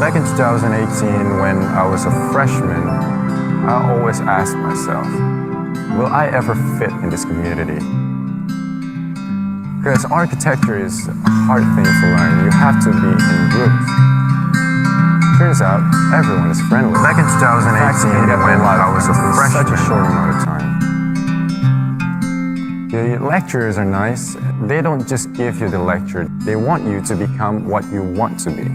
Back in 2018, when I was a freshman, I always asked myself, will I ever fit in this community? Because architecture is a hard thing to learn. You have to be in groups. Turns out, everyone is friendly. Back in 2018, when I was a freshman, such a short amount of time. The lecturers are nice. They don't just give you the lecture. They want you to become what you want to be.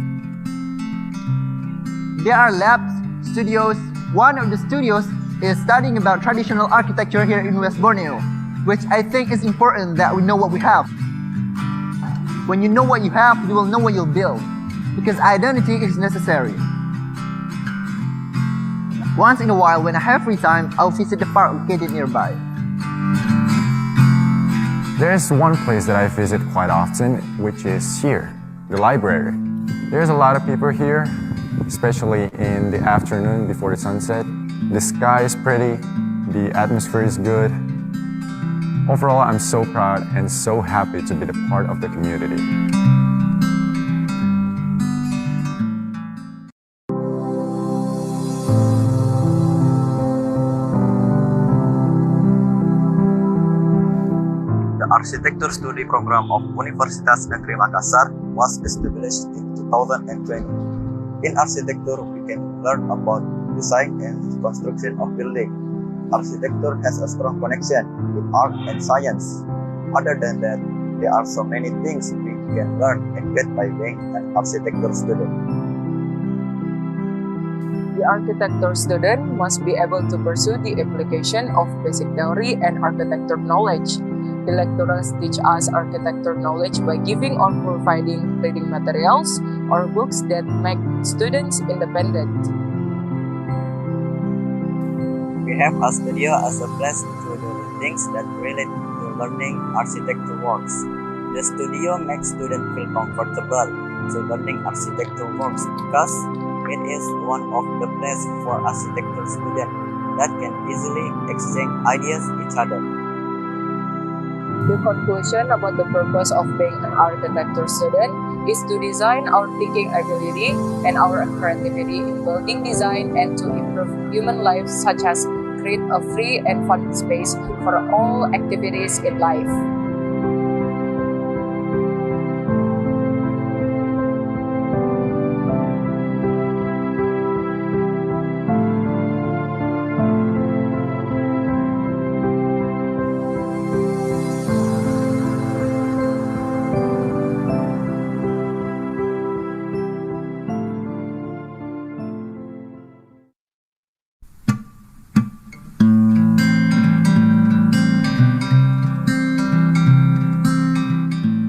There are labs, studios. One of the studios is studying about traditional architecture here in West Borneo, which I think is important that we know what we have. When you know what you have, you will know what you'll build, because identity is necessary. Once in a while, when I have free time, I'll visit the park located nearby. There's one place that I visit quite often, which is here, the library. There's a lot of people here, especially in the afternoon before the sunset. The sky is pretty, the atmosphere is good. Overall, I'm so proud and so happy to be the part of the community. The Architecture Study Program of Universitas Negeri Makassar was established in 2020. In architecture, we can learn about design and construction of buildings. Architecture has a strong connection with art and science. Other than that, there are so many things we can learn and get by being an architecture student. The architecture student must be able to pursue the application of basic theory and architecture knowledge. The lecturers teach us architecture knowledge by giving or providing reading materials or books that make students independent. We have a studio as a place to do things that relate to learning architecture works. The studio makes students feel comfortable to learning architecture works because it is one of the places for architecture students that can easily exchange ideas with each other. The conclusion about the purpose of being an architecture student is to design our thinking ability and our creativity in building design and to improve human life, such as create a free and fun space for all activities in life.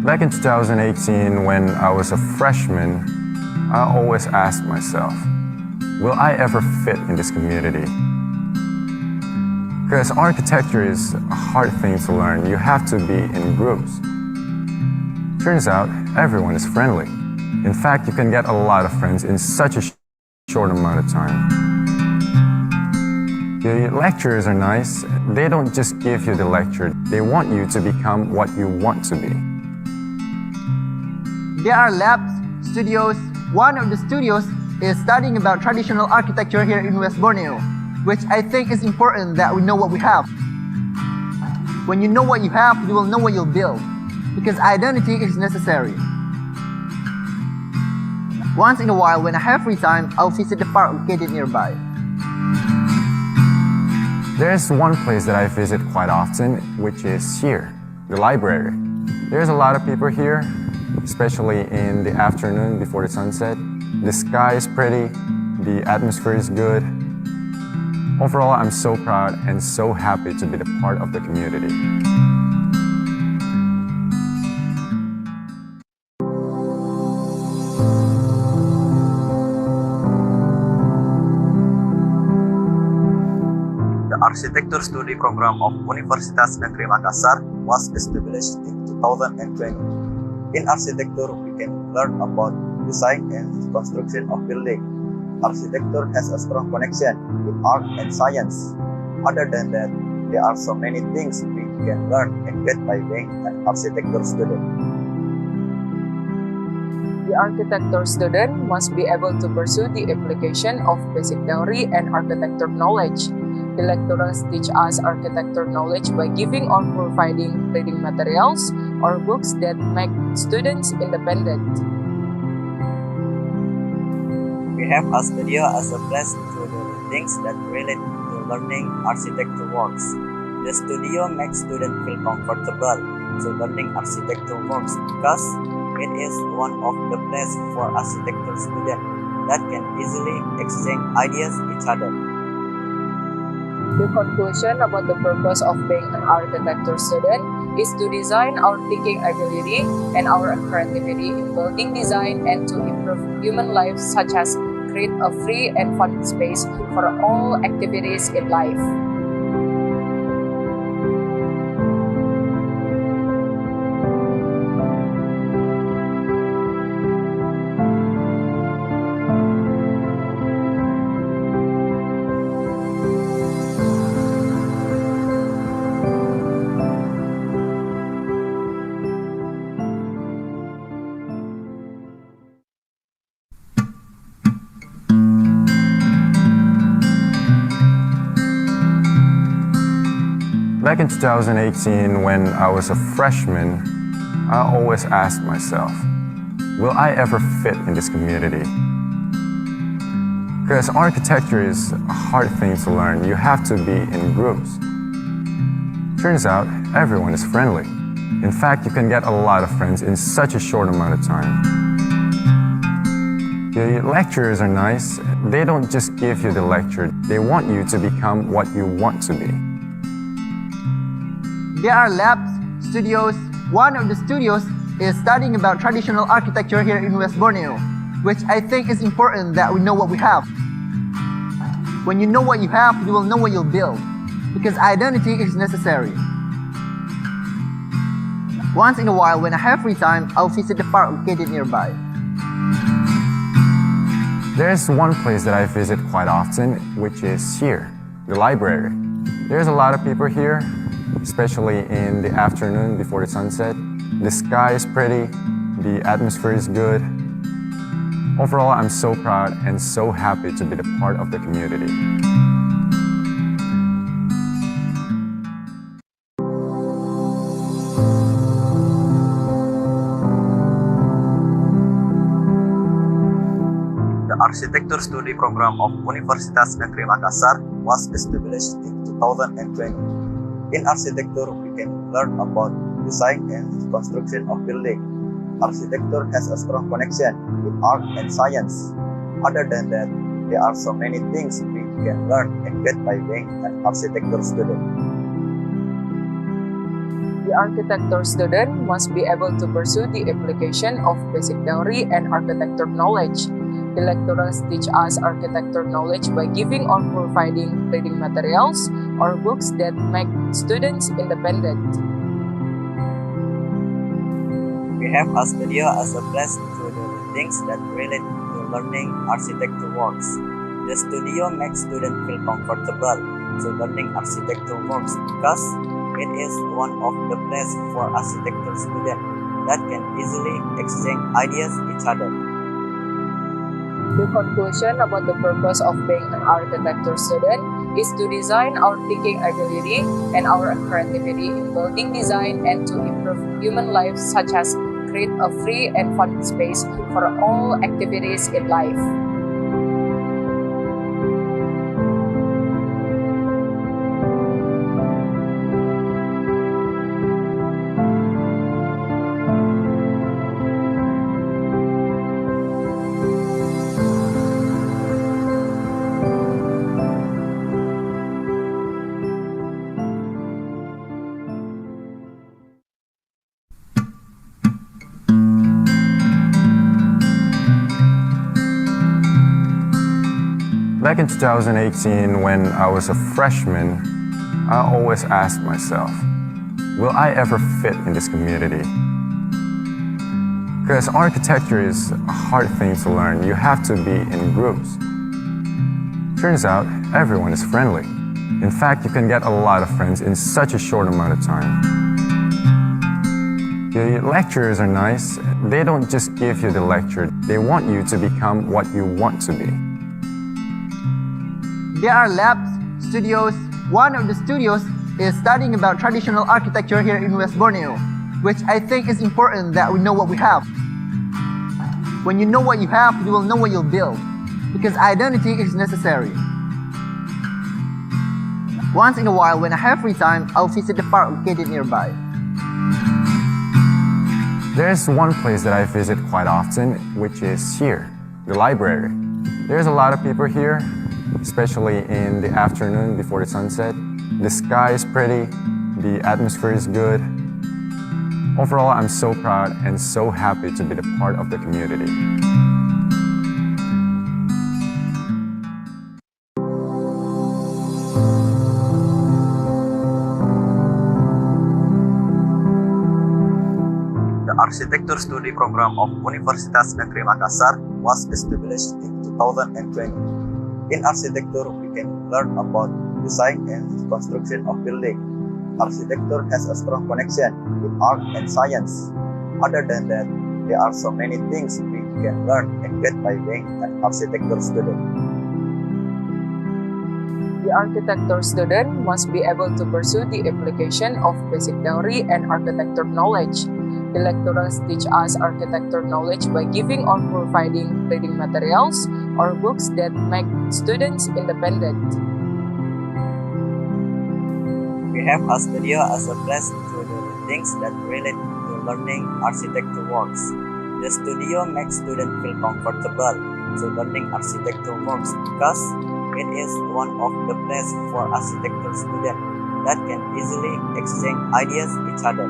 Back in 2018, when I was a freshman, I always asked myself, will I ever fit in this community? Because architecture is a hard thing to learn. You have to be in groups. Turns out, everyone is friendly. In fact, you can get a lot of friends in such a short amount of time. The lecturers are nice. They don't just give you the lecture. They want you to become what you want to be. There are labs, studios. One of the studios is studying about traditional architecture here in West Borneo, which I think is important that we know what we have. When you know what you have, you will know what you'll build, because identity is necessary. Once in a while, when I have free time, I'll visit the park located nearby. There's one place that I visit quite often, which is here, the library. There's a lot of people here, especially in the afternoon before the sunset. The sky is pretty, the atmosphere is good. Overall, I'm so proud and so happy to be the part of the community. The Architecture Study Program of Universitas Negeri Makassar was established in 2020. In architecture, we can learn about design and construction of buildings. Architecture has a strong connection with art and science. Other than that, there are so many things we can learn and get by being an architecture student. The architecture student must be able to pursue the application of basic theory and architecture knowledge. The lecturers teach us architecture knowledge by giving or providing reading materials or books that make students independent. We have a studio as a place to do things that relate to learning architecture works. The studio makes students feel comfortable to learning architecture works because it is one of the places for architecture students that can easily exchange ideas with each other. The conclusion about the purpose of being an architecture student is to design our thinking ability and our creativity in building design and to improve human life, such as create a free and fun space for all activities in life. Back in 2018, when I was a freshman, I always asked myself, will I ever fit in this community? Because architecture is a hard thing to learn. You have to be in groups. Turns out, everyone is friendly. In fact, you can get a lot of friends in such a short amount of time. The lecturers are nice. They don't just give you the lecture. They want you to become what you want to be. There are labs, studios. One of the studios is studying about traditional architecture here in West Borneo, which I think is important that we know what we have. When you know what you have, you will know what you'll build, because identity is necessary. Once in a while, when I have free time, I'll visit the park located nearby. There's one place that I visit quite often, which is here, the library. There's a lot of people here, especially in the afternoon before the sunset. The sky is pretty, the atmosphere is good. Overall, I'm so proud and so happy to be the part of the community. The Architecture Study Program of Universitas Negeri Makassar was established in 2020. In architecture, we can learn about design and construction of buildings. Architecture has a strong connection with art and science. Other than that, there are so many things we can learn and get by being an architecture student. The architecture student must be able to pursue the application of basic theory and architecture knowledge. The lecturers teach us architecture knowledge by giving or providing reading materials or books that make students independent. We have a studio as a place to do things that relate to learning architecture works. The studio makes students feel comfortable to learning architecture works because it is one of the places for architecture students that can easily exchange ideas with each other. The conclusion about the purpose of being an architecture student is to design our thinking ability and our creativity in building design and to improve human life, such as create a free and fun space for all activities in life. Back in 2018, when I was a freshman, I always asked myself, will I ever fit in this community? Because architecture is a hard thing to learn. You have to be in groups. Turns out, everyone is friendly. In fact, you can get a lot of friends in such a short amount of time. The lecturers are nice. They don't just give you the lecture, they want you to become what you want to be. There are labs, studios. One of the studios is studying about traditional architecture here in West Borneo, which I think is important that we know what we have. When you know what you have, you will know what you'll build, because identity is necessary. Once in a while, when I have free time, I'll visit the park located nearby. There's one place that I visit quite often, which is here, the library. There's a lot of people here, especially in the afternoon before the sunset. The sky is pretty, the atmosphere is good. Overall, I'm so proud and so happy to be the part of the community. The Architecture Study Program of Universitas Negeri Makassar was established in 2020. In architecture, we can learn about design and construction of building. Architecture has a strong connection with art and science. Other than that, there are so many things we can learn and get by being an architecture student. The architecture student must be able to pursue the application of basic theory and architecture knowledge. The lecturers teach us architecture knowledge by giving or providing reading materials or books that make students independent. We have a studio as a place to do the things that relate to learning architecture works. The studio makes students feel comfortable to learning architecture works because it is one of the places for architecture students that can easily exchange ideas with each other.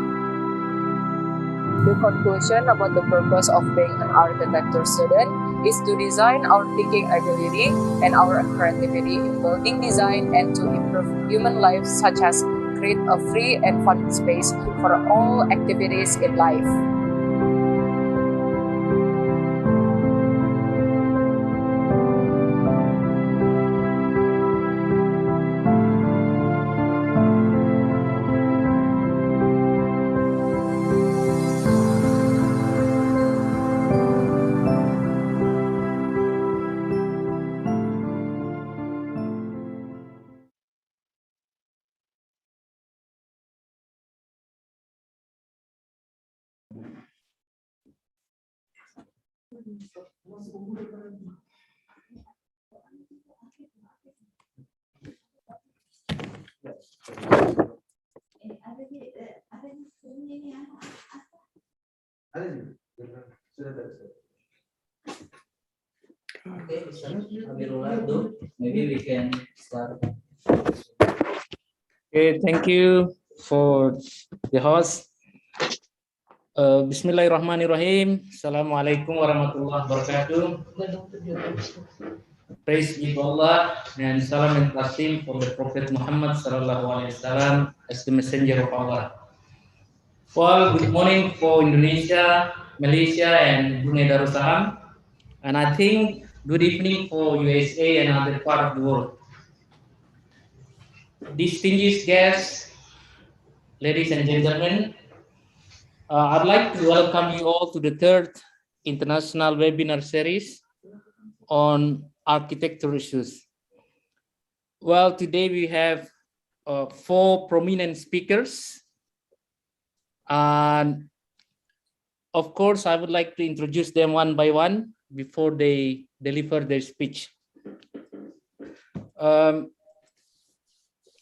The conclusion about the purpose of being an architecture student is to design our thinking ability and our creativity in building design and to improve human lives, such as create a free and fun space for all activities in life. Maybe we can start. Okay, thank you for the host. Bismillahirrahmanirrahim. Assalamualaikum warahmatullahi wabarakatuh. Praise be to Allah and salam and taslim for the Prophet Muhammad sallallahu alaihi wasallam as the messenger of Allah. Well, good morning for Indonesia, Malaysia, and Brunei Darussalam, and I think good evening for USA and other part of the world. Distinguished guests, ladies and gentlemen, I'd like to welcome you all to the third international webinar series on architecture issues. Well, today we have 4 prominent speakers, and of course, I would like to introduce them one by one before they deliver their speech.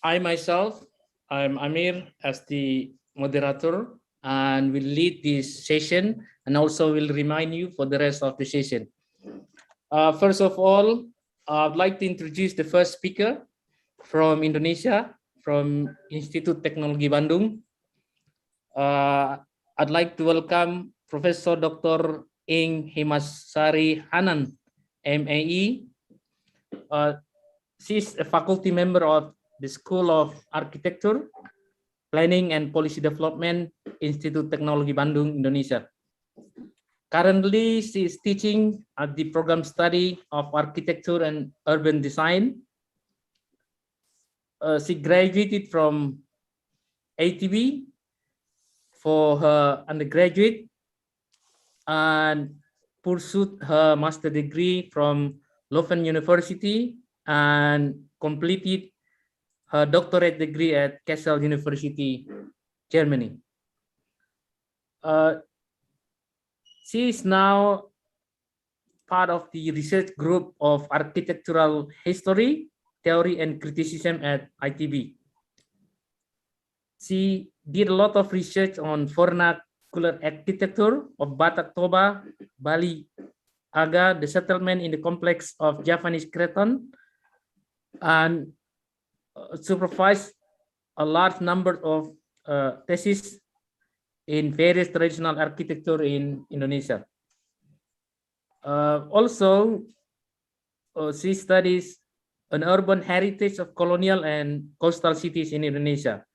I myself, I'm Amir as the moderator, and will lead this session and also will remind you for the rest of the session. First of all, I'd like to introduce the first speaker from Indonesia, from Institut Teknologi Bandung. I'd like to welcome Professor Dr. Ing Himasari Hanan, MAE. She's a faculty member of the School of Architecture, Planning and Policy Development, Institut Teknologi Bandung, Indonesia. Currently, she is teaching at the program study of Architecture and Urban Design. She graduated from ATB for her undergraduate and pursued her master degree from Leuven University and completed her doctorate degree at Kassel University, Germany. She is now part of the research group of architectural history, theory, and criticism at ITB. She did a lot of research on vernacular architecture of Batak Toba, Bali, Aga, the settlement in the complex of Javanese Cretan, and supervised a large number of theses in various traditional architecture in Indonesia. Also, she studies an urban heritage of colonial and coastal cities in Indonesia,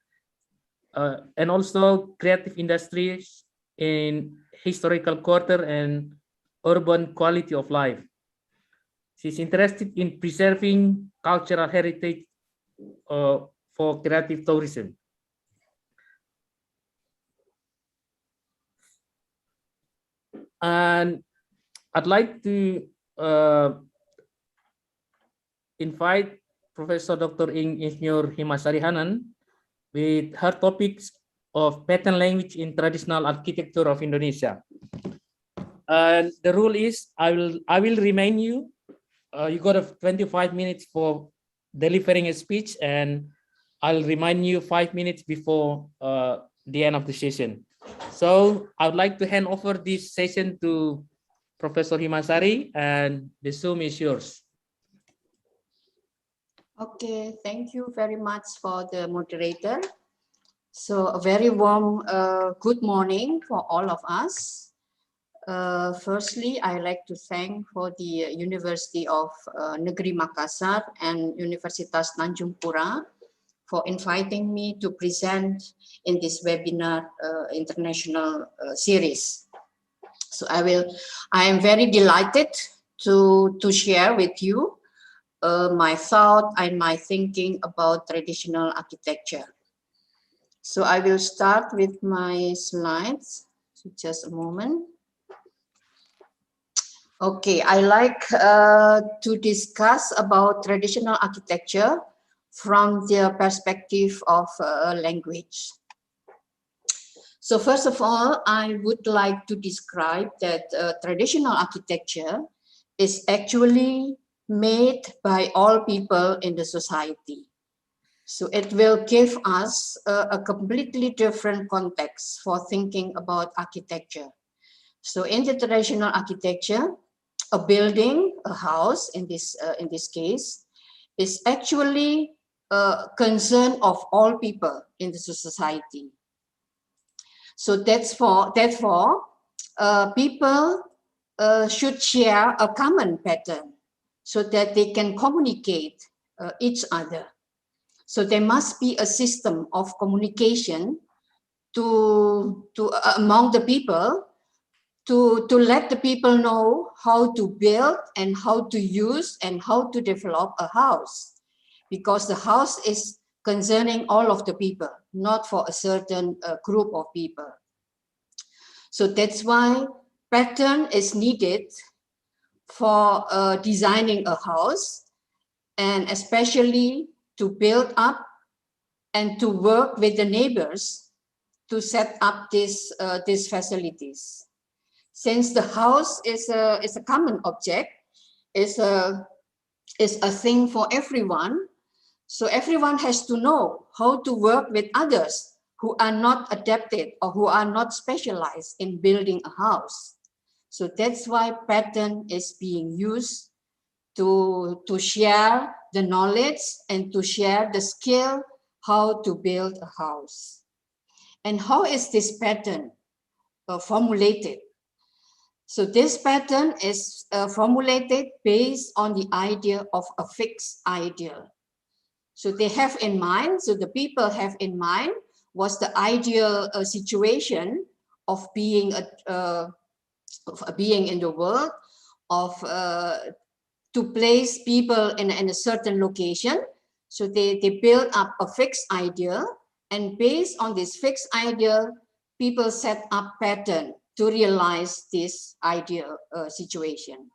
and also creative industries in historical quarter and urban quality of life. She's interested in preserving cultural heritage for creative tourism. And I'd like to invite Professor Dr. Ingenieur Himasari Hanan with her topics of pattern language in traditional architecture of Indonesia. And the rule is I will remind you, you got 25 minutes for delivering a speech, and I'll remind you 5 minutes before the end of the session. So I would like to hand over this session to Professor Himasari, and the Zoom is yours. Okay, thank you very much for the moderator. So a very warm good morning for all of us. Firstly, I like to thank for the University of Negeri Makassar and Universitas Tanjung Pura for inviting me to present in this webinar international series. So I am very delighted to share with you my thought and my thinking about traditional architecture. So I will start with my slides. So just a moment. Okay, I like to discuss about traditional architecture from the perspective of language. So first of all, I would like to describe that traditional architecture is actually made by all people in the society. So it will give us a completely different context for thinking about architecture. So in the traditional architecture, a building, a house in this case, is actually a concern of all people in the society. So therefore, people should share a common pattern so that they can communicate each other. So there must be a system of communication among the people to let the people know how to build and how to use and how to develop a house, because the house is concerning all of the people, not for a certain group of people. So that's why pattern is needed for designing a house, and especially to build up and to work with the neighbors to set up these facilities. Since the house is a common object, is a thing for everyone, so everyone has to know how to work with others who are not adapted or who are not specialized in building a house. So that's why pattern is being used to share the knowledge and to share the skill how to build a house. And how is this pattern formulated? So this pattern is formulated based on the idea of a fixed ideal. So they have in mind, so the people have in mind was the ideal situation of being in the world, of to place people in a certain location. So they build up a fixed idea, and based on this fixed idea, people set up pattern to realize this ideal situation.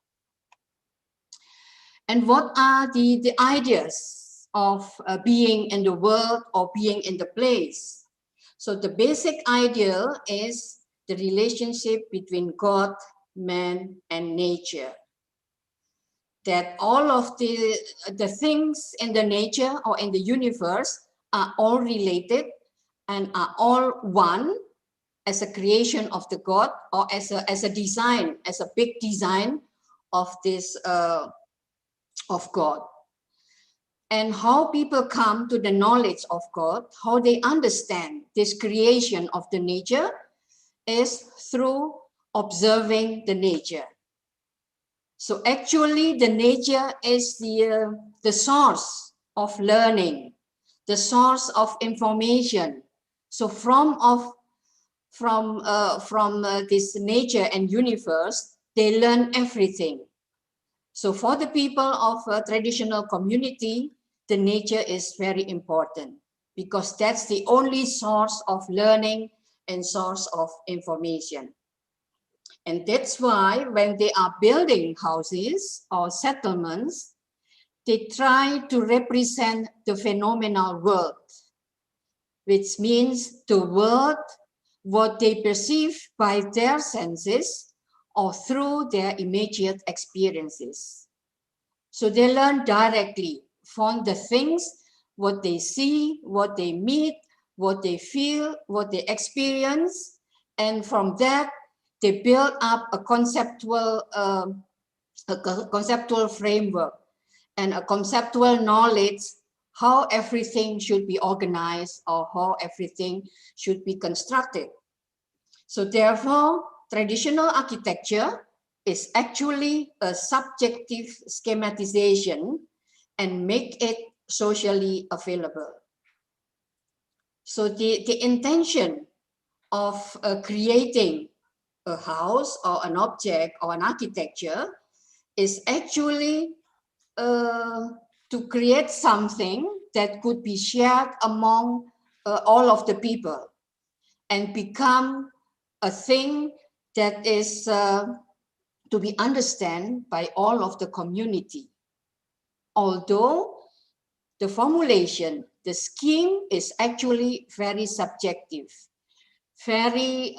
And what are the ideas of being in the world or being in the place? So the basic ideal is the relationship between God, man, and nature. That all of the things in the nature or in the universe are all related and are all one as a creation of the God, or as a design, as a big design of this of God. And how people come to the knowledge of God, how they understand this creation of the nature, is through observing the nature. So actually the nature is the source of learning, the source of information. So from this nature and universe, they learn everything. So for the people of a traditional community, the nature is very important because that's the only source of learning and source of information. And that's why when they are building houses or settlements, they try to represent the phenomenal world, which means the world, what they perceive by their senses or through their immediate experiences. So they learn directly from the things, what they see, what they meet, what they feel, what they experience, and from that they build up a conceptual framework and a conceptual knowledge how everything should be organized or how everything should be constructed. So therefore, traditional architecture is actually a subjective schematization and make it socially available. So the intention of creating a house or an object or an architecture is actually to create something that could be shared among all of the people and become a thing that is to be understood by all of the community. Although the formulation, the scheme is actually very subjective, very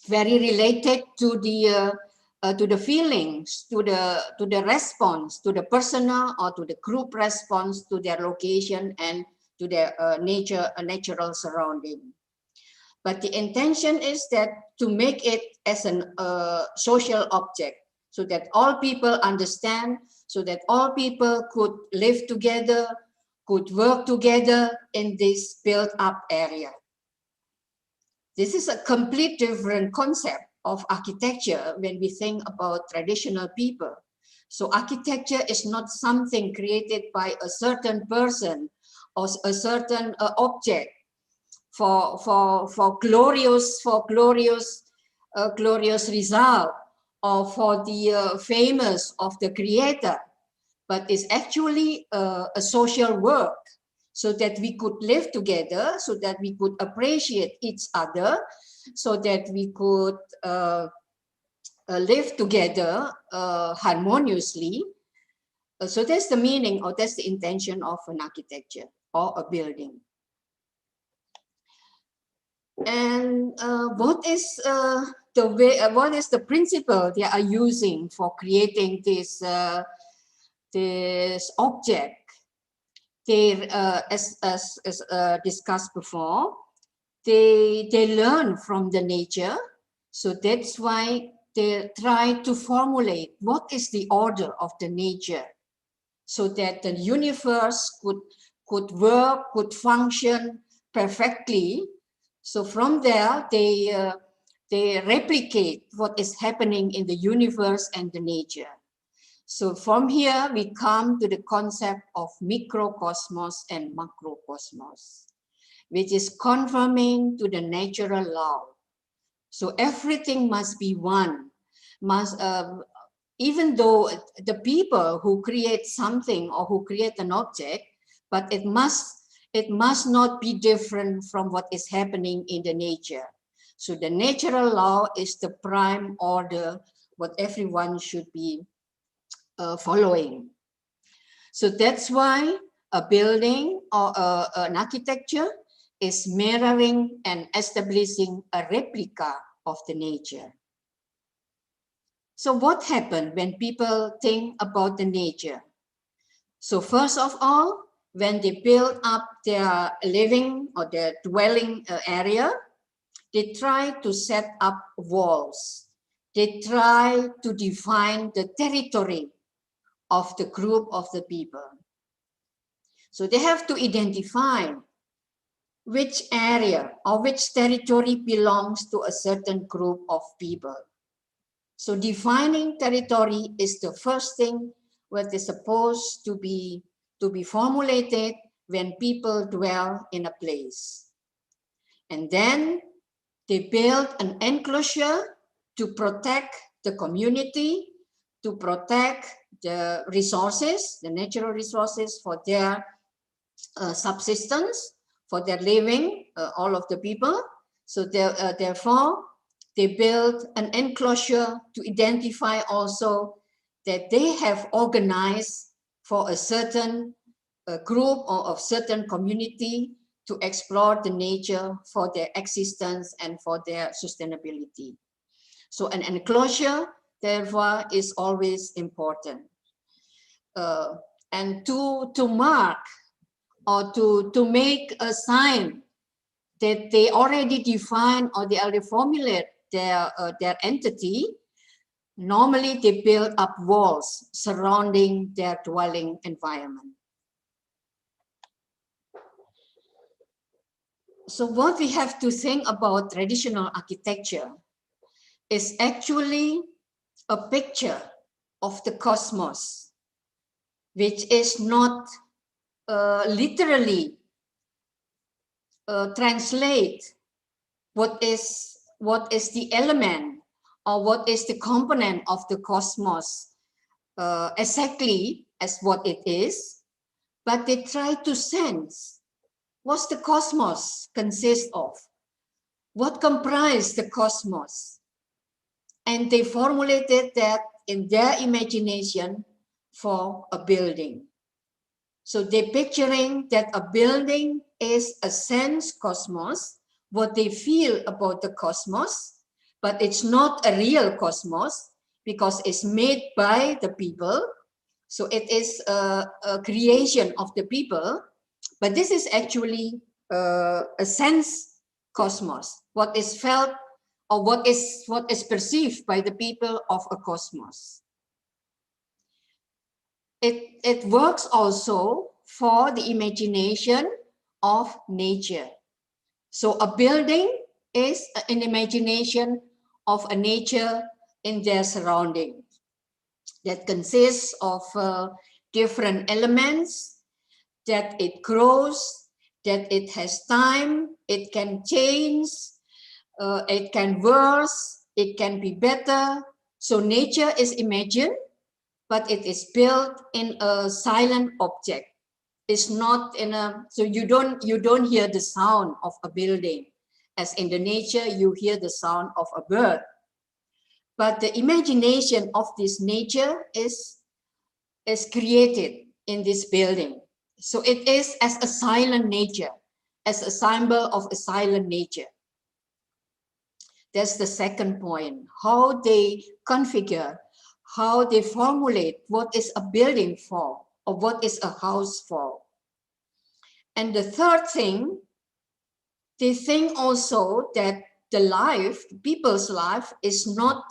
related to the feelings, to the response, to the personal or to the group response to their location and to their natural surrounding. But the intention is that to make it as a social object, so that all people understand, so that all people could live together, could work together in this built-up area. This is a complete different concept of architecture when we think about traditional people. So architecture is not something created by a certain person or a certain object for glorious result or for the famous of the creator, but it's actually a social work so that we could live together, so that we could appreciate each other, so that we could live together harmoniously. So that's the meaning or that's the intention of an architecture or a building. And what is the principle they are using for creating this this object? They, as discussed before, they learn from the nature. So that's why they try to formulate what is the order of the nature, so that the universe could work, could function perfectly. So from there, they replicate what is happening in the universe and the nature. So from here, we come to the concept of microcosmos and macrocosmos, which is conforming to the natural law. So everything must be one, even though the people who create something or who create an object, but it must It must not be different from what is happening in the nature. So the natural law is the prime order, what everyone should be following. So that's why a building or an architecture is mirroring and establishing a replica of the nature. So what happened when people think about the nature? So first of all, when they build up their living or their dwelling area, they try to set up walls. They try to define the territory of the group of the people. So they have to identify which area or which territory belongs to a certain group of people. So defining territory is the first thing what is supposed to be formulated when people dwell in a place. And then they build an enclosure to protect the community, to protect the resources, the natural resources for their subsistence, for their living, all of the people. So therefore, they build an enclosure to identify also that they have organized for a certain group or a certain community to explore the nature for their existence and for their sustainability. So an enclosure, therefore, is always important. And to mark or to make a sign that they already define or they already formulate their entity, normally they build up walls surrounding their dwelling environment. So what we have to think about traditional architecture is actually a picture of the cosmos, which is not literally translate what is the element or what is the component of the cosmos exactly as what it is, but they try to sense what the cosmos consists of, what comprise the cosmos, and they formulated that in their imagination for a building. So they're picturing that a building is a sense cosmos, what they feel about the cosmos, but it's not a real cosmos because it's made by the people. So it is a creation of the people, but this is actually a sense cosmos, what is felt or what is perceived by the people of a cosmos. It works also for the imagination of nature. So a building is an imagination of a nature in their surroundings that consists of different elements, that it grows, that it has time, it can change, it can worse, it can be better. So nature is imagined, but it is built in a silent object. It's not in a, so you don't hear the sound of a building. As in the nature, you hear the sound of a bird. But the imagination of this nature is created in this building. So it is as a silent nature, as a symbol of a silent nature. That's the second point, how they configure, how they formulate what is a building for or what is a house for. And the third thing, they think also that the life, people's life is not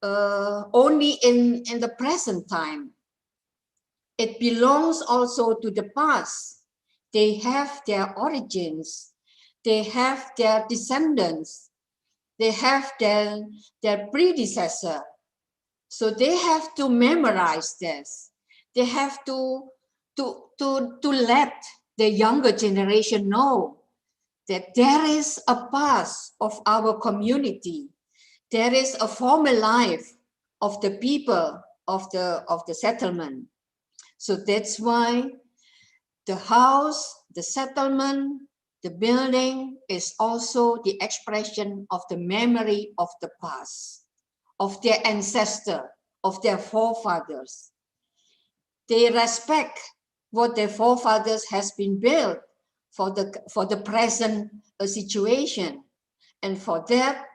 only in the present time. It belongs also to the past. They have their origins. They have their descendants. They have their predecessor. So they have to memorize this. They have to let the younger generation know that there is a past of our community. There is a former life of the people of the settlement. So that's why The house, the settlement, the building is also the expression of the memory of the past, of their ancestor, of their forefathers. They respect what their forefathers has been built for the present situation. And for that,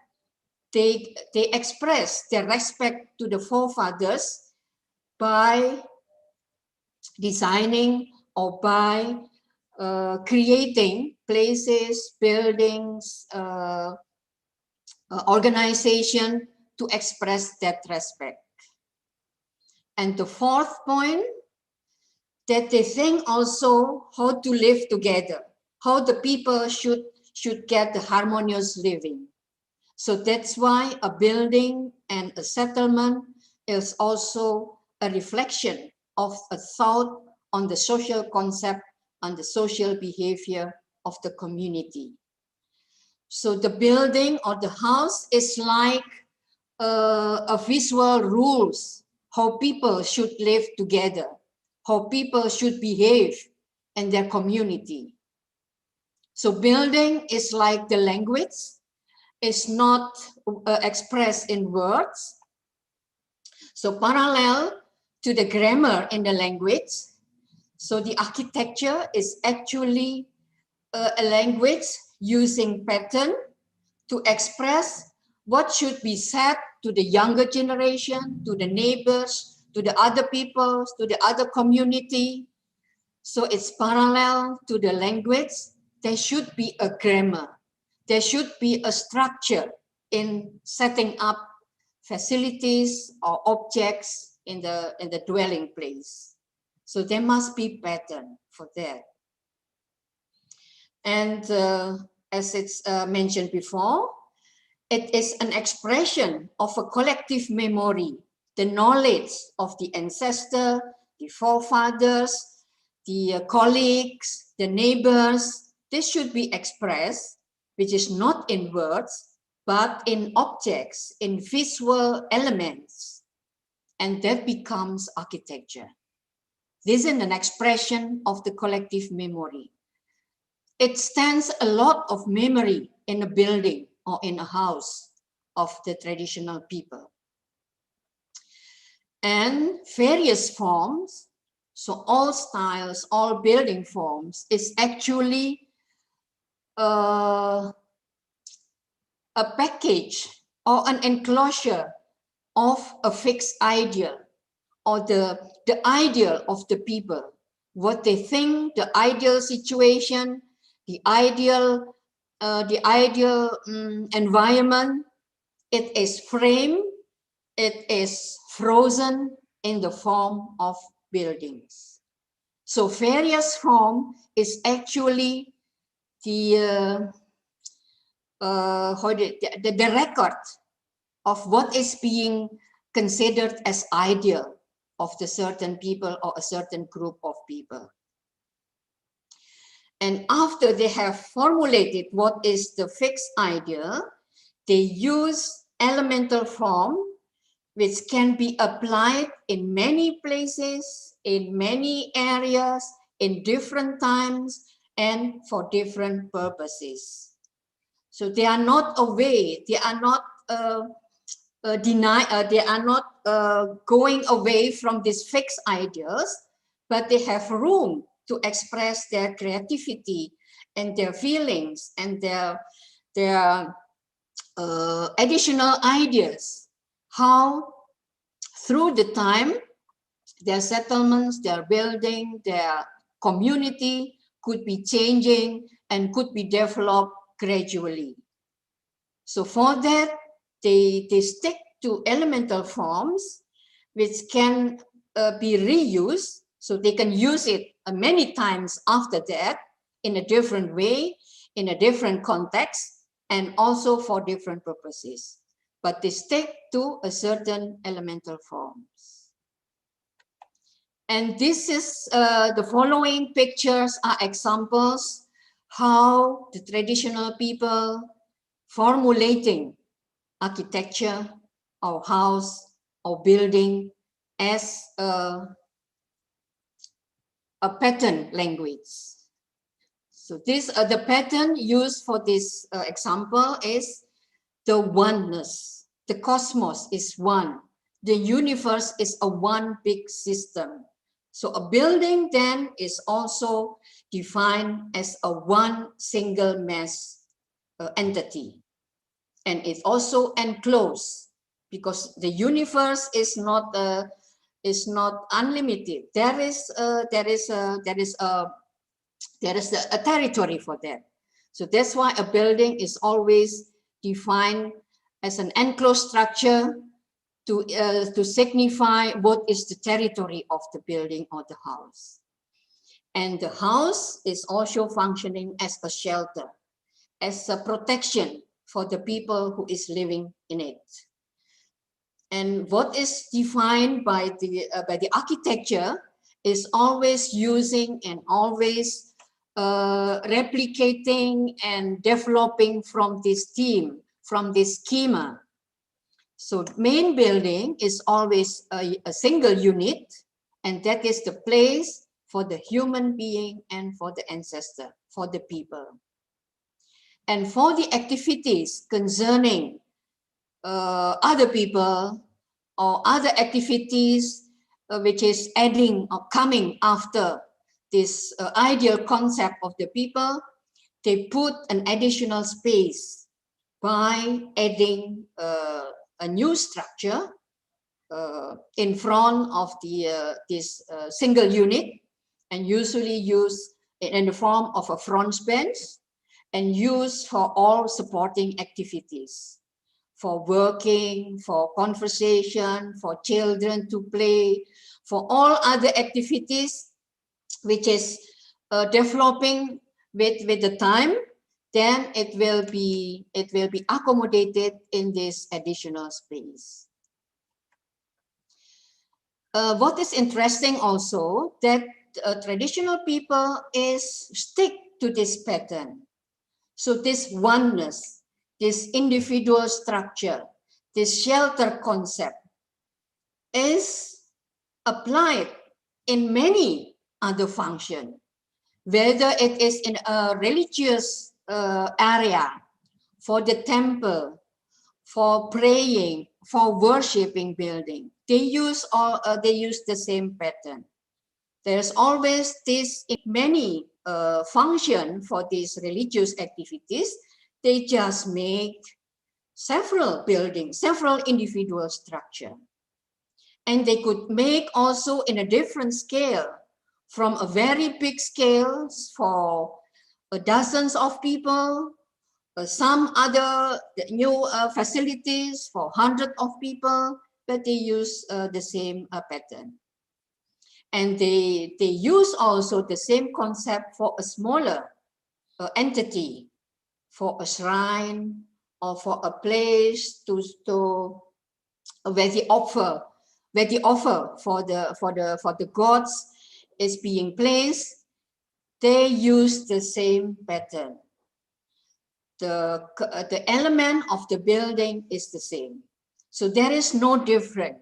they express their respect to the forefathers by designing or by creating places, buildings, organization to express that respect. And the fourth point, that they think also how to live together, how the people should get the harmonious living. So that's why a building and a settlement is also a reflection of a thought on the social concept, on the social behavior of the community. So the building or the house is like a visual rules, how people should live together, how people should behave in their community. So building is like the language, it's not expressed in words. So parallel to the grammar in the language, so the architecture is actually a language using pattern to express what should be said to the younger generation, to the neighbors, to the other people, to the other community. So it's parallel to the language. There should be a grammar. There should be a structure in setting up facilities or objects in the dwelling place. So there must be pattern for that. And as it's mentioned before, it is an expression of a collective memory, the knowledge of the ancestor, the forefathers, the colleagues, the neighbors. This should be expressed, which is not in words, but in objects, in visual elements. And that becomes architecture. This is an expression of the collective memory. It stands a lot of memory in a building or in a house of the traditional people. And various forms, so all styles, all building forms is actually a package or an enclosure of a fixed ideal or the ideal of the people, what they think, the ideal situation, the ideal environment. It is framed, it is frozen in the form of buildings. So various form is actually the record of what is being considered as ideal of the certain people or a certain group of people. And after they have formulated what is the fixed idea, they use elemental form, which can be applied in many places, in many areas, in different times, and for different purposes. So they are not away, they are not going away from these fixed ideas, but they have room to express their creativity and their feelings and their additional ideas, how through the time their settlements, their building, their community could be changing and could be developed gradually. So for that, they stick to elemental forms which can be reused, so they can use it many times after that in a different way, in a different context, and also for different purposes. But they stick to a certain elemental forms. And this is the following pictures are examples how the traditional people formulating architecture or house or building as a a pattern language. So this the pattern used for this example is the oneness. The cosmos is one. The universe is a one big system. So a building then is also defined as a one single mass entity. And it's also enclosed because the universe is not unlimited. There is a territory for that. So that's why a building is always defined as an enclosed structure to signify what is the territory of the building or the house. And the house is also functioning as a shelter, as a protection for the people who is living in it. And what is defined by the architecture is always using and always replicating and developing from this theme, from this schema. So main building is always a single unit, and that is the place for the human being and for the ancestor, for the people. And for the activities concerning other people or other activities which is adding or coming after this ideal concept of the people, they put an additional space by adding a new structure in front of the this single unit, and usually used in the form of a front bench and used for all supporting activities, for working, for conversation, for children to play, for all other activities which is developing with the time, then it will be accommodated in this additional space. What is interesting also that traditional people is stick to this pattern. So this oneness, this individual structure, this shelter concept is applied in many other functions, whether it is in a religious area, for the temple, for praying, for worshiping building. They use the same pattern. There's always this in many function for these religious activities. They just make several buildings, several individual structure. And they could make also in a different scale, from a very big scale for dozens of people, some other new facilities for hundreds of people, but they use the same pattern. And they use also the same concept for a smaller entity, for a shrine or for a place where the offer for the gods is being placed. They use the same pattern. The element of the building is the same. So there is no difference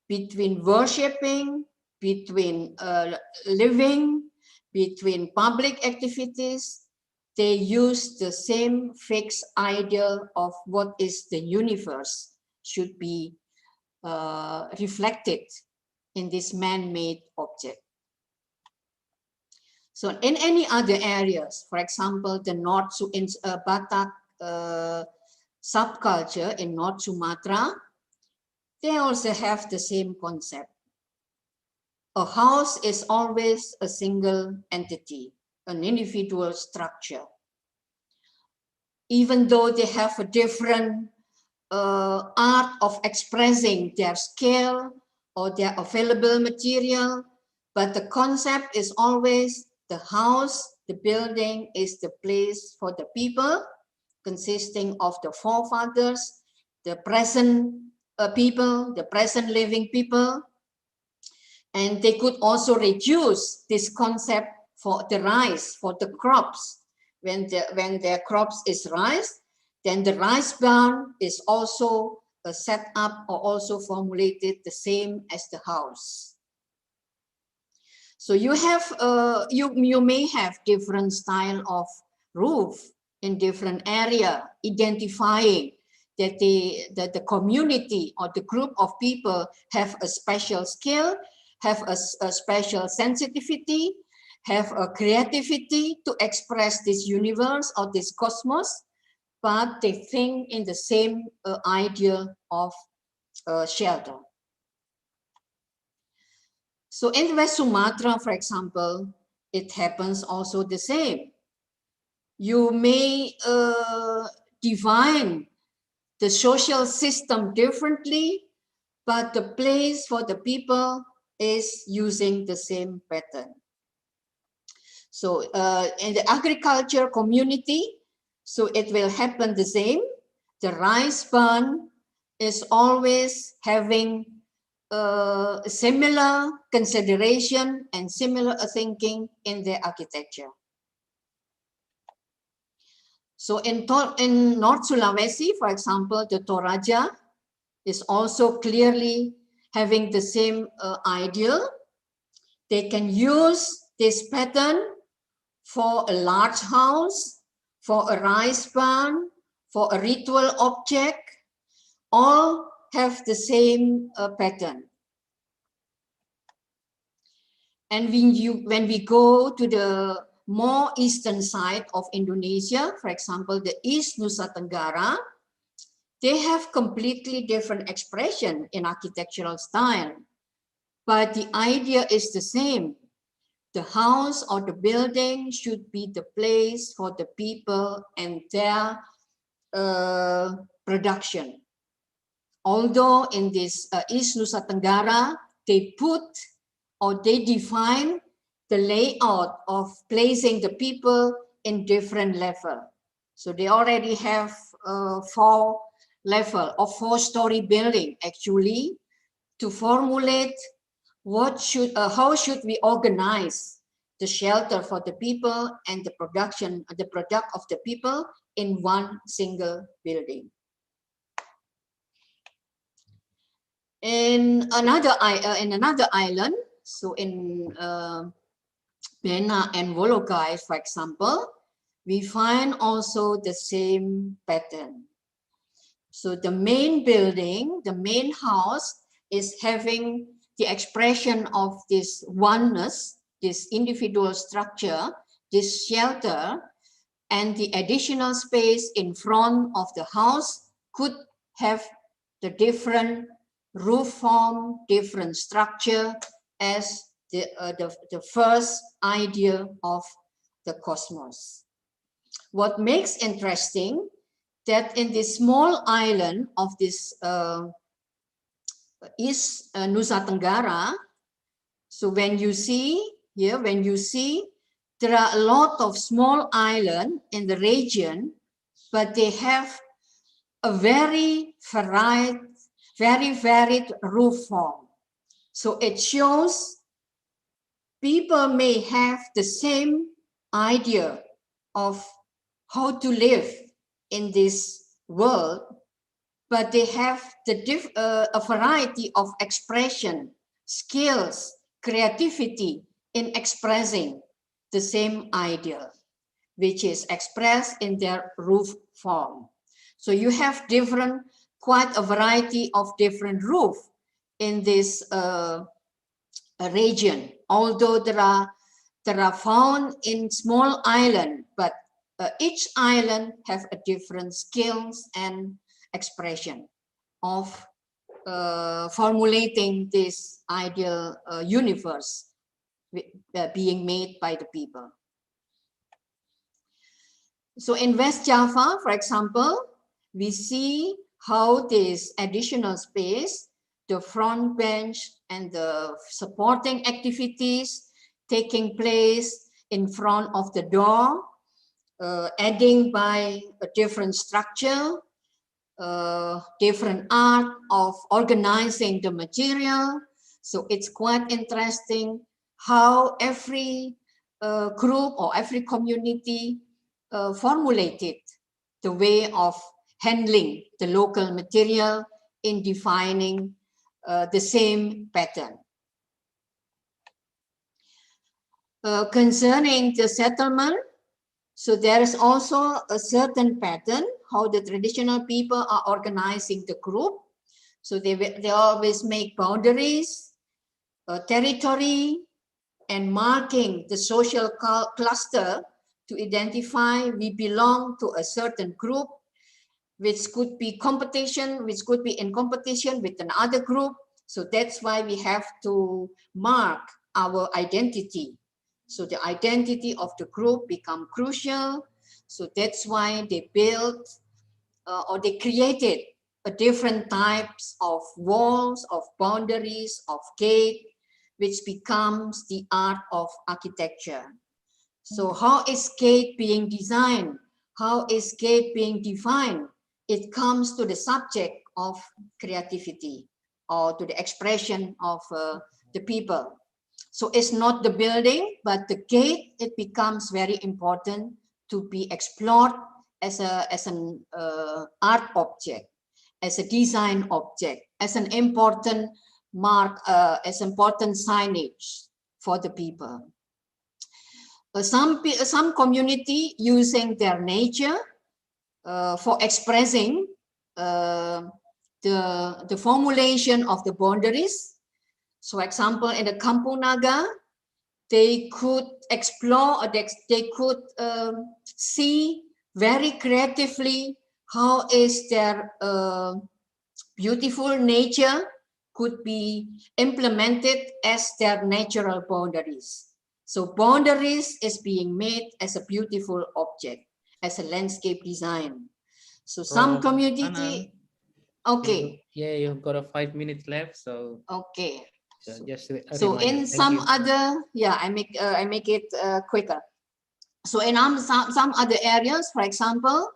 between worshiping, between living, between public activities. They use the same fixed ideal of what is the universe should be reflected in this man-made object. So in any other areas, for example, the North Batak subculture in North Sumatra, they also have the same concept. A house is always a single entity, an individual structure. Even though they have a different art of expressing their scale or their available material, but the concept is always the house, the building is the place for the people, consisting of the forefathers, the present people, the present living people. And they could also reduce this concept for the rice, for the crops. When their crops is rice, then the rice barn is also set up or also formulated the same as the house. So you have, you may have different style of roof in different area, identifying that the community or the group of people have a special skill, have a special sensitivity, have a creativity to express this universe or this cosmos, but they think in the same idea of shelter. So in West Sumatra, for example, it happens also the same. You may define the social system differently, but the place for the people is using the same pattern. So in the agriculture community, so it will happen the same. The rice barn is always having similar consideration and similar thinking in their architecture. So in North Sulawesi, for example, the Toraja is also clearly having the same ideal. They can use this pattern for a large house, for a rice barn, for a ritual object, all have the same pattern. And when we go to the more eastern side of Indonesia, for example, the East Nusa Tenggara, they have completely different expression in architectural style, but the idea is the same. The house or the building should be the place for the people and their production. Although in this East Nusa Tenggara, they put or they define the layout of placing the people in different level. So they already have 4 level or 4-story building actually to formulate how should we organize the shelter for the people and the production, the product of the people in one single building. In another island, so in Bena and Wologai, for example, we find also the same pattern. So the main building, the main house is having the expression of this oneness, this individual structure, this shelter, and the additional space in front of the house could have the different roof form, different structure as the first idea of the cosmos. What makes interesting that in this small island of this East Nusa Tenggara, so when you see here, there are a lot of small islands in the region, but they have a very varied roof form. So it shows people may have the same idea of how to live in this world, but they have a variety of expression, skills, creativity in expressing the same idea, which is expressed in their roof form. So you have quite a variety of different roof in this region, although there are found in small island, but each island have a different skills and expression of formulating this ideal universe being made by the people. So in West Java, for example, we see how this additional space, the front bench and the supporting activities taking place in front of the door, adding by a different structure, different art of organizing the material. So it's quite interesting how every group or every community formulated the way of handling the local material in defining the same pattern. Concerning the settlement, so there is also a certain pattern how the traditional people are organizing the group. So they always make boundaries, territory, and marking the social cluster to identify we belong to a certain group, which could be competition, which could be in competition with another group. So that's why we have to mark our identity. So the identity of the group become crucial. So that's why they built or they created a different types of walls, of boundaries, of gate, which becomes the art of architecture. So how is gate being designed? How is gate being defined? It comes to the subject of creativity or to the expression of the people. So it's not the building, but the gate, it becomes very important to be explored as an art object, as a design object, as an important mark, as important signage for the people. Some community using their nature for expressing the formulation of the boundaries. So example, in the Kampung Naga, they could explore, or they could see very creatively how is their beautiful nature could be implemented as their natural boundaries. So boundaries is being made as a beautiful object, as a landscape design. So some community, okay. Yeah, you've got a 5 minutes left, so okay. so just a So reminder. in some other, yeah, I make it quicker. So in some other areas, for example,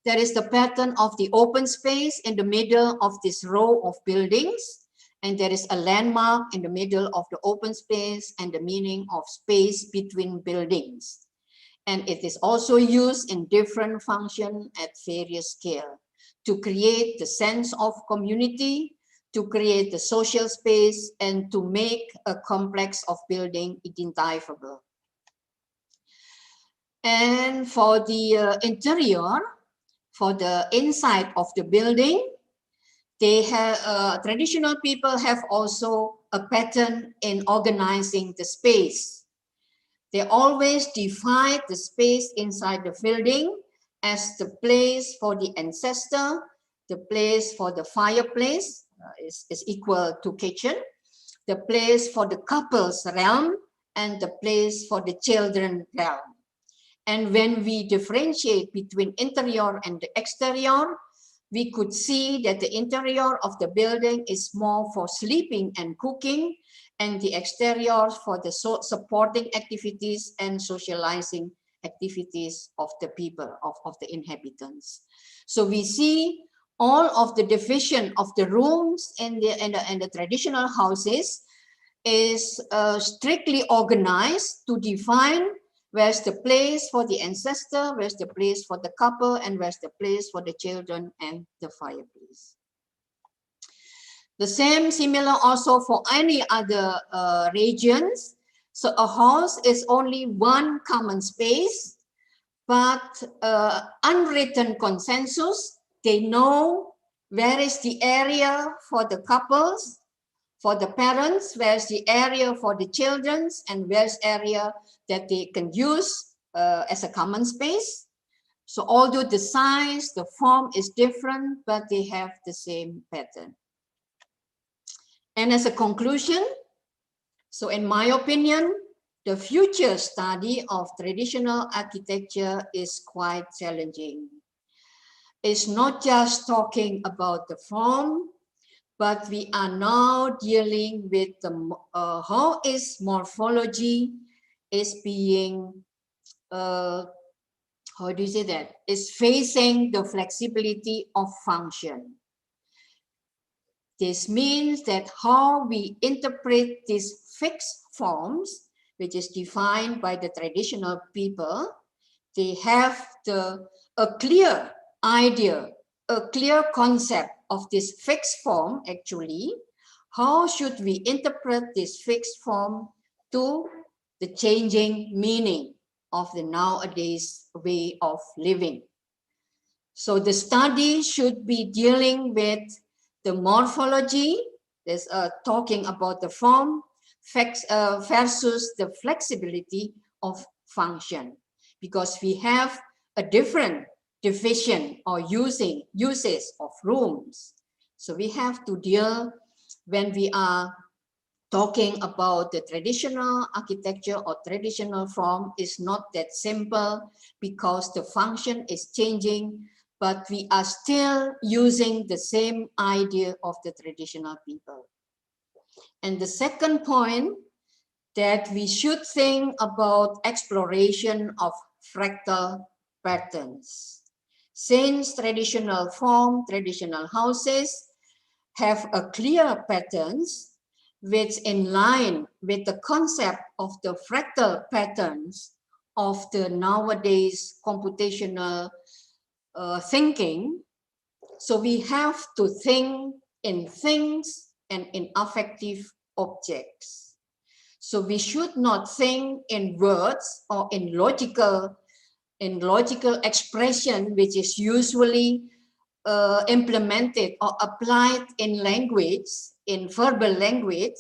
there is the pattern of the open space in the middle of this row of buildings, and there is a landmark in the middle of the open space and the meaning of space between buildings. And it is also used in different functions at various scale to create the sense of community, to create the social space, and to make a complex of building identifiable. And for the interior, for the inside of the building, they have traditional people have also a pattern in organizing the space. They always divide the space inside the building as the place for the ancestor, the place for the fireplace is equal to kitchen, the place for the couple's realm, and the place for the children's realm. And when we differentiate between interior and the exterior, we could see that the interior of the building is more for sleeping and cooking, and the exterior for the supporting activities and socializing activities of the people, of the inhabitants. So we see all of the division of the rooms in the traditional houses is strictly organized to define where's the place for the ancestor, where's the place for the couple, and where's the place for the children and the fireplace. The same, similar also for any other regions. So a house is only one common space, but unwritten consensus, they know where is the area for the couples, for the parents, where's the area for the children, and where's area that they can use as a common space. So although the size, the form is different, but they have the same pattern. And as a conclusion, so in my opinion, the future study of traditional architecture is quite challenging. It's not just talking about the form, but we are now dealing with the how is morphology is being, how do you say that? Is facing the flexibility of function. This means that how we interpret these fixed forms, which is defined by the traditional people, they have a clear idea, a clear concept of this fixed form actually. How should we interpret this fixed form to the changing meaning of the nowadays way of living. So the study should be dealing with the morphology, there's talking about the form versus the flexibility of function, because we have a different division or uses of rooms. So we have to deal, when we are talking about the traditional architecture or traditional form, is not that simple, because the function is changing, but we are still using the same idea of the traditional people. And the second point, that we should think about exploration of fractal patterns. Since traditional form, traditional houses have a clear patterns which in line with the concept of the fractal patterns of the nowadays computational thinking. So we have to think in things and in affective objects. So we should not think in words or in logical expression, which is usually implemented or applied in language, in verbal language.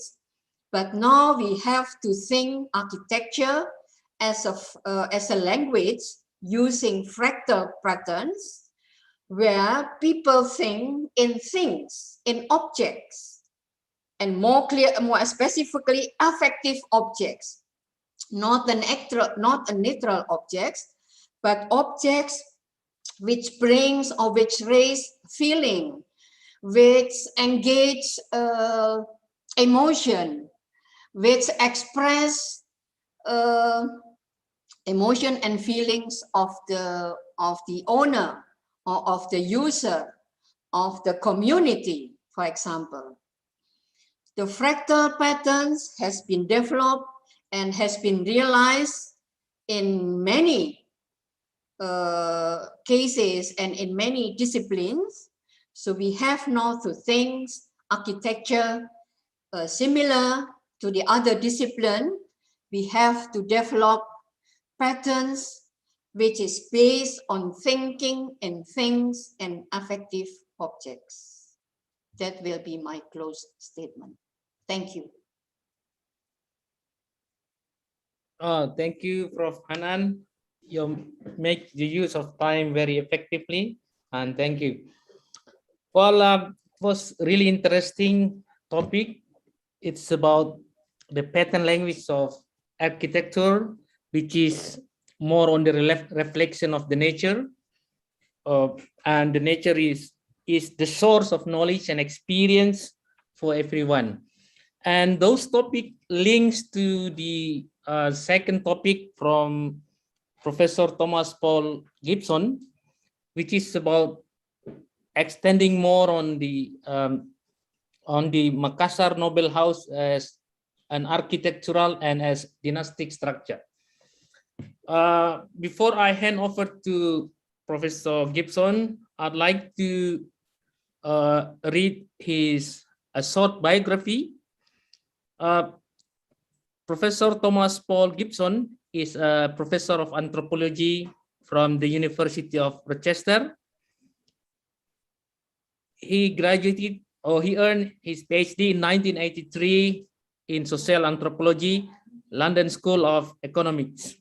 But now we have to think architecture as a language using fractal patterns, where people think in things, in objects, and more specifically affective objects, not a neutral objects, but objects which brings or which raise feeling, which engage emotion, which express emotion and feelings of the owner or of the user, of the community, for example. The fractal patterns has been developed and has been realized in many cases and in many disciplines. So we have now to think architecture similar to the other discipline. We have to develop patterns which is based on thinking in things and affective objects. That will be my closed statement. Thank you. Thank you, Prof. Hanan. You make the use of time very effectively, and thank you. Well, it was really interesting topic. It's about the pattern language of architecture, which is more on the reflection of the nature, and the nature is the source of knowledge and experience for everyone. And those topic links to the second topic from Professor Thomas Paul Gibson, which is about extending more on the Makassar Noble House as an architectural and as dynastic structure. Before I hand over to Professor Gibson, I'd like to read his short biography. Professor Thomas Paul Gibson is a professor of anthropology from the University of Rochester. He graduated, or he earned his PhD in 1983 in social anthropology, London School of Economics.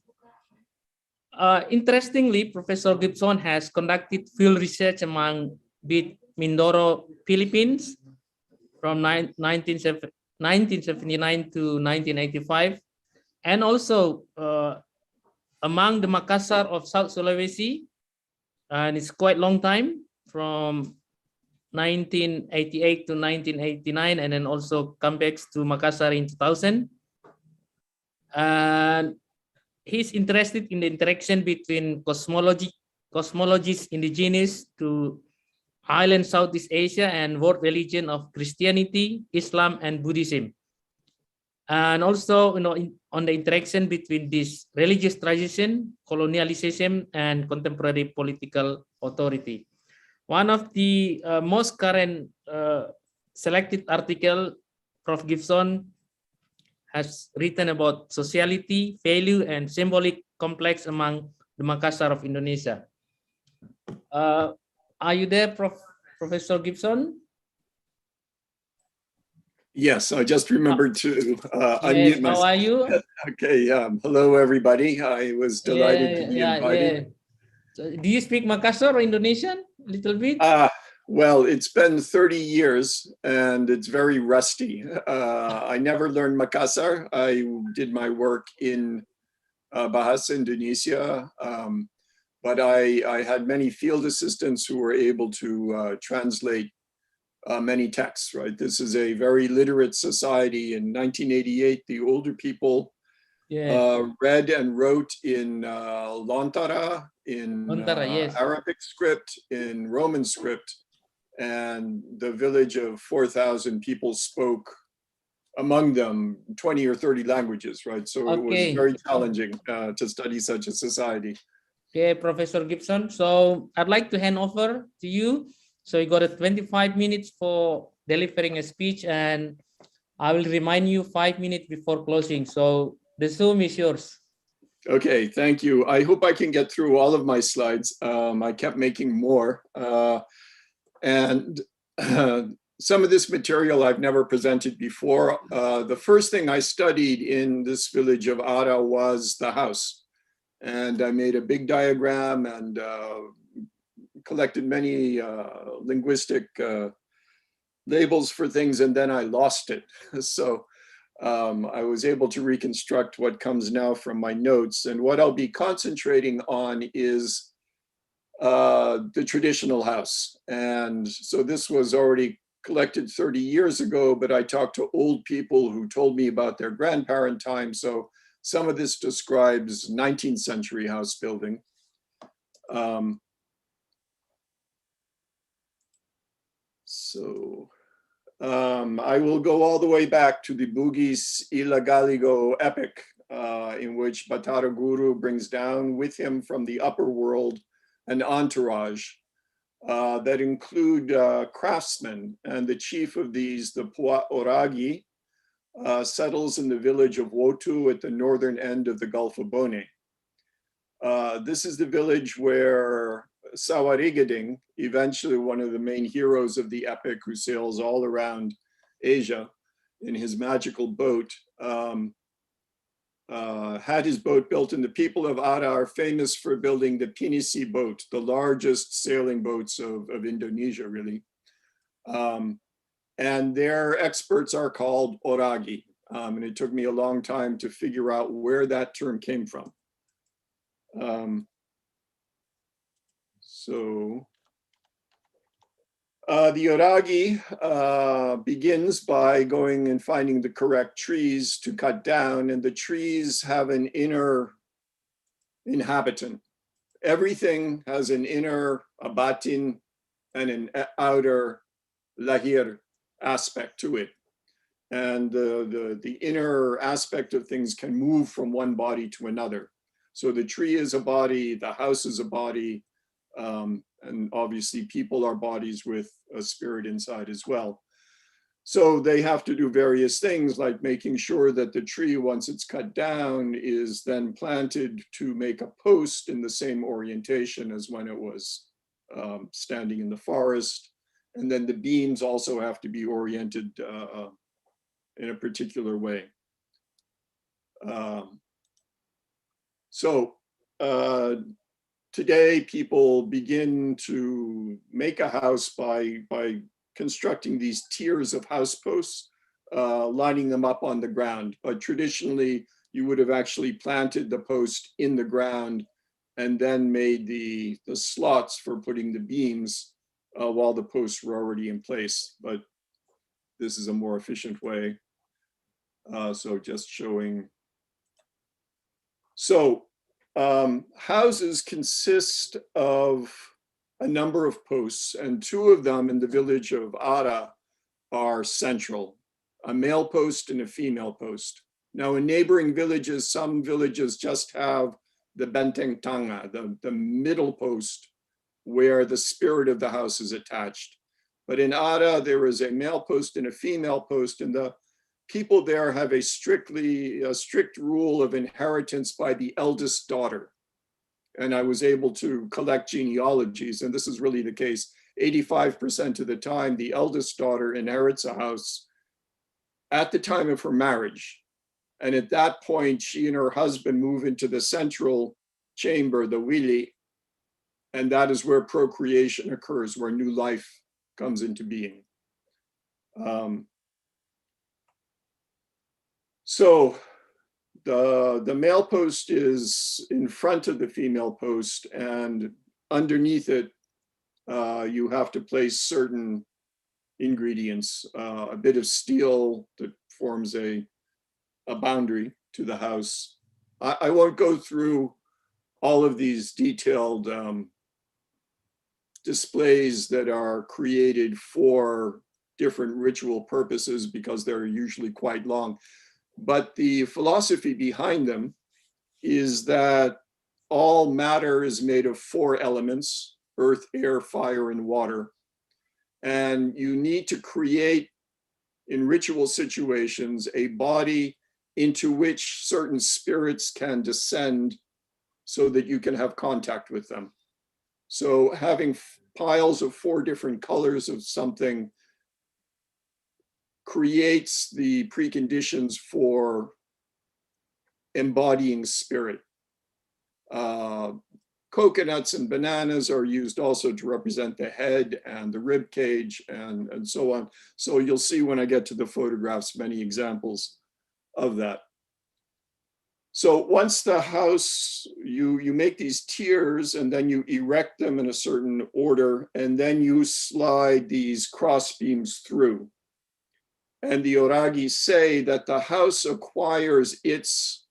Interestingly, Professor Gibson has conducted field research among Mindoro, Philippines from 1979 to 1985, and also among the Makassar of South Sulawesi, and it's quite long time, from 1988 to 1989, and then also come back to Makassar in 2000. And he's interested in the interaction between cosmologies indigenous to island Southeast Asia and world religion of Christianity, Islam, and Buddhism. And also, on the interaction between this religious tradition, colonialism, and contemporary political authority. One of the most current selected article Prof. Gibson has written about sociality, value, and symbolic complex among the Makassar of Indonesia. Are you there, Professor Gibson? Yes, I just remembered to Yes, unmute how myself. are you? Okay, hello everybody. I was delighted to be invited. So, do you speak Makassar or Indonesian? A little bit? Well, it's been 30 years and it's very rusty. I never learned Makassar. I did my work in Bahasa Indonesia, but I had many field assistants who were able to translate many texts, right? This is a very literate society. In 1988, the older people read and wrote in Lontara, in Yes. Arabic script, in Roman script, and the village of 4,000 people spoke among them 20 or 30 languages, right? So it was very challenging to study such a society. Okay, Professor Gibson. So I'd like to hand over to you. So you got 25 minutes for delivering a speech, and I will remind you 5 minutes before closing. So the Zoom is yours. Okay, thank you. I hope I can get through all of my slides. I kept making more. And some of this material I've never presented before. The first thing I studied in this village of Ara was the house. And I made a big diagram and collected many linguistic labels for things, and then I lost it. So I was able to reconstruct what comes now from my notes. And what I'll be concentrating on is the traditional house. And so this was already collected 30 years ago, but I talked to old people who told me about their grandparent time. So some of this describes 19th century house building. I will go all the way back to the Bugis Ilagaligo epic, in which Batara Guru brings down with him from the upper world an entourage that include craftsmen, and the chief of these, the Pua Oragi, settles in the village of Wotu at the northern end of the Gulf of Bone. This is the village where Sawarigading, eventually one of the main heroes of the epic, who sails all around Asia in his magical boat, had his boat built, and the people of Ara are famous for building the Pinisi boat, the largest sailing boats of Indonesia, really. And their experts are called Oragi. And it took me a long time to figure out where that term came from. The Oragi begins by going and finding the correct trees to cut down, and the trees have an inner inhabitant. Everything has an inner abatin and an outer lahir aspect to it. And the inner aspect of things can move from one body to another. So the tree is a body, the house is a body, and obviously people are bodies with a spirit inside as well. So they have to do various things, like making sure that the tree, once it's cut down, is then planted to make a post in the same orientation as when it was standing in the forest. And then the beams also have to be oriented in a particular way. Today, people begin to make a house by constructing these tiers of house posts, lining them up on the ground. But traditionally, you would have actually planted the post in the ground and then made the slots for putting the beams while the posts were already in place. But this is a more efficient way. So just showing. Houses consist of a number of posts, and two of them in the village of Ara are central, a male post and a female post. Now in neighboring villages, some villages just have the benteng tanga, the middle post where the spirit of the house is attached. But in Ara, there is a male post and a female post, and people there have a strict rule of inheritance by the eldest daughter. And I was able to collect genealogies, and this is really the case. 85% of the time, the eldest daughter inherits a house at the time of her marriage. And at that point, she and her husband move into the central chamber, the wili, and that is where procreation occurs, where new life comes into being. So the male post is in front of the female post, and underneath it, you have to place certain ingredients, a bit of steel that forms a boundary to the house. I won't go through all of these detailed displays that are created for different ritual purposes because they're usually quite long. But the philosophy behind them is that all matter is made of 4 elements: earth, air, fire, and water. And you need to create, in ritual situations, a body into which certain spirits can descend so that you can have contact with them. So having piles of 4 different colors of something creates the preconditions for embodying spirit. Coconuts and bananas are used also to represent the head and the rib cage and so on. So you'll see when I get to the photographs many examples of that. So once the house, you make these tiers and then you erect them in a certain order, and then you slide these cross beams through. And the Oragi say that the house acquires its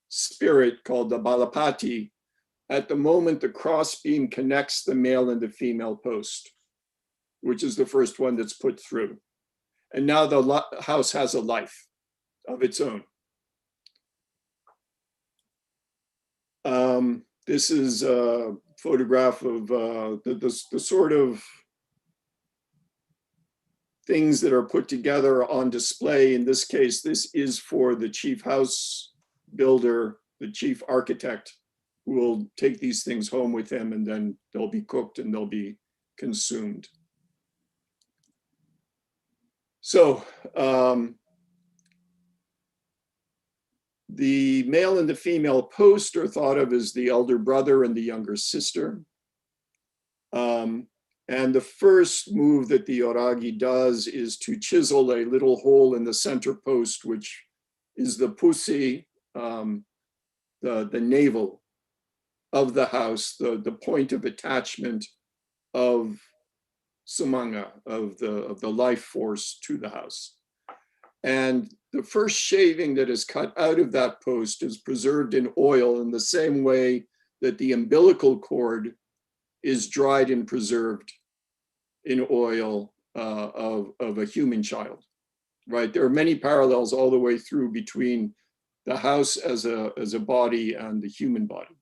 spirit, called the Balapati, at the moment the cross beam connects the male and the female post, which is the first one that's put through. And now the house has a life of its own. This is a photograph of the sort of things that are put together on display. In this case, this is for the chief house builder, the chief architect, who will take these things home with him, and then they'll be cooked and they'll be consumed. So the male and the female post are thought of as the elder brother and the younger sister. And the first move that the Oragi does is to chisel a little hole in the center post, which is the pusi, the navel of the house, the point of attachment of sumanga, of the life force to the house. And the first shaving that is cut out of that post is preserved in oil in the same way that the umbilical cord is dried and preserved in oil of a human child, right? There are many parallels all the way through between the house as a body and the human body.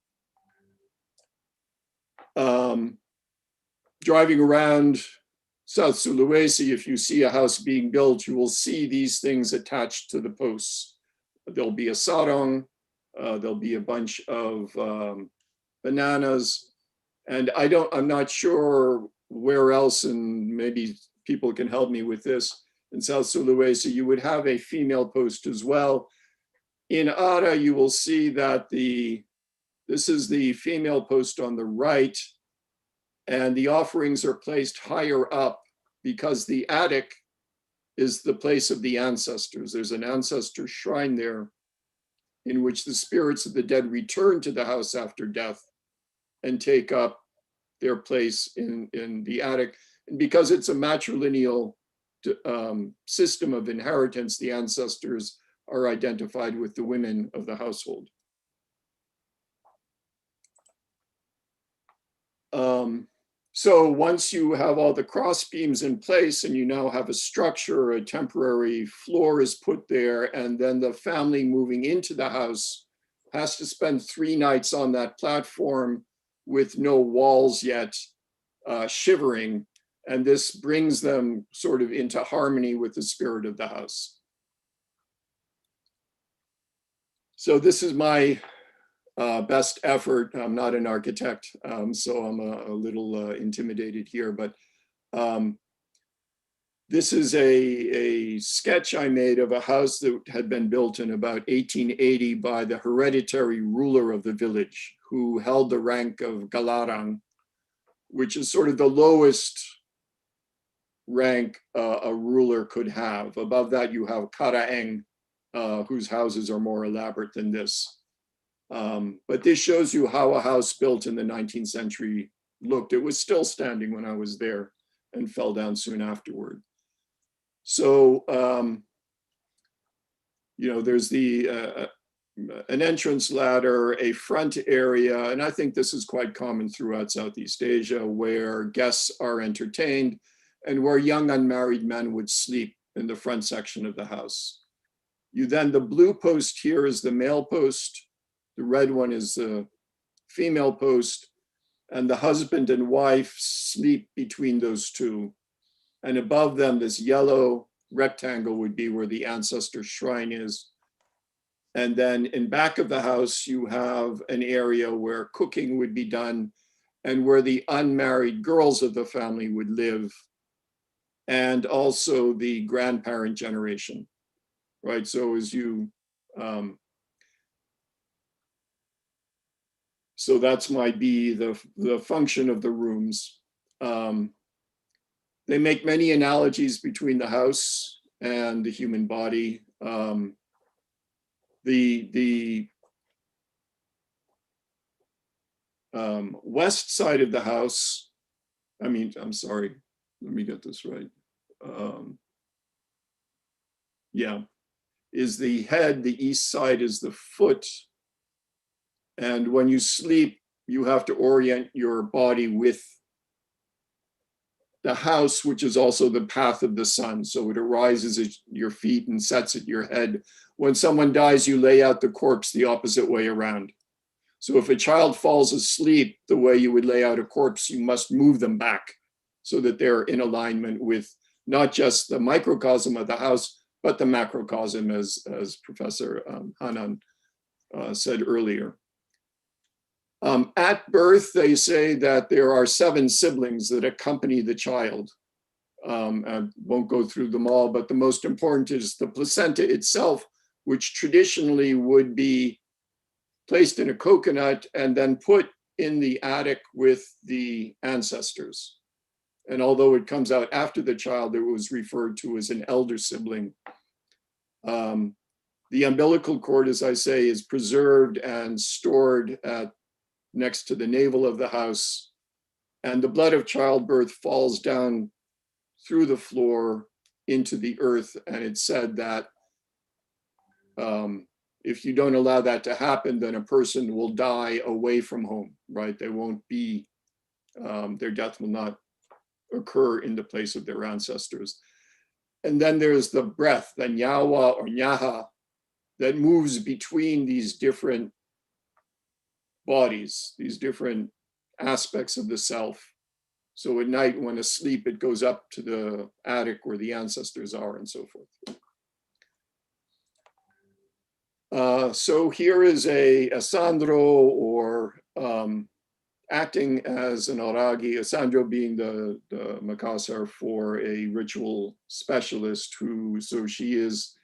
Driving around South Sulawesi, if you see a house being built, you will see these things attached to the posts. There'll be a sarong, there'll be a bunch of bananas, and I'm not sure where else, and maybe people can help me with this. In South Sulawesi, you would have a female post as well. In Ara, you will see that this is the female post on the right, and the offerings are placed higher up because the attic is the place of the ancestors. There's an ancestor shrine there in which the spirits of the dead return to the house after death and take up their place in the attic. And because it's a matrilineal system of inheritance, the ancestors are identified with the women of the household. So once you have all the cross beams in place and you now have a structure, a temporary floor is put there, and then the family moving into the house has to spend 3 nights on that platform with no walls yet, shivering, and this brings them sort of into harmony with the spirit of the house. So this is my best effort. I'm not an architect, so I'm a little intimidated here, but this is a sketch I made of a house that had been built in about 1880 by the hereditary ruler of the village, who held the rank of Galarang, which is sort of the lowest rank a ruler could have. Above that, you have Karaeng, whose houses are more elaborate than this. But this shows you how a house built in the 19th century looked. It was still standing when I was there and fell down soon afterward. So, you know, there's an entrance ladder, a front area, and I think this is quite common throughout Southeast Asia, where guests are entertained and where young unmarried men would sleep in the front section of the house. The blue post here is the male post, the red one is the female post, and the husband and wife sleep between those two. And above them, this yellow rectangle would be where the ancestor shrine is. And then in back of the house, you have an area where cooking would be done and where the unmarried girls of the family would live, and also the grandparent generation, right? So as you, so that's might be the function of the rooms. They make many analogies between the house and the human body. The west side of the house, I'm sorry, let me get this right. Yeah, is the head, the east side is the foot. And when you sleep, you have to orient your body with the house, which is also the path of the sun. So it arises at your feet and sets at your head. When someone dies, you lay out the corpse the opposite way around. So if a child falls asleep, the way you would lay out a corpse, you must move them back so that they're in alignment with not just the microcosm of the house, but the macrocosm, as Professor Hanan said earlier. At birth, they say that there are 7 siblings that accompany the child. I won't go through them all, but the most important is the placenta itself, which traditionally would be placed in a coconut and then put in the attic with the ancestors. And although it comes out after the child, it was referred to as an elder sibling. The umbilical cord, as I say, is preserved and stored next to the navel of the house. And the blood of childbirth falls down through the floor into the earth. And it's said that if you don't allow that to happen, then a person will die away from home, right? They won't be, their death will not occur in the place of their ancestors. And then there's the breath, the nyawa or nyaha, that moves between these different bodies, these different aspects of the self. So at night, when asleep, it goes up to the attic where the ancestors are and so forth. So here is a Sandro, or acting as an Oragi, a Sandro being the Makassar for a ritual specialist so she is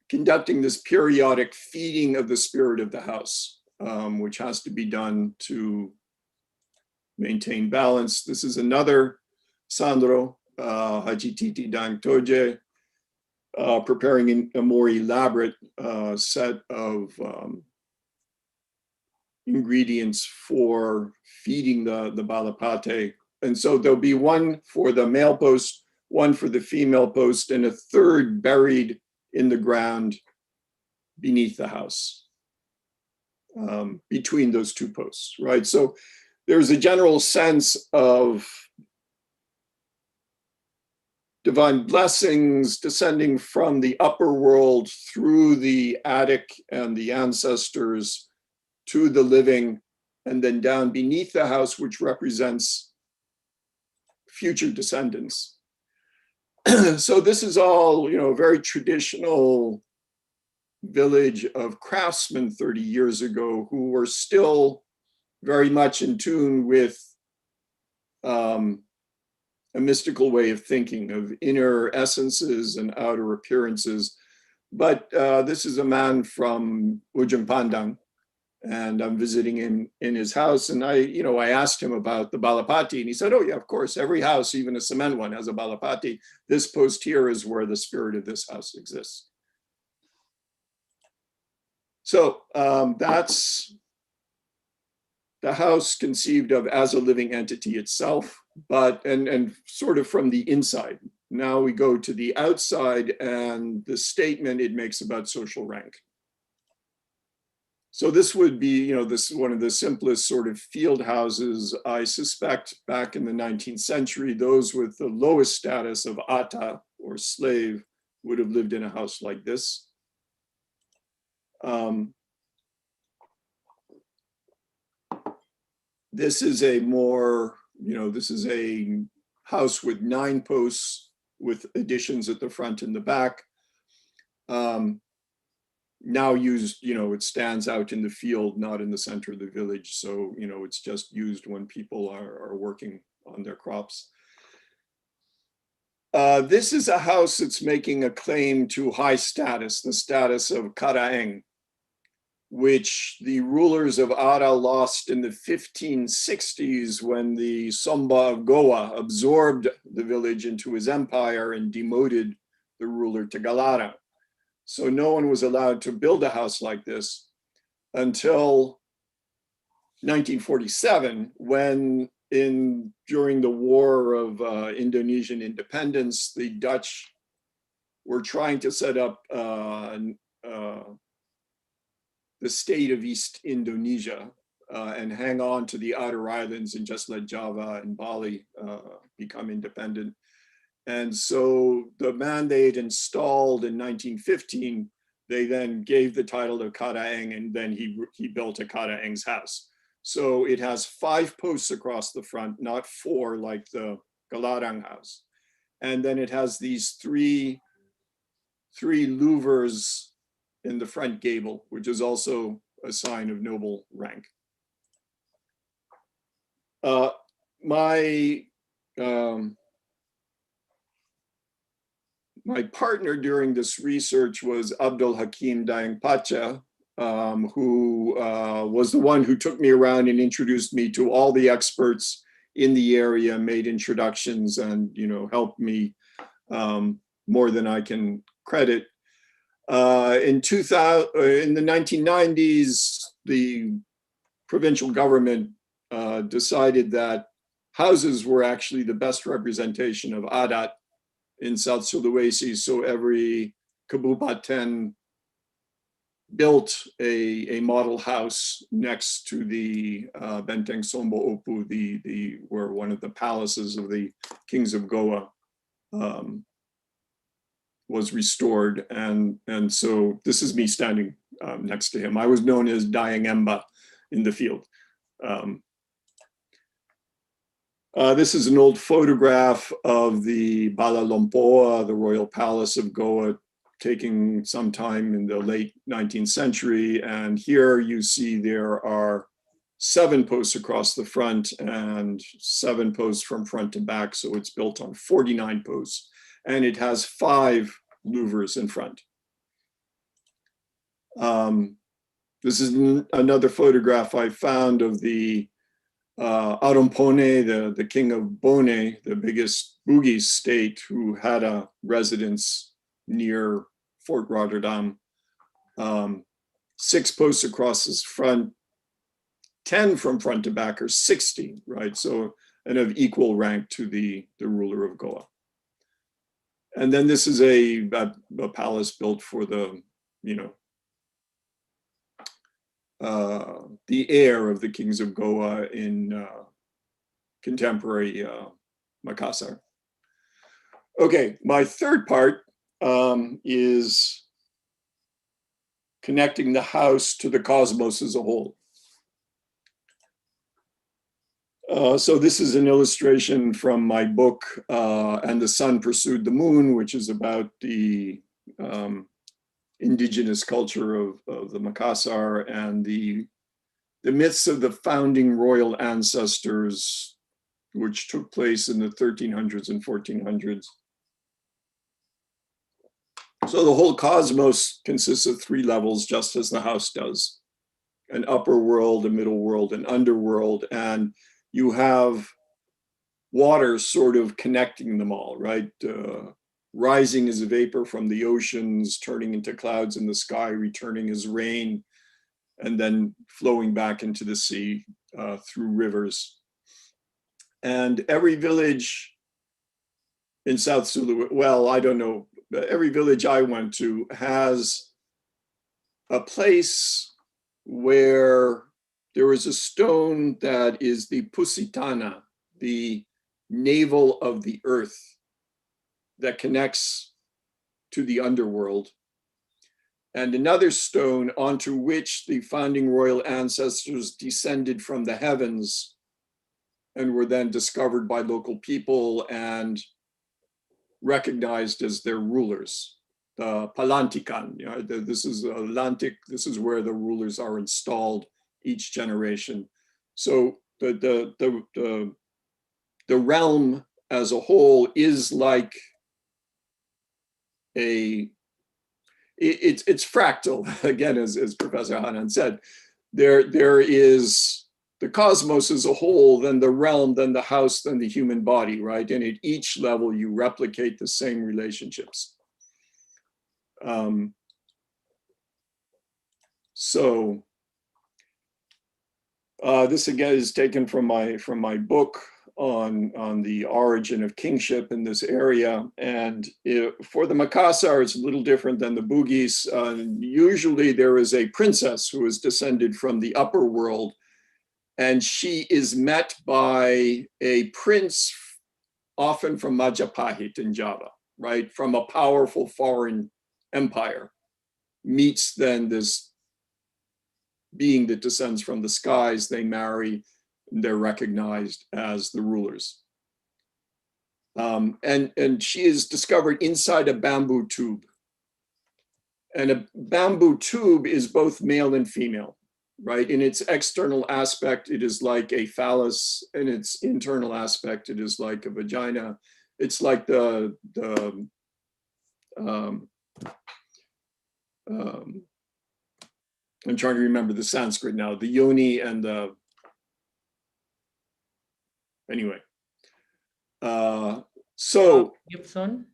conducting this periodic feeding of the spirit of the house, which has to be done to maintain balance. This is another Sandro, Haji Titi Dang Toje, preparing a more elaborate set of ingredients for feeding the balapate. And so there'll be one for the male post, one for the female post, and a third buried in the ground beneath the house, between those 2 posts, right? So there's a general sense of divine blessings descending from the upper world through the attic and the ancestors to the living, and then down beneath the house, which represents future descendants. So this is all, very traditional village of craftsmen 30 years ago who were still very much in tune with a mystical way of thinking, of inner essences and outer appearances. But this is a man from Ujung Pandang, and I'm visiting in his house. And I asked him about the balapati, and he said, "Oh yeah, of course. Every house, even a cement one, has a balapati. This post here is where the spirit of this house exists." So that's the house conceived of as a living entity itself, but and sort of from the inside. Now we go to the outside and the statement it makes about social rank. So this would be, this is one of the simplest sort of field houses. I suspect back in the 19th century, those with the lowest status of ata or slave would have lived in a house like this. This is a more, this is a house with 9 posts with additions at the front and the back. Now used, it stands out in the field, not in the center of the village. So, it's just used when people are working on their crops. This is a house that's making a claim to high status, the status of Karaeng, which the rulers of Ara lost in the 1560s when the Somba of Goa absorbed the village into his empire and demoted the ruler to Galara. So no one was allowed to build a house like this until 1947, when during the War of Indonesian independence, the Dutch were trying to set up the state of East Indonesia and hang on to the outer islands and just let Java and Bali become independent. And so the man they had installed in 1915, they then gave the title to Karaeng, and then he built a Karaeng's house. So it has 5 posts across the front, not 4 like the Galarang house. And then it has these three louvers in the front gable, which is also a sign of noble rank. My partner during this research was Abdul Hakim Dayang Pacha, who was the one who took me around and introduced me to all the experts in the area, made introductions, and helped me more than I can credit. In the 1990s, the provincial government decided that houses were actually the best representation of adat in South Sulawesi. So every kabupaten built a model house next to the Benteng Sombo Opu, where one of the palaces of the kings of Goa was restored. And so this is me standing next to him. I was known as Dayang Emba in the field. This is an old photograph of the Bala Lompoa, the royal palace of Goa, taken sometime in the late 19th century. And here you see there are 7 posts across the front and 7 posts from front to back. So it's built on 49 posts, and it has 5 louvers in front. This is another photograph I found of the Arompone, the king of Bone, the biggest Bugis state, who had a residence near Fort Rotterdam. 6 posts across his front, 10 from front to back, or 60, right? So, and of equal rank to the ruler of Goa. And then this is a palace built for the, the heir of the kings of Goa in contemporary Makassar. Okay, my third part is connecting the house to the cosmos as a whole. So this is an illustration from my book, And the Sun Pursued the Moon, which is about the indigenous culture of the Makassar and the myths of the founding royal ancestors, which took place in the 1300s and 1400s. So the whole cosmos consists of 3 levels, just as the house does: an upper world, a middle world, an underworld, and you have water sort of connecting them all, right? Rising as a vapor from the oceans, turning into clouds in the sky, returning as rain, and then flowing back into the sea through rivers. And every village in South Sulu, well, I don't know, every village I went to has a place where there is a stone that is the Pusitana, the navel of the earth that connects to the underworld, and another stone onto which the founding royal ancestors descended from the heavens and were then discovered by local people and recognized as their rulers. The Palantikan, you know, this is Atlantic, this is where the rulers are installed each generation. So the realm as a whole is like it's fractal, again, as Professor Hanan said. There is the cosmos as a whole, then the realm, then the house, then the human body, right? And at each level, you replicate the same relationships. This again is taken from my book on the origin of kingship in this area. And for the Makassar, it's a little different than the Bugis. Usually there is a princess who is descended from the upper world, and she is met by a prince, often from Majapahit in Java, right? From a powerful foreign empire, meets then this being that descends from the skies. They marry, they're recognized as the rulers. And she is discovered inside a bamboo tube. And a bamboo tube is both male and female, right? In its external aspect, it is like a phallus. In its internal aspect, it is like a vagina. It's like I'm trying to remember the Sanskrit now, the yoni and the, anyway. So. Gibson?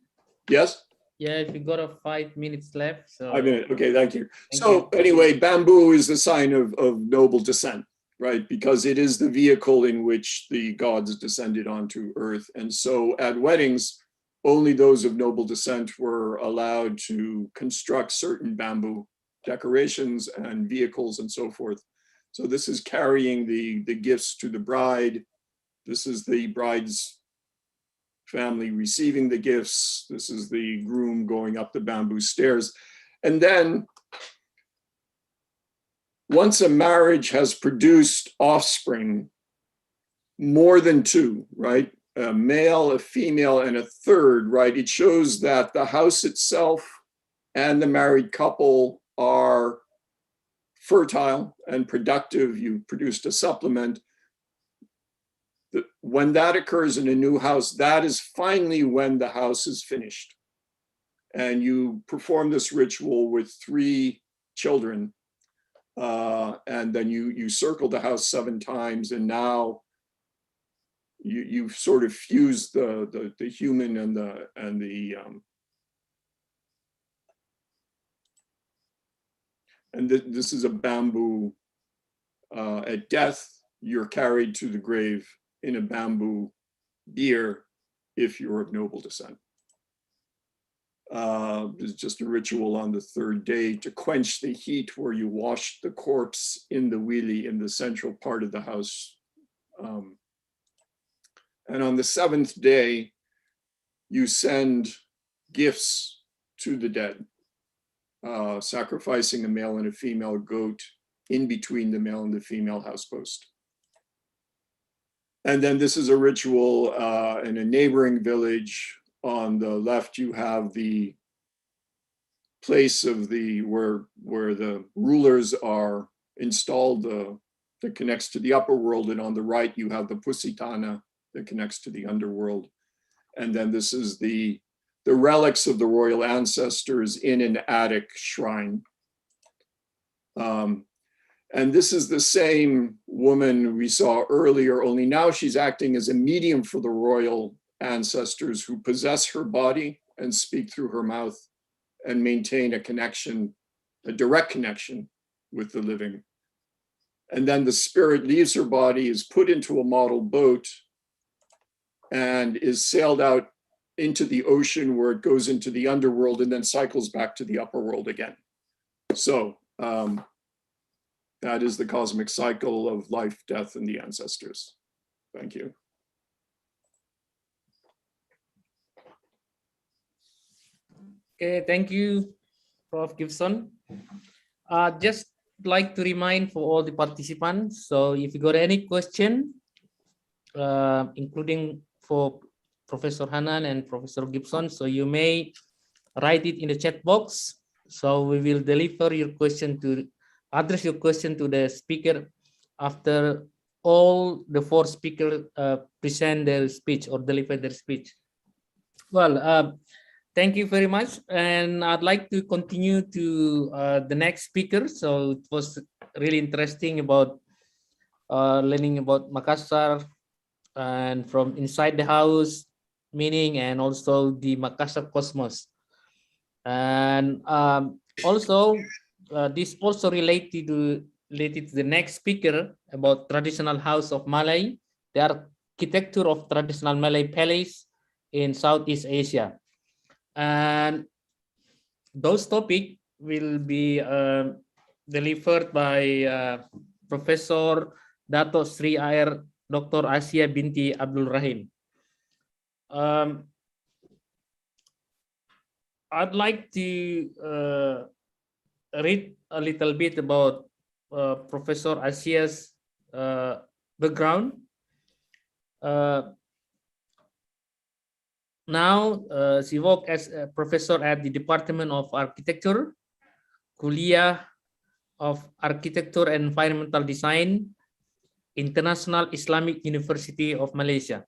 Yes? Yeah, if you got 5 minutes left. So. 5 minutes, okay, thank you. Thank So you. anyway, bamboo is the sign of noble descent, right? Because it is the vehicle in which the gods descended onto earth. And so at weddings, only those of noble descent were allowed to construct certain bamboo decorations and vehicles and so forth. So this is carrying the gifts to the bride. This is the bride's family receiving the gifts. This is the groom going up the bamboo stairs. And then once a marriage has produced offspring, more than 2, right? A male, a female, and a third, right? It shows that the house itself and the married couple are fertile and productive. You produced a supplement. When that occurs in a new house, that is finally when the house is finished. And you perform this ritual with 3 children. And then you circle the house 7 times, and now you've sort of fused the human and this is a bamboo. At death, you're carried to the grave in a bamboo bier if you're of noble descent. There's just a ritual on the 3rd day to quench the heat, where you wash the corpse in the wili in the central part of the house. And on the 7th day, you send gifts to the dead, sacrificing a male and a female goat in between the male and the female housepost. And then this is a ritual in a neighboring village. On the left, you have the place of where the rulers are installed, that connects to the upper world, and on the right you have the Pusitana that connects to the underworld. And then this is the relics of the royal ancestors in an attic shrine. And this is the same woman we saw earlier, only now she's acting as a medium for the royal ancestors who possess her body and speak through her mouth and maintain a connection, a direct connection with the living. And then the spirit leaves her body, is put into a model boat, and is sailed out into the ocean where it goes into the underworld and then cycles back to the upper world again. So that is the cosmic cycle of life, death, and the ancestors. Thank you. Okay, thank you, Prof. Gibson. Just like to remind for all the participants, so if you got any question, including for Professor Hanan and Professor Gibson, so you may write it in the chat box. So we will deliver your question address your question to the speaker after all the four speakers present their speech or deliver their speech. Well, thank you very much. And I'd like to continue to the next speaker. So it was really interesting about learning about Makassar and from inside the house meaning, and also the Makassar cosmos. And also this also related to the next speaker about traditional house of Malay, the architecture of traditional Malay palace in Southeast Asia. And those topics will be delivered by Professor Dato Sri Air Dr. Asia binti Abdul Rahim. I'd like to read a little bit about Professor Asia's background. Now, she worked as a professor at the Department of Architecture, Kuliah of Architecture and Environmental Design, International Islamic University of Malaysia.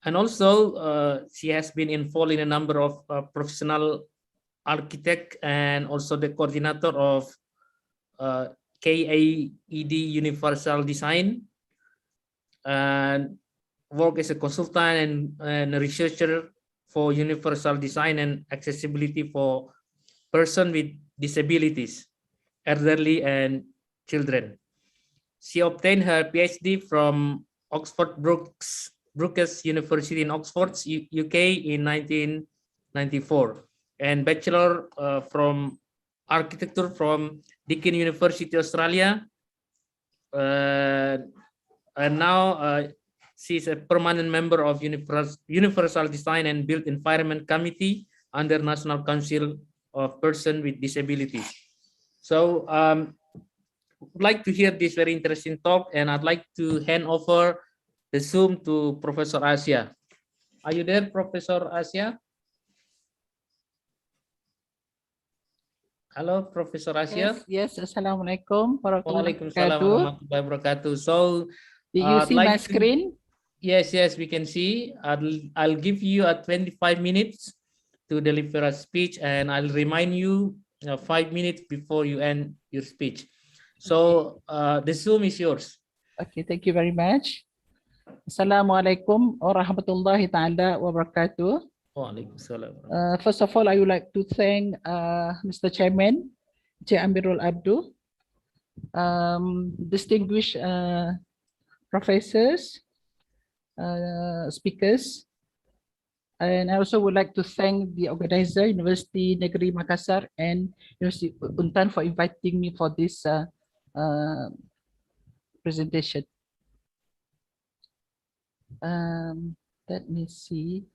And also, she has been involved in a number of professional architect and also the coordinator of KAED Universal Design, and work as a consultant and a researcher for universal design and accessibility for persons with disabilities, elderly, and children. She obtained her PhD from Oxford Brookes University in Oxford, UK in 1994, and Bachelor from Architecture from Deakin University, Australia. And now she's a permanent member of Universal Design and Built Environment Committee under National Council of Persons with Disabilities. So I'd like to hear this very interesting talk, and I'd like to hand over the Zoom to Professor Asia. Are you there, Professor Asia? Hello, Professor Asia. Yes. Assalamualaikum Waalaikumsalam warahmatullahi warahmatullahi wabarakatuh. So, do you see my screen? Yes, we can see. I'll give you a 25 minutes to deliver a speech, and I'll remind you 5 minutes before you end your speech. So the Zoom is yours. Okay, thank you very much. Assalamualaikum warahmatullahi ta'ala wabarakatuh. First of all, I would like to thank Mr. Chairman, Chair Amirul Abdu, distinguished professors, speakers, and I also would like to thank the organizer, University Negeri Makassar and University Untan, for inviting me for this presentation. Let me see.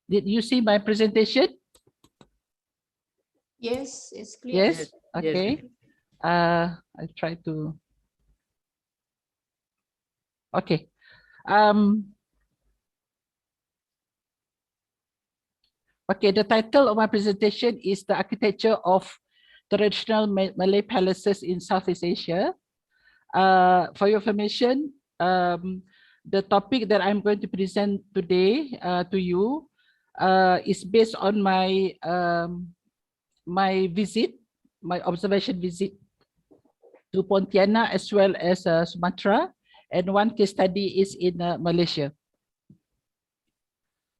Did you see my presentation? Yes, it's clear. Yes. Okay. I try to. Okay. Okay, the title of my presentation is The Architecture of Traditional Malay Palaces in Southeast Asia. For your information, the topic that I'm going to present today to you is based on my my observation visit to Pontianak as well as Sumatra, and one case study is in Malaysia.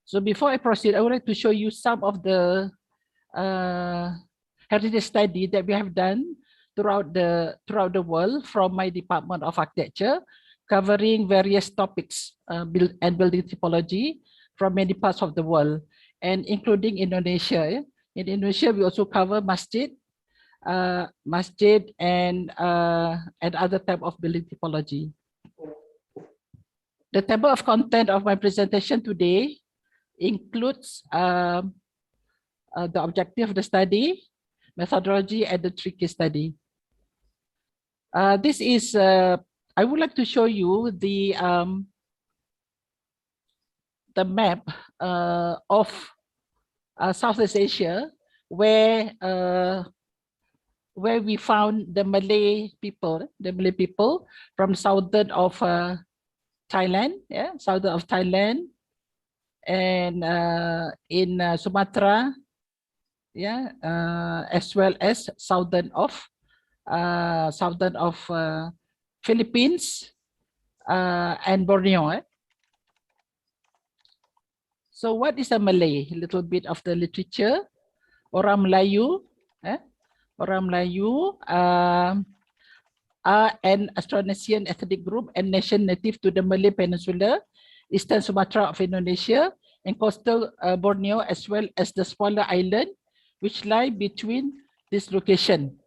So before I proceed, I would like to show you some of the heritage study that we have done throughout the world from my Department of Architecture, covering various topics and building typology from many parts of the world, and including Indonesia. In Indonesia, we also cover masjid and other type of building typology. The table of content of my presentation today includes the objective of the study, methodology, and the three case study. This is, I would like to show you the map of Southeast Asia, where we found the Malay people from southern of Thailand, southern of Thailand, and in Sumatra, as well as southern of Philippines and Borneo. So what is a Malay? A little bit of the literature. Orang Melayu, Orang Melayu are an Austronesian ethnic group and nation native to the Malay Peninsula, eastern Sumatra of Indonesia, and coastal Borneo, as well as the smaller island which lie between this location.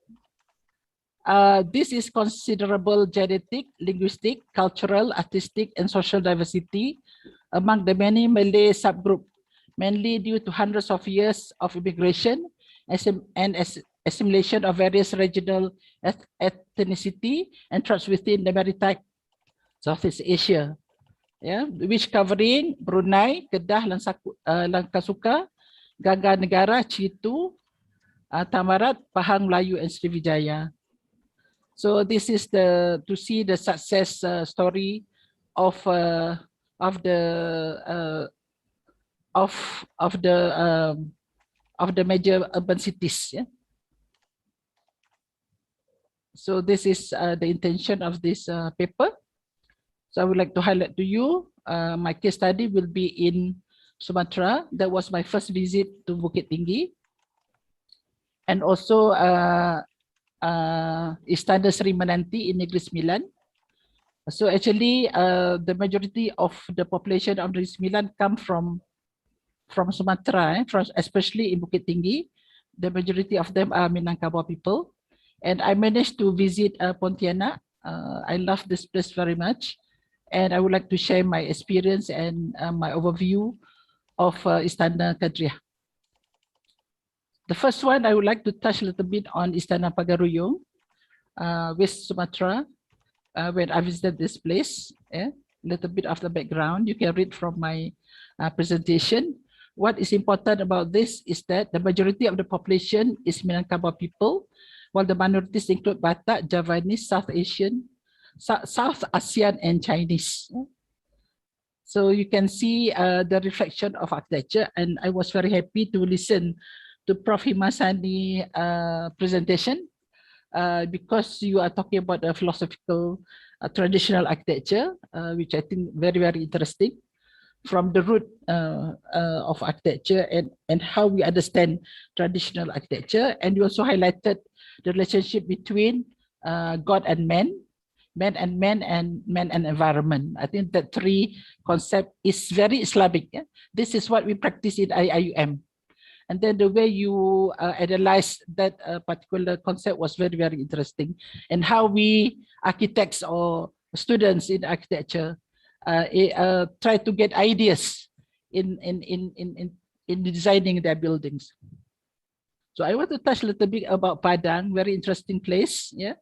This is considerable genetic, linguistic, cultural, artistic, and social diversity among the many Malay subgroups, mainly due to hundreds of years of immigration and assimilation of various regional ethnicity and tribes within the maritime Southeast Asia, which covering Brunei, Kedah, Langkasuka, Gangga Negara, Chitu, Tamarat, Pahang Melayu, and Srivijaya. So this is to see the success story of the major urban cities. So this is the intention of this paper. So I would like to highlight to you, my case study will be in Sumatra. That was my first visit to Bukit Tinggi. And also Istana Sri Menanti in Negeri Sembilan. So actually, the majority of the population of Negeri Sembilan come from Sumatra, especially in Bukit Tinggi. The majority of them are Minangkabau people. And I managed to visit Pontianak. I love this place very much. And I would like to share my experience and my overview of Istana Kadriah. The first one, I would like to touch a little bit on Istana Pagaruyung, West Sumatra, when I visited this place. A little bit of the background, you can read from my presentation. What is important about this is that the majority of the population is Minangkabau people, while the minorities include Batak, Javanese, South ASEAN, and Chinese. So you can see the reflection of architecture, and I was very happy to listen to Prof. Himasani presentation because you are talking about the philosophical traditional architecture, which I think very, very interesting, from the root of architecture and how we understand traditional architecture. And you also highlighted the relationship between God and man, man and environment. I think that three concept is very Islamic. This is what we practice in IIUM. And then the way you analyze that particular concept was very, very interesting. And how we architects or students in architecture try to get ideas in in designing their buildings. So I want to touch a little bit about Padang, very interesting place. Yeah,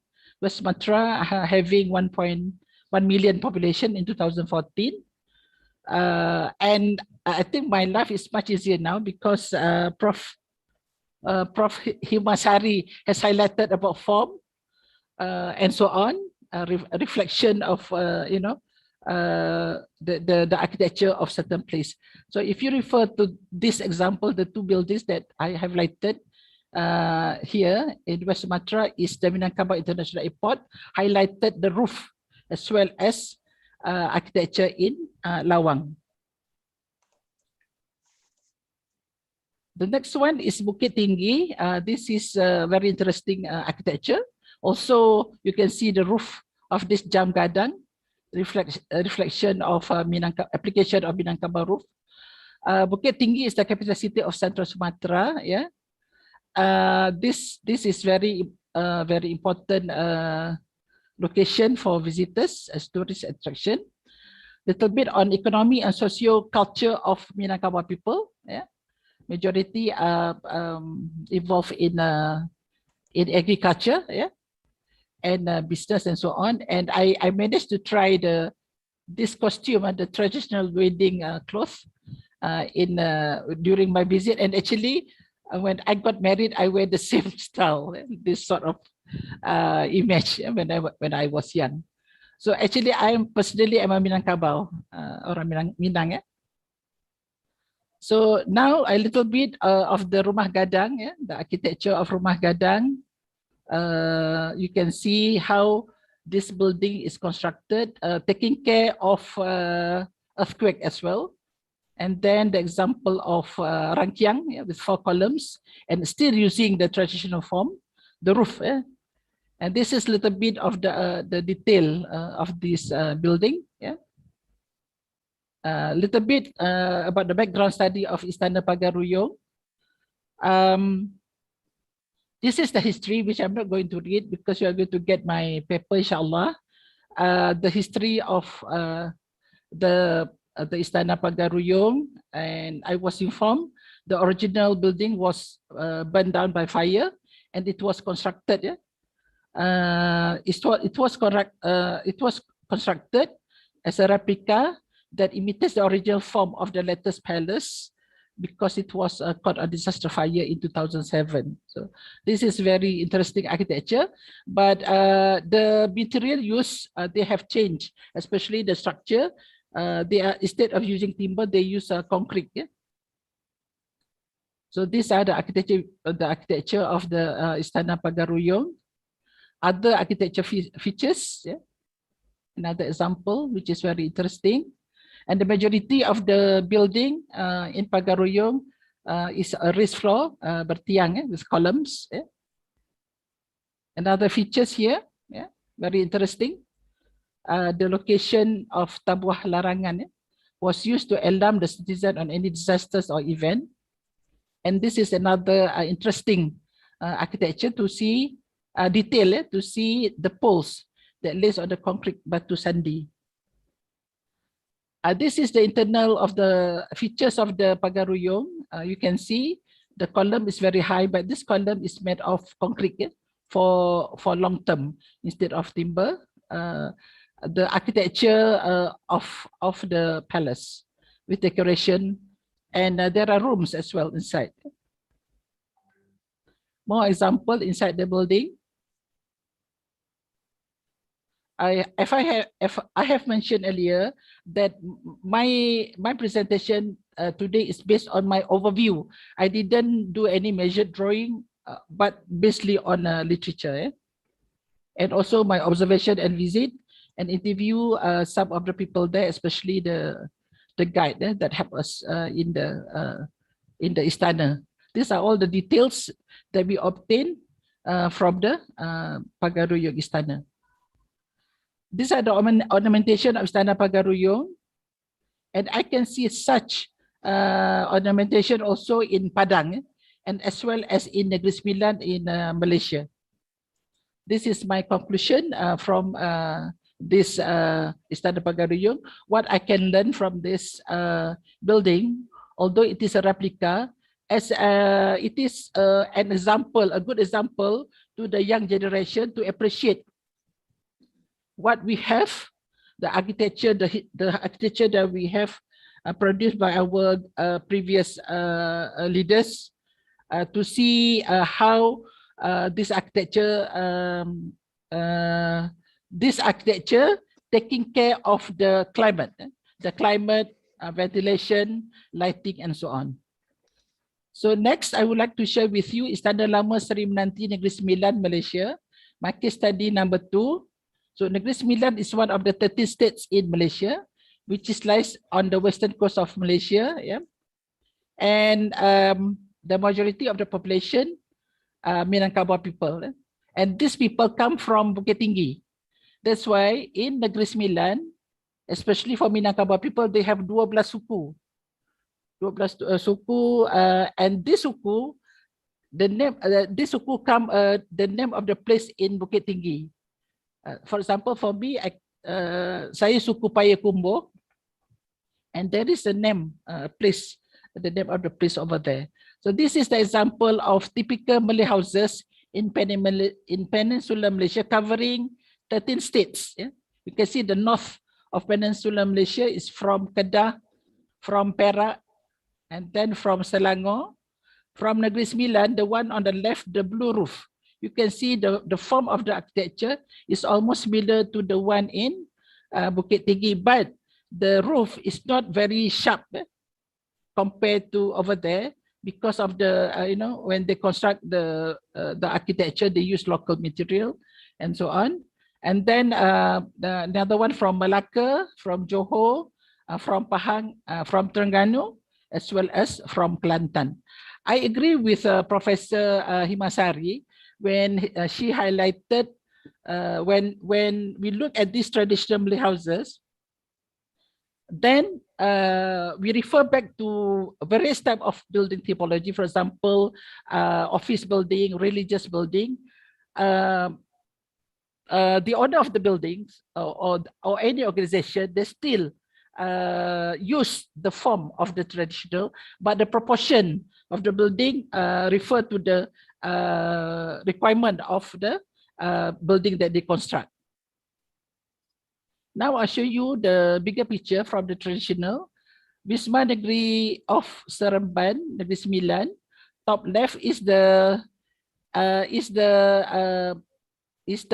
West Sumatra having 1.1 million population in 2014. And I think my life is much easier now because Prof. Himasari has highlighted about form and so on, a reflection of the architecture of certain place. So if you refer to this example, the two buildings that I have highlighted here in West Sumatra is the Minangkabau International Airport, highlighted the roof as well as architecture in Lawang. The next one is Bukit Tinggi. This is very interesting architecture. Also, you can see the roof of this jam gadang, reflection of application of Minangkabau roof. Bukit Tinggi is the capital city of Central Sumatra. Yeah, this is very important location for visitors as tourist attraction. Little bit on economy and socio culture of Minangkabau people. Yeah, majority involved in agriculture. Yeah, and business and so on. And I managed to try this costume and the traditional wedding cloth during my visit. And actually, when I got married, I wear the same style, this sort of image when I was young. So actually, I'm a Minangkabau, orang Minang. Yeah? So now a little bit of the Rumah Gadang, yeah? The architecture of Rumah Gadang. You can see how this building is constructed, taking care of earthquake as well. And then the example of Rangkiang, yeah, with 4 columns and still using the traditional form, the roof. Yeah? And this is a little bit of the detail of this building. Yeah. A little bit about the background study of Istana Pagaruyung. This is the history, which I'm not going to read because you are going to get my paper, inshallah. The history of the Istana Pagaruyung, and I was informed the original building was burned down by fire, and it was constructed. Yeah? It was constructed as a replica that imitates the original form of the latest palace because it was caught a disaster fire in 2007. So this is very interesting architecture, but the material used, they have changed, especially the structure. They are, instead of using timber, they use concrete. Yeah? So these are the architecture of the Istana Pagaruyung. Other architecture features, yeah? Another example, which is very interesting. And the majority of the building in Pagaruyung is a raised floor, bertiang, with columns. Yeah? Another features here, yeah? Very interesting. The location of Tabuah Larangan was used to alarm the citizen on any disasters or event. And this is another interesting architecture to see detail, to see the poles that lays on the concrete batu sandi. This is the internal of the features of the Pagaruyung. You can see the column is very high, but this column is made of concrete for long term instead of timber. The architecture of the palace with decoration, and there are rooms as well inside. More example inside the building. If I have mentioned earlier that my presentation today is based on my overview. I didn't do any measured drawing, but basically on literature, and also my observation and visit and interview some of the people there, especially the guide that help us in the istana. These are all the details that we obtain from the Pagaruyung Istana. These are the ornamentation of Istana Pagaruyung, and I can see such ornamentation also in Padang, and as well as in Negeri Sembilan in Malaysia. This is my conclusion from this Istana Pagaruyung. What I can learn from this building although it is a replica, as it is an example, a good example to the young generation to appreciate what we have, the architecture, the architecture that we have produced by our previous leaders, to see how this architecture taking care of the climate, ventilation, lighting, and so on. So next, I would like to share with you Istana Lama Seri Menanti Negeri Sembilan, Malaysia, my case study number 2. So Negeri Sembilan is one of the 30 states in Malaysia, which is lies on the western coast of Malaysia. Yeah, and the majority of the population Minangkabau people, and these people come from Bukit Tinggi. That's why in Negeri Sembilan, especially for Minangkabau people, they have 12 suku. 12 suku, and this suku, the name this suku come the name of the place in Bukit Tinggi. For example, for me, saya suku Payakumbuh, and there is a name place, the name of the place over there. So this is the example of typical Malay houses in Peninsular Malaysia, covering 13 states. Yeah? You can see the north of Peninsular Malaysia is from Kedah, from Perak, and then from Selangor. From Negeri Sembilan, the one on the left, the blue roof, you can see the form of the architecture is almost similar to the one in Bukit Tinggi, but the roof is not very sharp compared to over there, because of the when they construct the architecture, they use local material and so on. And then another one from Malacca, from Johor, from Pahang, from Terengganu, as well as from Kelantan. I agree with Professor Himasari when she highlighted when we look at these traditional Malay houses, then we refer back to various type of building typology. For example, office building, religious building. The owner of the buildings or any organization, they still use the form of the traditional, but the proportion of the building refer to the requirement of the building that they construct. Now I'll show you the bigger picture from the traditional. Wisma Negeri of Seremban, Negeri Sembilan. Top left is the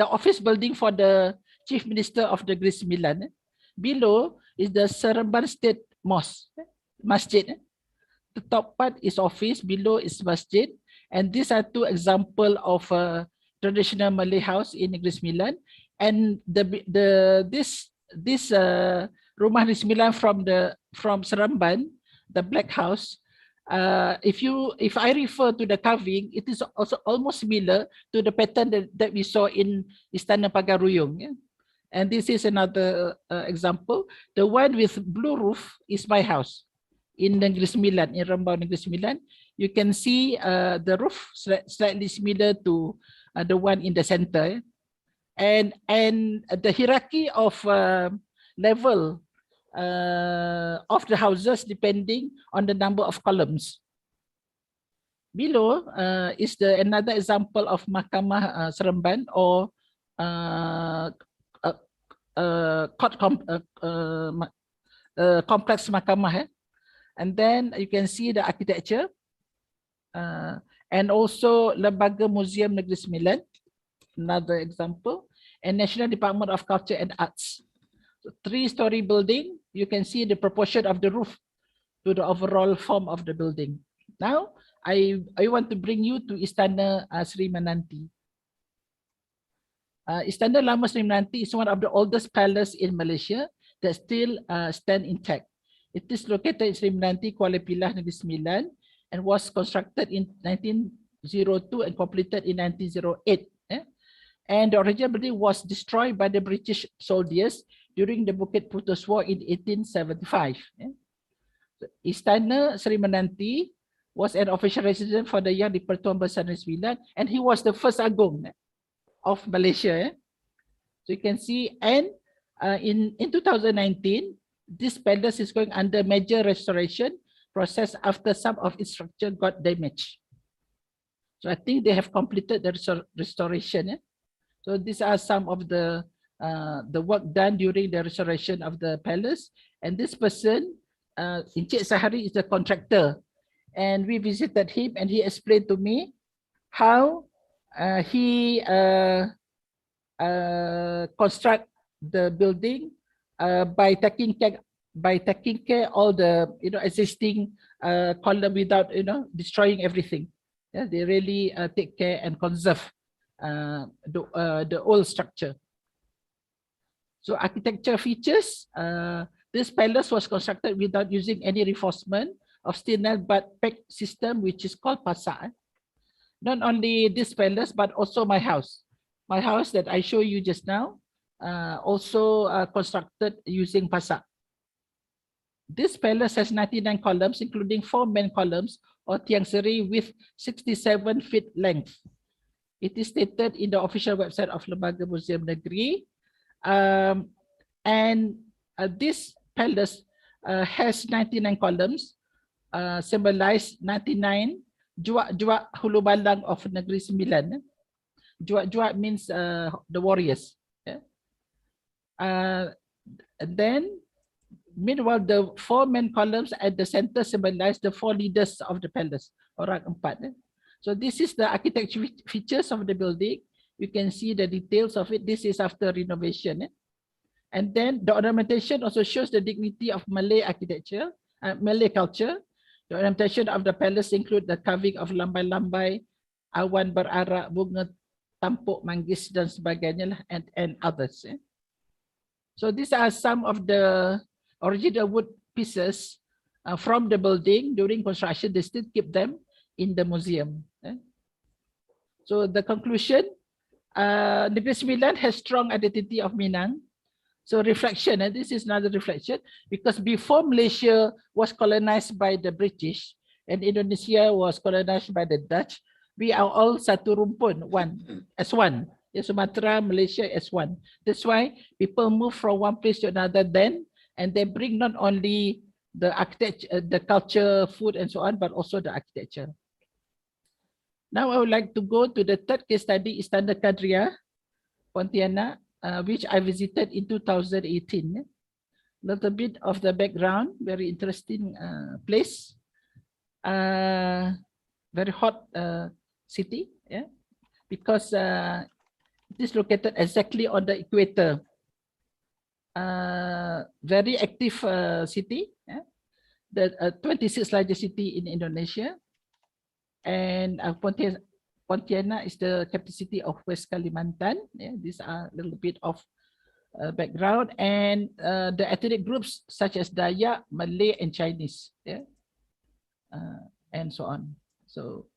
office building for the Chief Minister of Negeri Sembilan. Below is the Seremban State Mosque, Masjid. The top part is office, below is masjid, and these are two examples of traditional Malay house in Negeri Sembilan. And this Rumah Negeri Sembilan from Seremban, the black house. If I refer to the carving, it is also almost similar to the pattern that we saw in Istana Pagaruyung. Yeah? And this is another example. The one with blue roof is my house in Negeri Sembilan, in Rembau Negeri Sembilan. You can see the roof slightly similar to the one in the center. And the hierarchy of level of the houses depending on the number of columns. Below is another example of Mahkamah Seremban, or complex mahkamah. And then you can see the architecture, and also Lembaga Museum Negeri Sembilan, another example, and National Department of Culture and Arts. So 3-story building, you can see the proportion of the roof to the overall form of the building. Now, I want to bring you to Istana Seri Menanti. Istana Lama Seri Menanti is one of the oldest palace in Malaysia that still stand intact. It is located in Seri Menanti, Kuala Pilah, Negeri Sembilan, and was constructed in 1902 and completed in 1908. And the original building was destroyed by the British soldiers during the Bukit Putus War in 1875. Istana Seri Menanti was an official residence for the Yang di-Pertuan Besar Negeri Sembilan, and he was the first Agong of Malaysia. So you can see, and in 2019, this palace is going under major restoration process after some of its structure got damaged. So I think they have completed the restoration. So these are some of the work done during the restoration of the palace. And this person, Encik Sahari, is the contractor. And we visited him and he explained to me how he construct the building by taking care all the existing column without destroying everything. Yeah, they really take care and conserve the old structure. So architecture features, this palace was constructed without using any reinforcement of steel nail but PEG system, which is called PASA. Not only this palace, but also my house. My house that I show you just now, also constructed using PASA. This palace has 99 columns, including 4 main columns or tiang seri with 67 feet length. It is stated in the official website of Lembaga Museum Negeri. This palace has 99 columns, symbolize 99 juak-juak hulu balang of Negeri Sembilan. Juak-juak means the warriors. Yeah? And then, meanwhile, the 4 main columns at the center symbolize the 4 leaders of the palace, orang 4. So this is the architecture features of the building. You can see the details of it. This is after renovation. And then the ornamentation also shows the dignity of Malay architecture, Malay culture. The ornamentation of the palace include the carving of lambai-lambai, awan berarak, bunga tampuk manggis dan sebagainya and others. So these are some of the original wood pieces from the building during construction. They still keep them in the museum. So the conclusion, Negeri Sembilan has strong identity of Minang. So reflection, and this is another reflection, because before Malaysia was colonized by the British and Indonesia was colonized by the Dutch, we are all satu rumpun, as one. Sumatra, Malaysia as one. That's why people move from one place to another then, and they bring not only the architecture, the culture, food, and so on, but also the architecture. Now I would like to go to the third case study, Istana Kadria, Pontianak, which I visited in 2018. Little bit of the background, very interesting place. Very hot city, yeah, because it is located exactly on the equator. Very active city, yeah? The 26th largest city in Indonesia. And Pontianak is the capital city of West Kalimantan. Yeah, these are a little bit of background, and the ethnic groups such as Dayak, Malay, and Chinese, yeah, and so on. So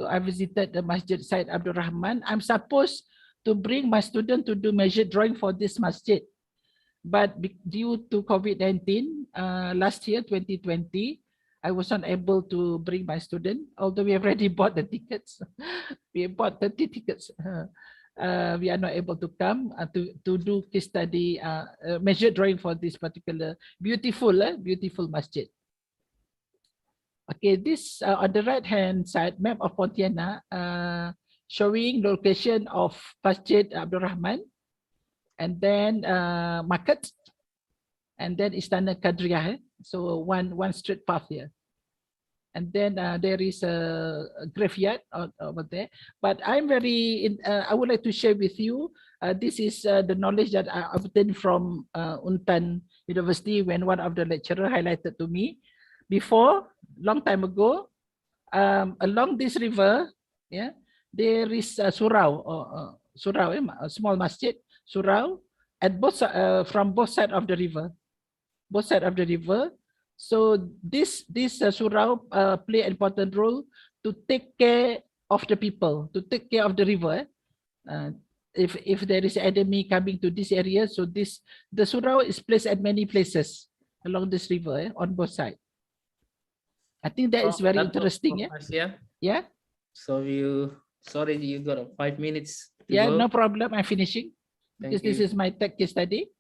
I visited the Masjid Said Abdul Rahman. I'm supposed to bring my student to do measure drawing for this masjid, but due to COVID-19, last year 2020. I was not able to bring my student, although we have already bought the tickets. We bought 30 tickets. We are not able to come to do case study, measure drawing for this particular beautiful masjid. Okay, this on the right-hand side, map of Pontianak, showing the location of Masjid Abdul Rahman, and then market, and then Istana Kadria. So one straight path here, and then there is a graveyard over there. But I'm I would like to share with you. This is the knowledge that I obtained from Untan University when one of the lecturer highlighted to me. Before, long time ago, along this river, yeah, there is a surau, a small masjid, surau, at from both sides of the river. Both sides of the river. So this surau play an important role to take care of the people, to take care of the river. If there is enemy coming to this area, so the surau is placed at many places along this river, on both sides. I think that is very interesting. Yeah. Yeah. So you got 5 minutes to go. No problem. I'm finishing. Thank you. This is my tech case study.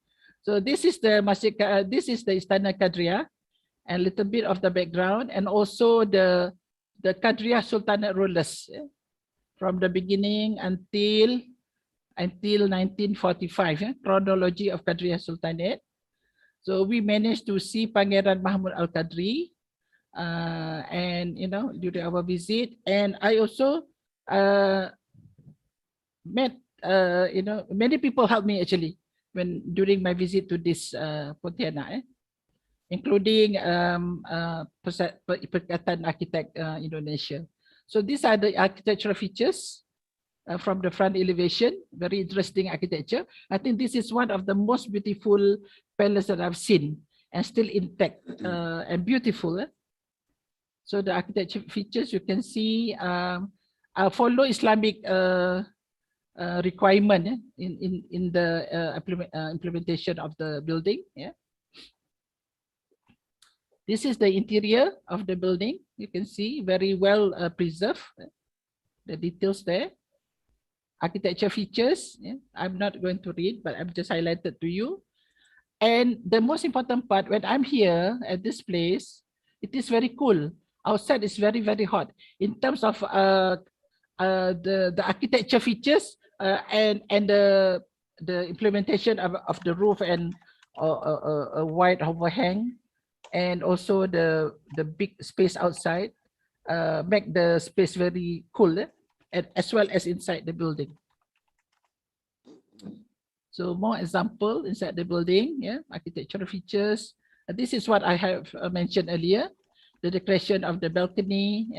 So this is the masjid. This is the Istana Kadria. and a little bit of the background, and also the Qadriyah Sultanate rulers from the beginning until 1945, chronology of Qadriyah Sultanate. So we managed to see Pangeran Mahmud Al-Qadri, and during our visit, and I also met many people helped me actually during my visit to this Pontianak, including Perikatan Architect Indonesia. So these are the architectural features from the front elevation. Very interesting architecture. I think this is one of the most beautiful palace that I've seen, and still intact and beautiful. So the architecture features, you can see follow Islamic requirement in the implementation of the building. This is the interior of the building. You can see very well preserved. The details there. Architecture features. I'm not going to read, but I've just highlighted to you. And the most important part, when I'm here at this place, it is very cool. Outside is very, very hot. In terms of the architecture features and the implementation of the roof and a wide overhang, and also the big space outside make the space very cool, and as well as inside the building. So more example inside the building, architectural features. This is what I have mentioned earlier, the decoration of the balcony,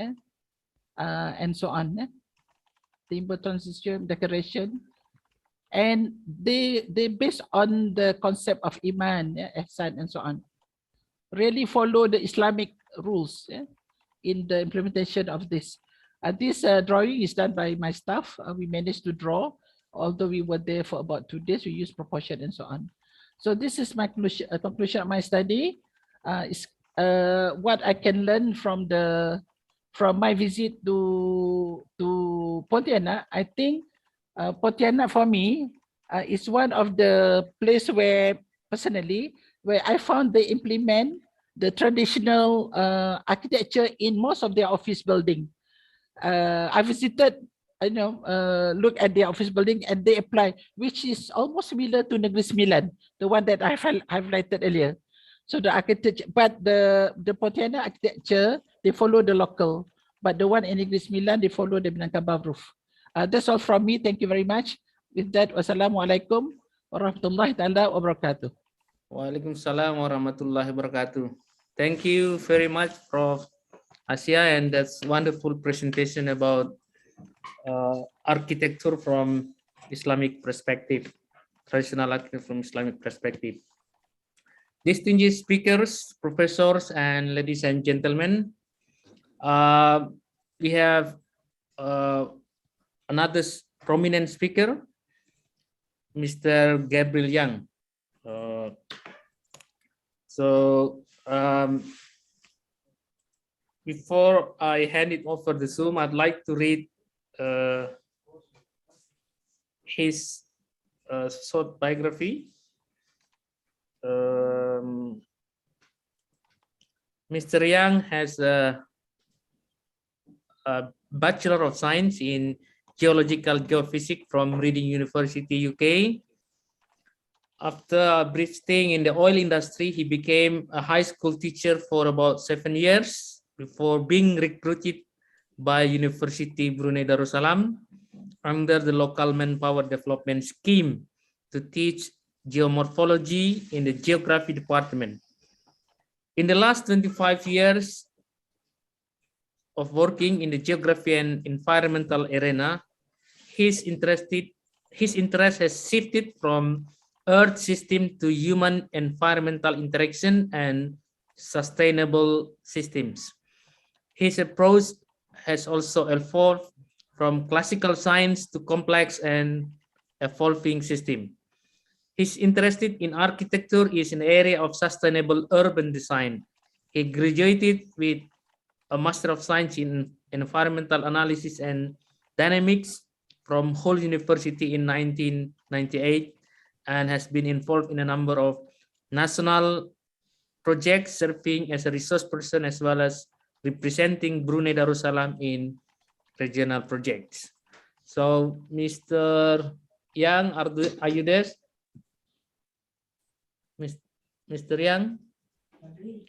and so on. Timber transition, decoration, and they based on the concept of iman, ihsan, and so on. Really follow the Islamic rules in the implementation of this. This drawing is done by my staff. We managed to draw, although we were there for about 2 days. We used proportion and so on. So this is my conclusion of my study. Is what I can learn from my visit to Pontianak. I think Pontianak for me is one of the place where personally where I found they implement the traditional architecture in most of their office building. I visited, look at their office building, and they apply, which is almost similar to Negeri Sembilan, the one that I've highlighted earlier. So the architecture, but the Pontianak architecture, they follow the local, but the one in Negeri Sembilan, they follow the Minangkabau roof. That's all from me. Thank you very much. With that, wassalamualaikum warahmatullahi taala wabarakatuh. Waalaikumsalam warahmatullahi wabarakatuh. Thank you very much, Prof. Asia, and that's wonderful presentation about architecture from Islamic perspective, traditional architecture from Islamic perspective. Distinguished speakers, professors, and ladies and gentlemen, we have another prominent speaker, Mr. Gabriel Young. Before I hand it over the Zoom, I'd like to read his short biography. Mr. Young has a Bachelor of Science in Geological Geophysics from Reading University, UK. After a brief stint in the oil industry, he became a high school teacher for about 7 years before being recruited by University Brunei Darussalam under the local manpower development scheme to teach geomorphology in the geography department. In the last 25 years of working in the geography and environmental arena, his interest has shifted from Earth system to human environmental interaction and sustainable systems. His approach has also evolved from classical science to complex and evolving system. His interest in architecture is in the area of sustainable urban design. He graduated with a Master of Science in Environmental Analysis and Dynamics from Hull University in 1998 and has been involved in a number of national project, serving as a resource person as well as representing Brunei Darussalam in regional projects. So, Mr. Yang, are you there? Mr. Yang?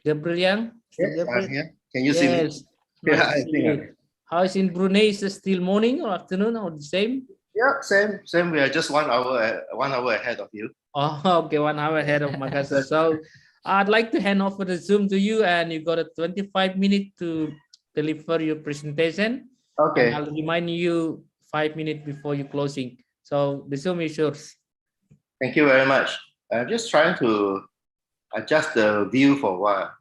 Gabriel Yang? Yes, I'm here. Can you see me? Yes. Nice Yeah, to I see think you. I'm here. How is in Brunei? Is it still morning or afternoon or the same? Yeah, same. We are just 1 hour ahead of you. Oh, okay, 1 hour ahead of Makassar. So I'd like to hand over the Zoom to you, and you got a 25 minutes to deliver your presentation. Okay. And I'll remind you 5 minutes before you closing. So the Zoom is yours. Thank you very much. I'm just trying to adjust the view for a while.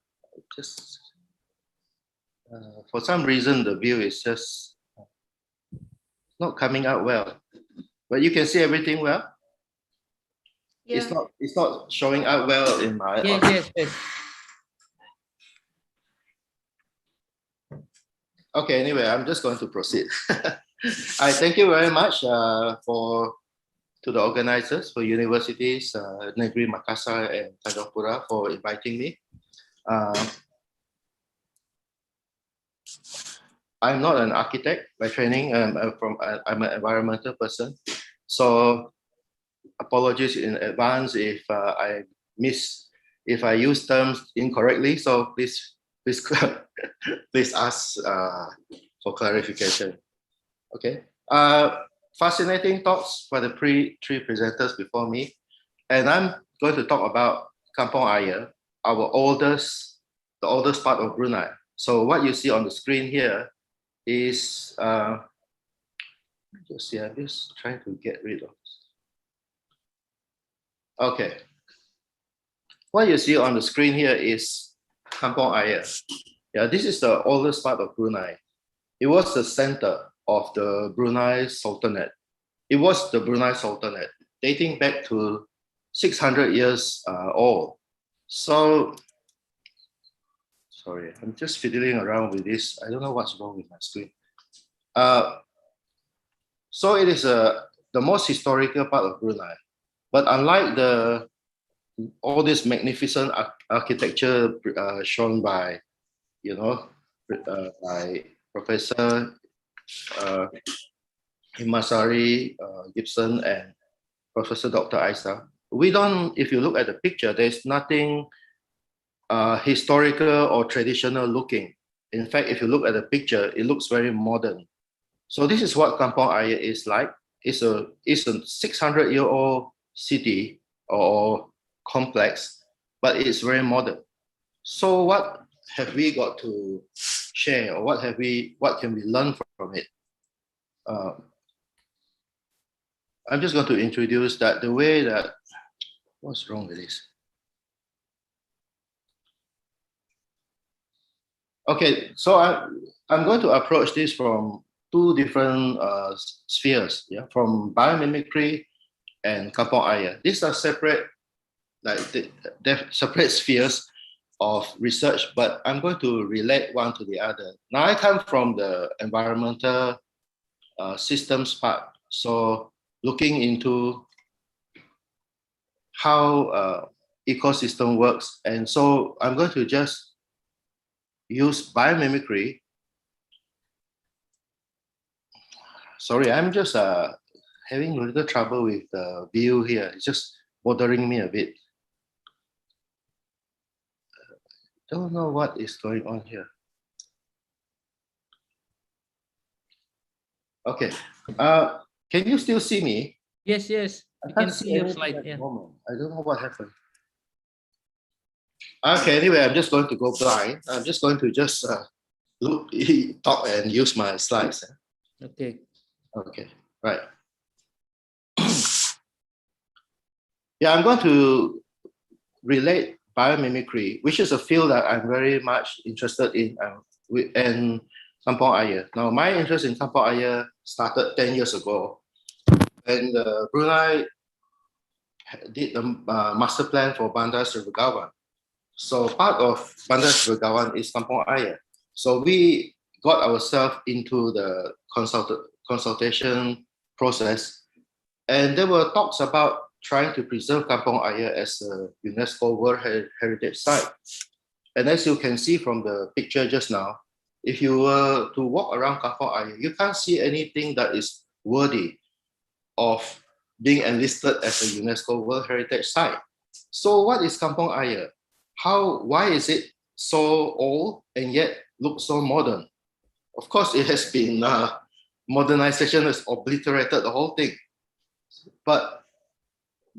Just for some reason, the view is just not coming out well. But you can see everything well. Yeah. It's not showing out well in my. Yes. Okay. Anyway, I'm just going to proceed. I thank you very much to the organizers, for universities, Negeri Makassar and Tanjung Pura, for inviting me. I'm not an architect by training. I'm an environmental person. So apologies in advance if I use terms incorrectly. So please please ask for clarification. Okay. Fascinating talks by the three presenters before me, and I'm going to talk about Kampong Ayer, the oldest part of Brunei. So what you see on the screen here is I'm just trying to get rid of this. Okay. What you see on the screen here is Kampong Ayer. Yeah, this is the oldest part of Brunei. It was the center of the Brunei Sultanate. It was the Brunei Sultanate, dating back to 600 years old. So, sorry, I'm just fiddling around with this. I don't know what's wrong with my screen. So it is the most historical part of Brunei. But unlike all this magnificent architecture shown by, by Professor Himasari, Gibson, and Professor Dr. Isa, if you look at the picture, there's nothing historical or traditional looking. In fact, if you look at the picture, it looks very modern. So this is what Kampong Ayer is like. It's a 600-year-old city or complex, but it's very modern. So what have we got to share, or what can we learn from it? I'm just going to introduce what's wrong with this? Okay, so I'm going to approach this from two different spheres, from biomimicry and Kampong Ayer. These are separate, separate spheres of research, but I'm going to relate one to the other. Now I come from the environmental systems part, so looking into how ecosystem works, and so I'm going to just use biomimicry. Sorry, I'm just having a little trouble with the view here. It's just bothering me a bit. Don't know what is going on here. Okay. Can you still see me? Yes. You can see your slide. Yeah. I don't know what happened. Okay, anyway, I'm just going to go blind. I'm just going to talk and use my slides. Okay. Okay, right. Yeah, I'm going to relate biomimicry, which is a field that I'm very much interested in, and Kampong Ayer. Now, my interest in Kampong Ayer started 10 years ago, and Brunei did the master plan for Bandar Seri Begawan. So part of Bandar Seri Begawan is Kampong Ayer. So we got ourselves into the consultation process, and there were talks about trying to preserve Kampong Ayer as a UNESCO World Heritage Site. And as you can see from the picture just now, if you were to walk around Kampong Ayer, you can't see anything that is worthy of being enlisted as a UNESCO World Heritage Site. So what is Kampong Ayer? Why is it so old and yet looks so modern? Of course, it has been modernization has obliterated the whole thing. But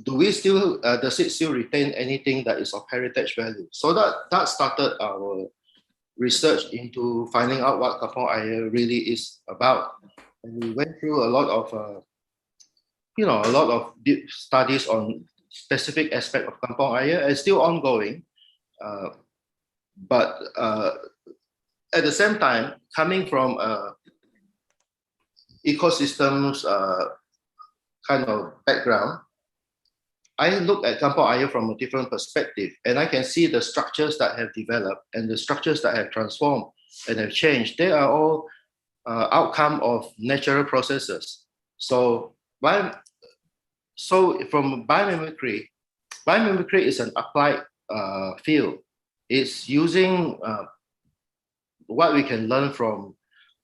does it still retain anything that is of heritage value? So that started our research into finding out what Kampong Ayer really is about. And we went through a lot of deep studies on specific aspect of Kampong Ayer. It's still ongoing, but at the same time, coming from ecosystems kind of background, I look at Kampong Ayer from a different perspective, and I can see the structures that have developed and the structures that have transformed and have changed. They are all outcome of natural processes. So from biomimicry is an applied field. It's using what we can learn from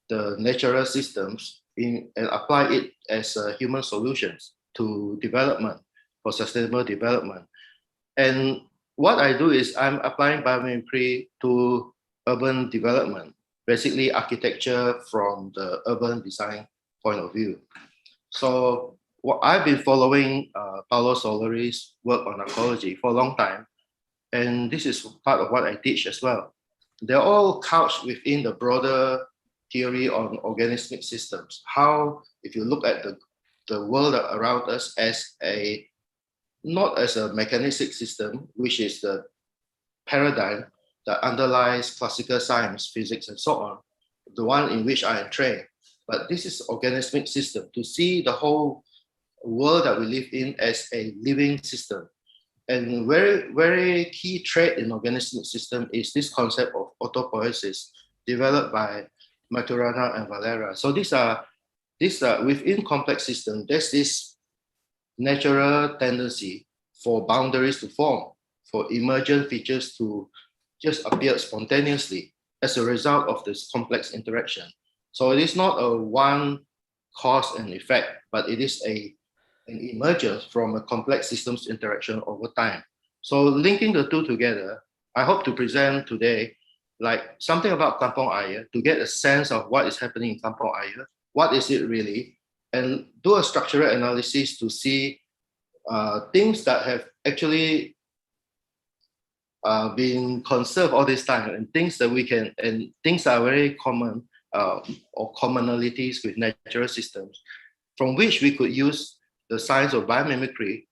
the natural systems and apply it as human solutions to development, for sustainable development. And what I do is I'm applying biomimicry to urban development, basically architecture from the urban design point of view. So I've been following Paolo Soleri's work on ecology for a long time, and this is part of what I teach as well. They're all couched within the broader theory on organismic systems. How, if you look at the world around us as not as a mechanistic system, which is the paradigm that underlies classical science, physics, and so on, the one in which I am trained. But this is organismic system, to see the whole world that we live in as a living system. And very, very key trait in organismic system is this concept of autopoiesis, developed by Maturana and Valera. So these are within complex system, there's this natural tendency for boundaries to form, for emergent features to just appear spontaneously as a result of this complex interaction. So it is not a one cause and effect, but it is an emergence from a complex systems interaction over time. So linking the two together, I hope to present today like something about Kampong Ayer to get a sense of what is happening in Kampong Ayer, what is it really, and do a structural analysis to see things that have actually been conserved all this time, and things that we can, and things that are very common or commonalities with natural systems, from which we could use the science of biomimicry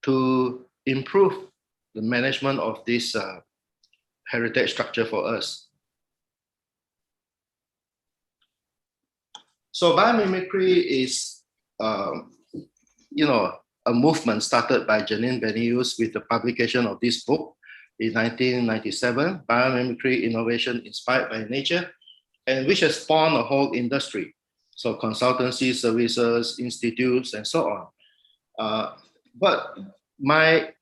to improve the management of this heritage structure for us. So biomimicry is, a movement started by Janine Benyus with the publication of this book in 1997, Biomimicry Innovation Inspired by Nature, and which has spawned a whole industry. So consultancy services, institutes, and so on. But my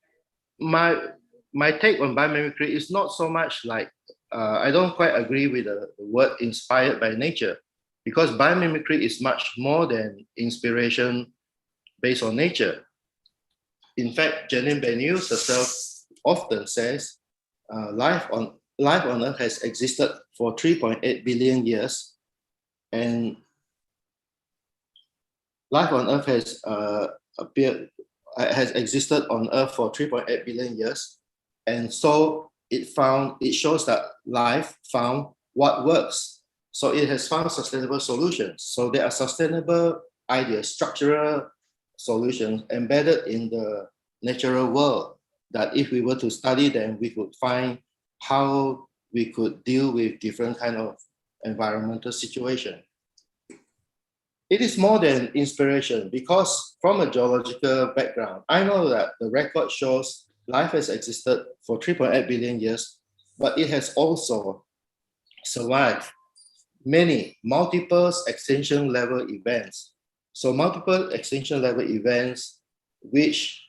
take on biomimicry is not so much like, I don't quite agree with the word inspired by nature, because biomimicry is much more than inspiration based on nature. In fact, Janine Benyus herself often says life on Earth has existed for 3.8 billion years, and life on Earth has existed on Earth for 3.8 billion years, and so it shows that life found what works. So it has found sustainable solutions. So there are sustainable ideas, structural solutions embedded in the natural world that if we were to study them, we could find how we could deal with different kind of environmental situation. It is more than inspiration, because from a geological background, I know that the record shows life has existed for 3.8 billion years, but it has also survived multiple extinction level events. So multiple extinction level events which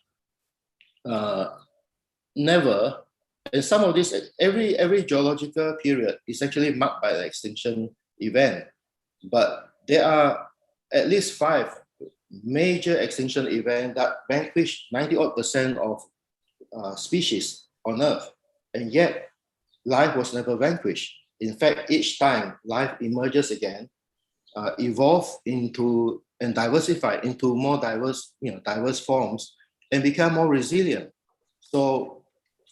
never, and some of this, every geological period is actually marked by an extinction event. But there are at least 5 major extinction events that vanquished 90% of species on Earth, and yet life was never vanquished. In fact, each time life emerges again, evolve into and diversify into more diverse forms and become more resilient. So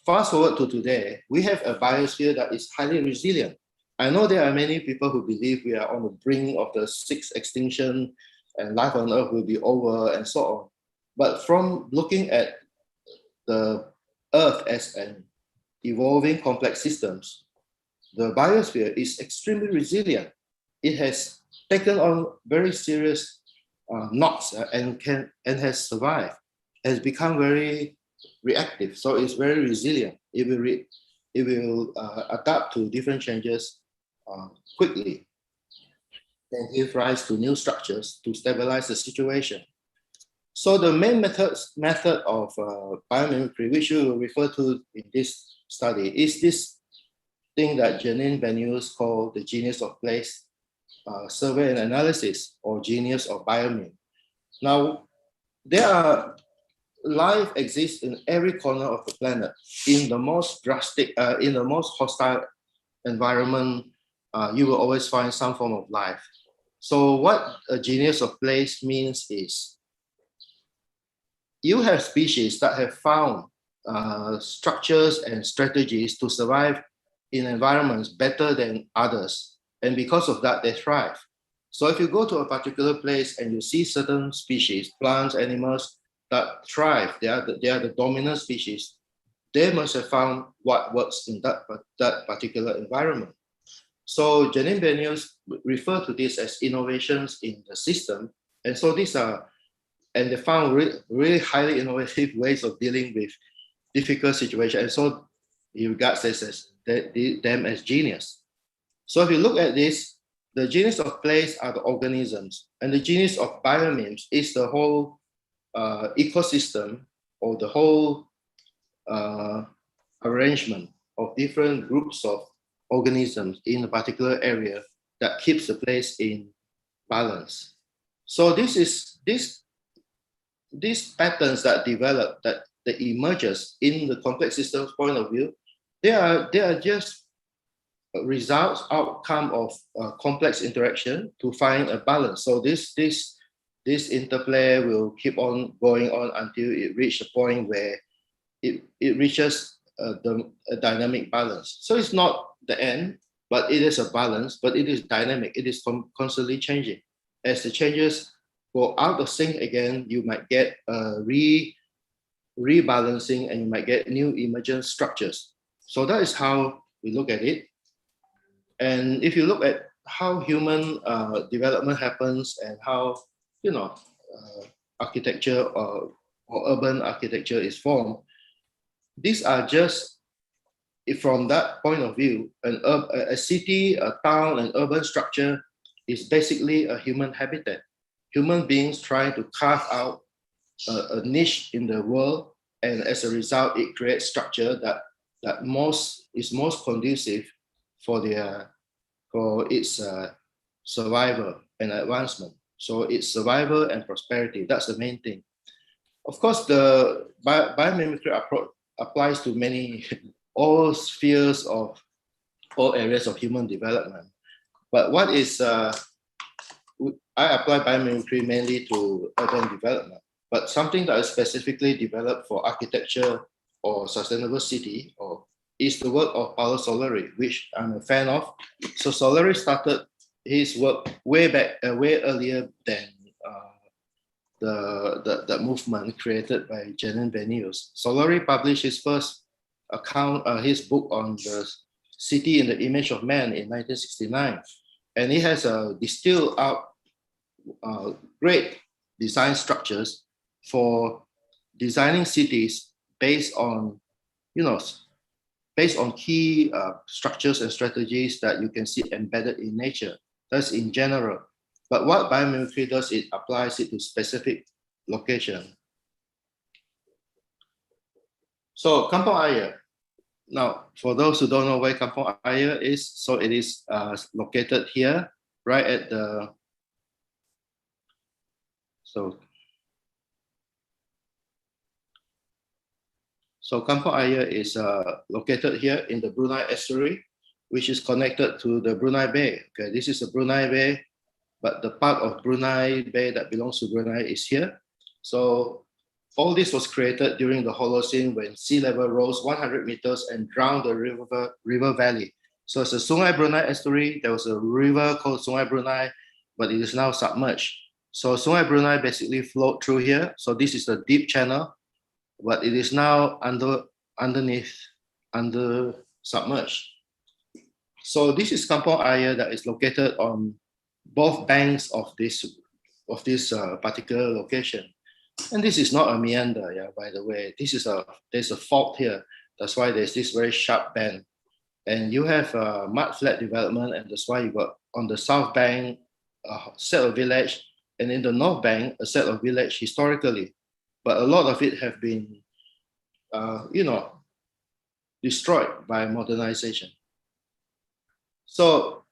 fast forward to today, we have a biosphere that is highly resilient. I know there are many people who believe we are on the brink of the 6th extinction and life on Earth will be over and so on. But from looking at the Earth as an evolving complex systems, the biosphere is extremely resilient. It has taken on very serious knocks and has survived, has become very reactive. So it's very resilient. It will adapt to different changes quickly and give rise to new structures to stabilize the situation. So the main method of biomimicry, which you will refer to in this study, is this thing that Janine Benyus called the genius of place survey and analysis, or genius of biomim. Now, life exists in every corner of the planet. In the most drastic, in the most hostile environment, you will always find some form of life. So what a genius of place means is you have species that have found structures and strategies to survive in environments better than others. And because of that, they thrive. So if you go to a particular place and you see certain species, plants, animals that thrive, they are the dominant species, they must have found what works in that particular environment. So Janine Benyus referred to this as innovations in the system. And so these are, and they found really highly innovative ways of dealing with difficult situations. And so he regards them as genius. So if you look at this, the genius of place are the organisms, and the genius of biomims is the whole ecosystem, or the whole arrangement of different groups of organisms in a particular area that keeps the place in balance. So these patterns that develop, that emerges in the complex systems point of view, they are just results, outcome of complex interaction to find a balance. So this interplay will keep on going on until it reaches a point where it reaches a dynamic balance. So it's not the end, but it is a balance, but it is dynamic. It is constantly changing. As the changes go out of sync again, you might get rebalancing, and you might get new emergent structures. So that is how we look at it. And if you look at how human development happens and how architecture or urban architecture is formed, these are just, from that point of view, a city, a town, an urban structure is basically a human habitat. Human beings trying to carve out a niche in the world, and as a result, it creates structure that is most conducive for its survival and advancement. So it's survival and prosperity. That's the main thing. Of course, the biomimicry approach applies to all spheres of all areas of human development. But what is I apply biomimicry mainly to urban development, but something that is specifically developed for architecture or sustainable city is the work of Paolo Soleri, which I'm a fan of. So Soleri started his work way earlier than the movement created by Janine Benyus. Soleri published his first his book on the city in the image of man in 1969. And he has distilled out great design structures for designing cities based on key structures and strategies that you can see embedded in nature. That's in general. But what biomimicry does, it applies it to specific location. So Kampong Ayer. Now, for those who don't know where Kampong Ayer is, so it is located here, right at the, so Kampong Ayer is located here in the Brunei Estuary, which is connected to the Brunei Bay. Okay, this is the Brunei Bay, but the part of Brunei Bay that belongs to Brunei is here. So all this was created during the Holocene when sea level rose 100 meters and drowned the river valley. So it's a Sungai Brunei estuary. There was a river called Sungai Brunei, but it is now submerged. So Sungai Brunei basically flowed through here. So this is a deep channel, but it is now under submerged. So this is Kampong Ayer that is located on both banks of this particular location. And this is not a meander, yeah, by the way. There's a fault here. That's why there's this very sharp bend. And you have mud flat development, and that's why you got on the south bank a set of village, and in the north bank a set of village historically. But a lot of it have been, destroyed by modernization. So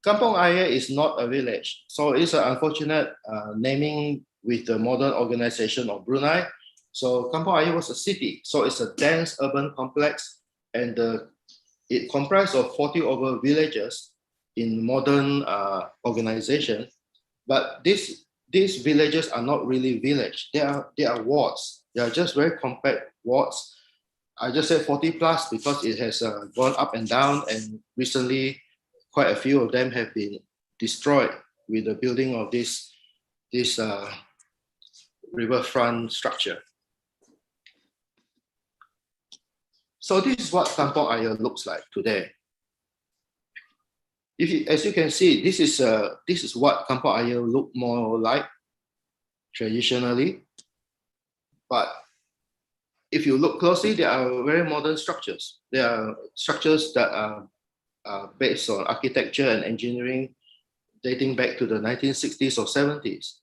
Kampong Ayer is not a village. So it's an unfortunate naming with the modern organization of Brunei. So Kampong Ayer was a city. So it's a dense urban complex, and it comprised of 40 over villages in modern organization. But these villages are not really village. They are wards. They are just very compact wards. I just said 40 plus because it has gone up and down, and recently quite a few of them have been destroyed with the building of this riverfront structure. So this is what Kampong Ayer looks like today. As you can see, this is what Kampong Ayer looked more like traditionally. But if you look closely, there are very modern structures. There are structures that are based on architecture and engineering dating back to the 1960s or 70s.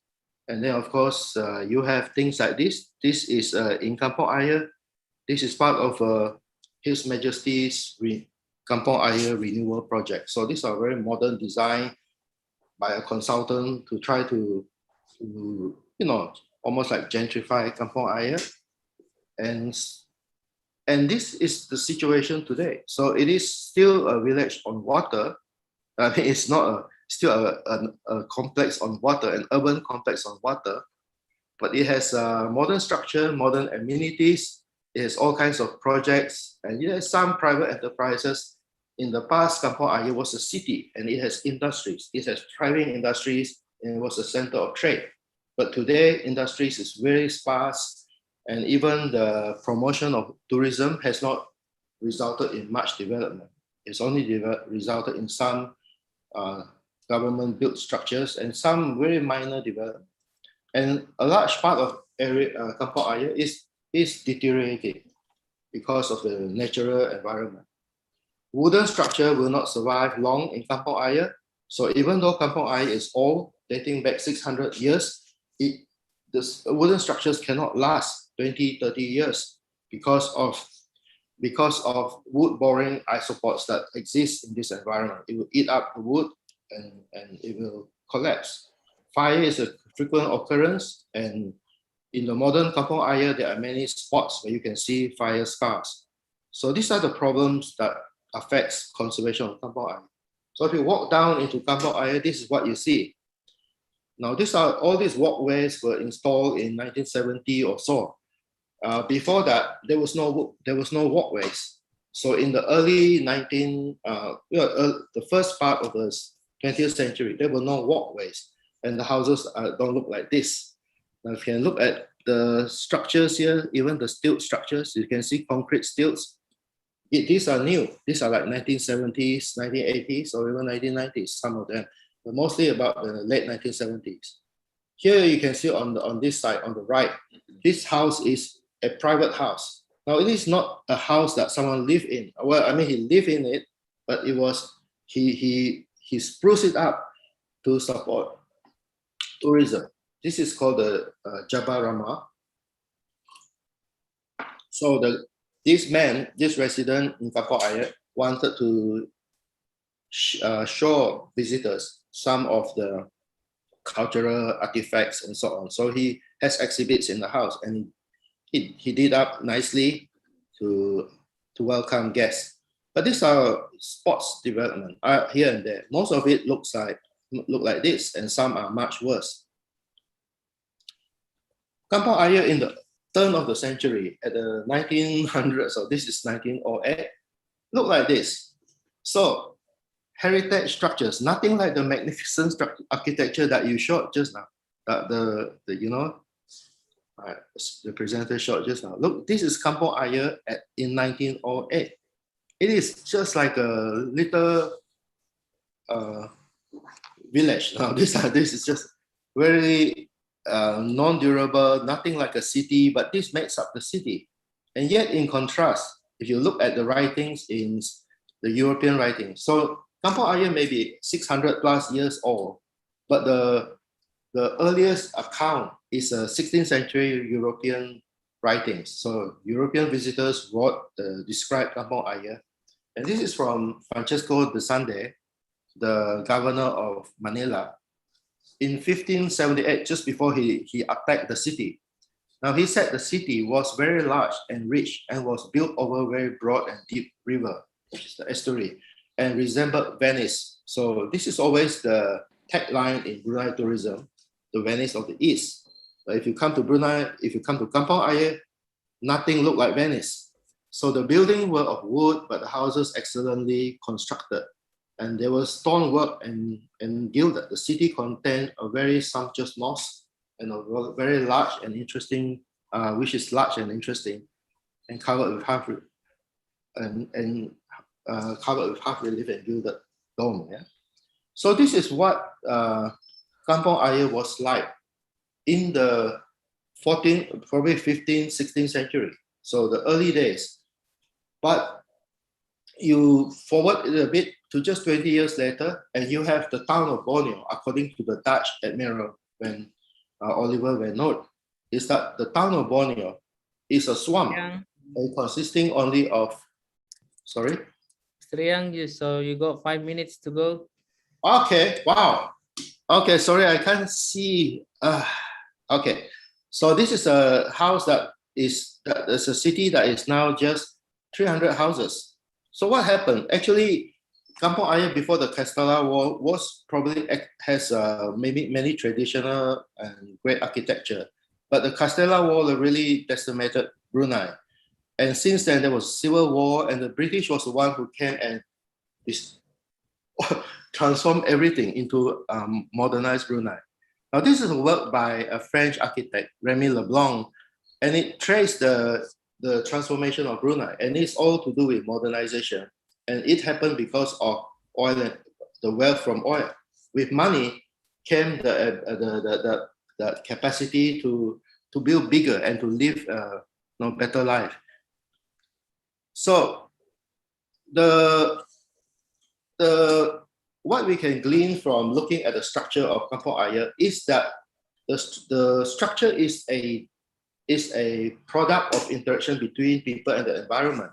And then, of course, you have things like this. This is in Kampong Ayer. This is part of His Majesty's Kampong Ayer Renewal Project. So these are very modern design by a consultant to try to almost like gentrify Kampong Ayer. And this is the situation today. So it is still a village on water. I mean, it's not still a complex on water, an urban complex on water, but it has a modern structure, modern amenities. It has all kinds of projects, and it has some private enterprises. In the past, Kampong Ayer was a city, and it has industries. It has thriving industries, and it was a center of trade. But today, industries is very sparse, and even the promotion of tourism has not resulted in much development. It's only resulted in some government-built structures and some very minor development. And a large part of Kampong Ayer is deteriorating because of the natural environment. Wooden structure will not survive long in Kampong Ayer. So even though Kampong Ayer is old, dating back 600 years, the wooden structures cannot last 20, 30 years because of wood-boring isopods that exist in this environment. It will eat up the wood and it will collapse. Fire is a frequent occurrence, and in the modern Kampong Ayer, there are many spots where you can see fire scars. So these are the problems that affects conservation of Kampong Ayer. So if you walk down into Kampong Ayer, this is what you see. Now, all these walkways were installed in 1970 or so. Before that, there was no walkways. So in the early the first part of the 20th century, there were no walkways, and the houses don't look like this. Now, if you can look at the structures here, even the stilt structures, you can see concrete stilts. These are new. These are like 1970s, 1980s, or even 1990s, some of them, but mostly about the late 1970s. Here you can see on this side, on the right, this house is a private house. Now, it is not a house that someone lived in. Well, I mean, he lived in it, but it was, he spruced it up to support tourism. This is called the Jabal Rama. So this man, this resident in Kampong Ayer, wanted to show visitors some of the cultural artifacts and so on. So he has exhibits in the house, and he did up nicely to welcome guests. But these are sports development here and there. Most of it look like this, and some are much worse. Kampong Ayer in the turn of the century, at the 1900s, so this is 1908, look like this. So heritage structures, nothing like the magnificent architecture that you showed just now. The presenter showed just now. Look, this is Kampong Ayer in 1908. It is just like a little village. Now this is just very non-durable, nothing like a city, but this makes up the city. And yet, in contrast, if you look at the writings in the European writings, so Kampong Ayer may be 600 plus years old, but the earliest account is a 16th century European writings. So European visitors described Kampong Ayer. And this is from Francisco de Sande, the governor of Manila, in 1578, just before he attacked the city. Now he said the city was very large and rich and was built over a very broad and deep river, which is the estuary, and resembled Venice. So this is always the tagline in Brunei tourism, the Venice of the East. But if you come to Brunei, if you come to Kampong Ayer, nothing looked like Venice. So the buildings were of wood, but the houses excellently constructed. And there was stonework and gilded. The city contained a very sumptuous mosque and a very large and interesting, which is large and interesting, and covered with half relief and gilded dome. Yeah. So this is what Kampong Ayer was like in the 14th, probably 15th, 16th century. So the early days. But you forward it a bit to just 20 years later, and you have the town of Borneo, according to the Dutch admiral, when Oliver Van Noort, is that the town of Borneo is a swamp, consisting only of, sorry? Mr. Yang, so you got 5 minutes to go. Okay, wow. Okay, sorry, I can't see. Okay, so this is a house there's a city that is now just 300 houses. So what happened? Actually, Kampong Ayer before the Castella War has maybe many traditional and great architecture, but the Castella War really decimated Brunei. And since then there was civil war, and the British was the one who came and transformed everything into modernized Brunei. Now this is a work by a French architect, Remy Leblanc, and it traced the transformation of Brunei, and it's all to do with modernization. And it happened because of oil and the wealth from oil. With money came the capacity to build bigger and to live a better life. So what we can glean from looking at the structure of Kampong Ayer is that the structure is a product of interaction between people and the environment.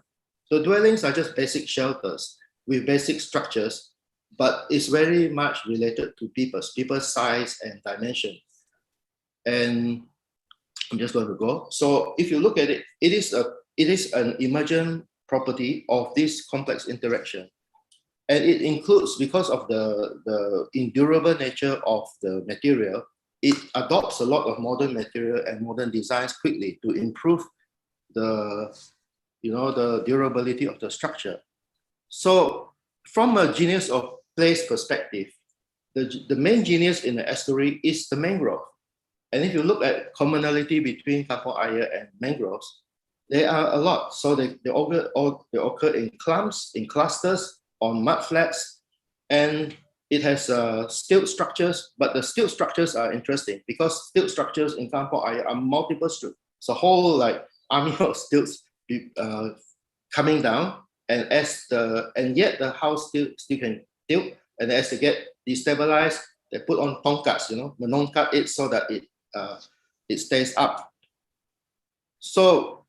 So dwellings are just basic shelters with basic structures, but it's very much related to people's size and dimension. And I'm just going to go. So if you look at it, it is an emergent property of this complex interaction. And it includes, because of the endurable nature of the material, it adopts a lot of modern material and modern designs quickly to improve the durability of the structure. So from a genius of place perspective, the main genius in the estuary is the mangrove. And if you look at commonality between Kampong Ayer and mangroves, there are a lot. So they occur in clumps, in clusters, on mud flats, and it has stilt structures, but the stilt structures are interesting because stilt structures in Kampong Ayer are multiple structures. So whole army of stilts coming down, and yet the house still can tilt, and as they get destabilized, they put on tongkats, menongkat it so that it stays up. So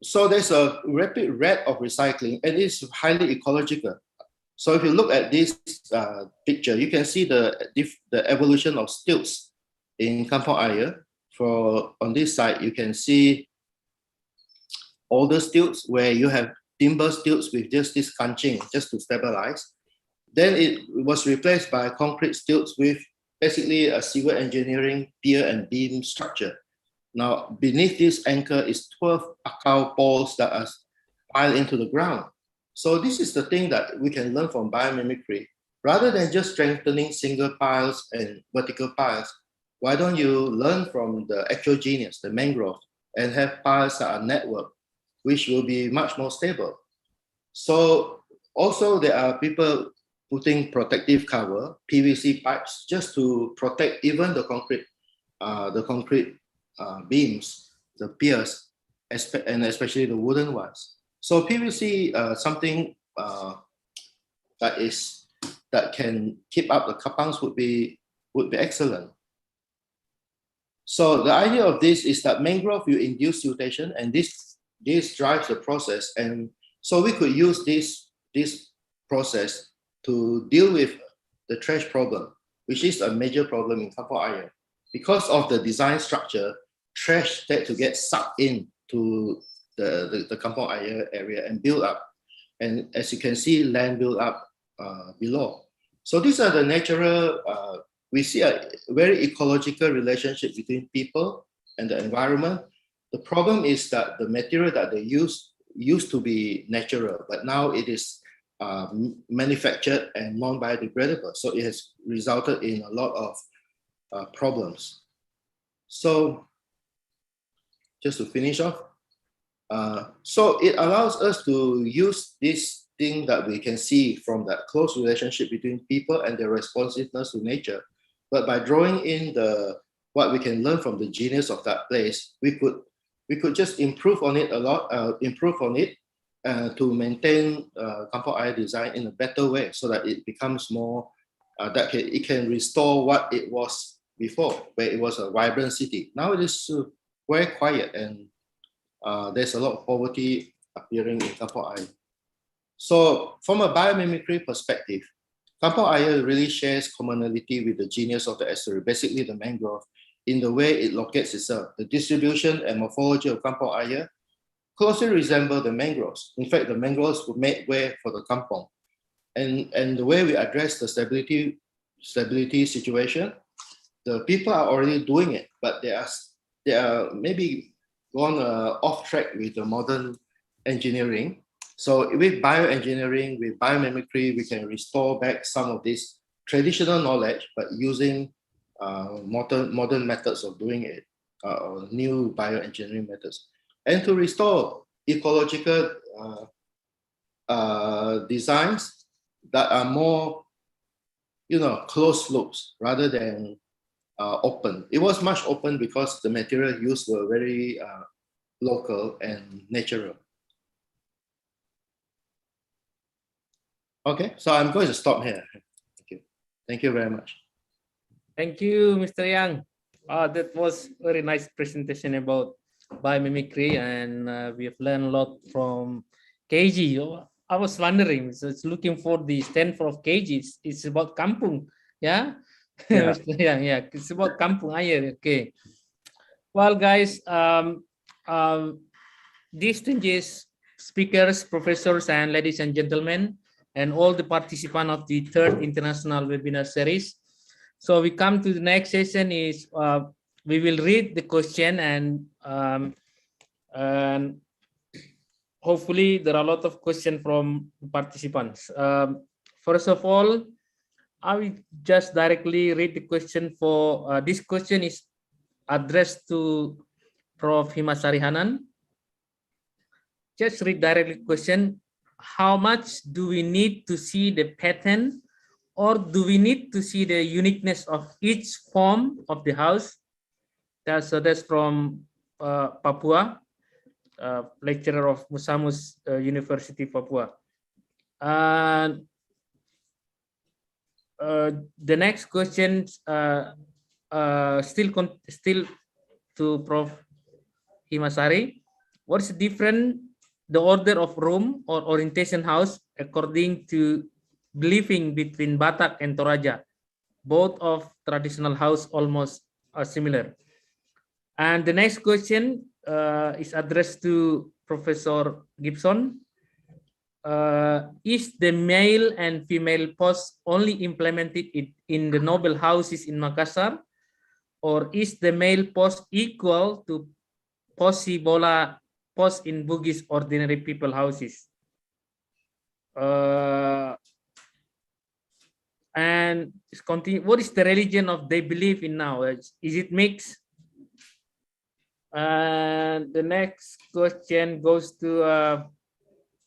So there's a rapid rate of recycling, and it's highly ecological. So if you look at this picture, you can see the evolution of stilts in Kampong Ayer. For on this side, you can see older stilts where you have timber stilts with just this kanching just to stabilize. Then it was replaced by concrete stilts with basically a civil engineering pier and beam structure. Now, beneath this anchor is 12 akau poles that are piled into the ground. So this is the thing that we can learn from biomimicry. Rather than just strengthening single piles and vertical piles, why don't you learn from the actual genius, the mangrove, and have piles that are networked, which will be much more stable. So also there are people putting protective cover, PVC pipes, just to protect even the concrete beams, the piers, and especially the wooden ones. So PVC, something that can keep up the kapangs would be excellent. So the idea of this is that mangrove will induce siltation, and this drives the process. And so we could use this process to deal with the trash problem, which is a major problem in Kampong Ayer. Because of the design structure, trash tend to get sucked in to the Kampong Ayer area and build up. And as you can see, land build up below. So these are the natural, we see a very ecological relationship between people and the environment. The problem is that the material that they used to be natural, but now it is manufactured and non-biodegradable. So it has resulted in a lot of problems. So just to finish off, so it allows us to use this thing that we can see from that close relationship between people and their responsiveness to nature. But by drawing in what we can learn from the genius of that place, we could just improve on it a lot, to maintain Kampong Ayer design in a better way, so that it becomes more, it can restore what it was before, where it was a vibrant city. Now it is very quiet, and there's a lot of poverty appearing in Kampong Ayer. So from a biomimicry perspective, Kampong Ayer really shares commonality with the genius of the estuary, basically the mangrove, in the way it locates itself. The distribution and morphology of Kampong Ayer closely resemble the mangroves. In fact, the mangroves were made way for the kampong. And the way we address the stability situation, the people are already doing it, but they are maybe gone off track with the modern engineering. So with bioengineering, with biomimicry, we can restore back some of this traditional knowledge, but using modern methods of doing it, or new bioengineering methods. And to restore ecological designs that are more, closed loops rather than open. It was much open because the material used were very local and natural. Okay, so I'm going to stop here. Thank you. Thank you very much. Thank you, Mr. Yang. That was very nice presentation about biomimicry, and we have learned a lot from KG. I was wondering, so it's looking for the Stanford of KG. It's about kampung, yeah? Yeah. Yeah, it's about Kampung Ayer. Okay. Well, guys, distinguished speakers, professors, and ladies and gentlemen, and all the participants of the third international webinar series. So we come to the next session is we will read the question, and hopefully there are a lot of questions from participants. First of all, I will just directly read the question for this question is addressed to Prof. Himasari Hanan. Just read directly question. How much do we need to see the pattern, or do we need to see the uniqueness of each form of the house? That's from Papua, lecturer of Musamus University, Papua. And the next question still to Prof. Himasari. What is different the order of room or orientation house according to believing between Batak and Toraja? Both of traditional house almost are similar. And the next question is addressed to Professor Gibson. Is the male and female post only implemented in the noble houses in Makassar, or is the male post equal to posi bola post in Bugis ordinary people houses? And continue. What is the religion of they believe in now? Is it mixed? And the next question goes to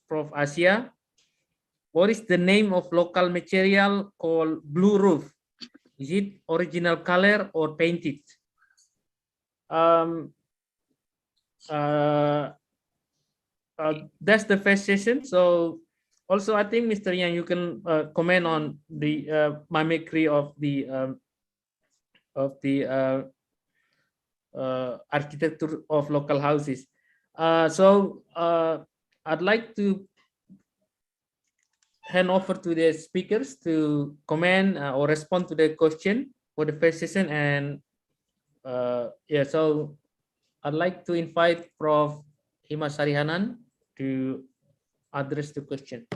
Prof. Asia. What is the name of local material called blue roof? Is it original color or painted? That's the first session. So also I think Mr. Yang, you can comment on the mimicry of the architecture of local houses. I'd like to hand over to the speakers to comment or respond to the question for the first session. And so I'd like to invite Prof. Hima Sarihanan to address the question.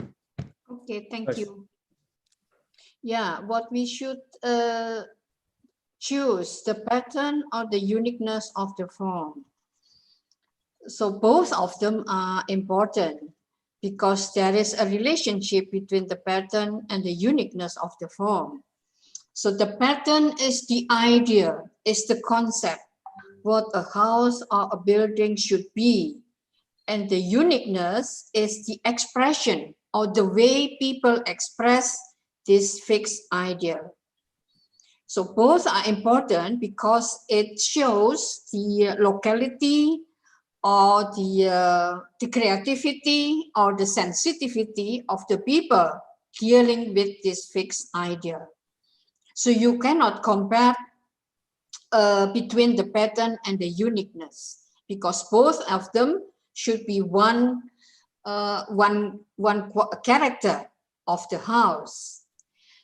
Okay, thank you. Yeah, what we should choose, the pattern or the uniqueness of the form. So both of them are important because there is a relationship between the pattern and the uniqueness of the form. So the pattern is the idea, is the concept, what a house or a building should be. And the uniqueness is the expression or the way people express this fixed idea. So both are important because it shows the locality or the creativity or the sensitivity of the people dealing with this fixed idea. So you cannot compare between the pattern and the uniqueness because both of them should be one character of the house.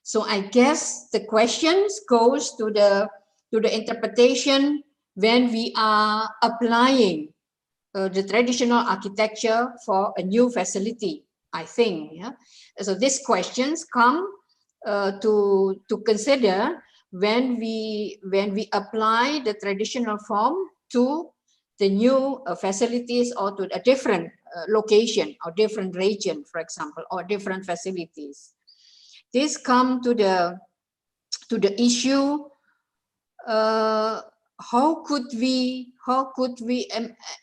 So I guess the questions goes to the interpretation when we are applying the traditional architecture for a new facility, I think. Yeah? So these questions come to consider when we apply the traditional form to the new facilities or to a different location or different region, for example, or different facilities. This come to the issue. How could we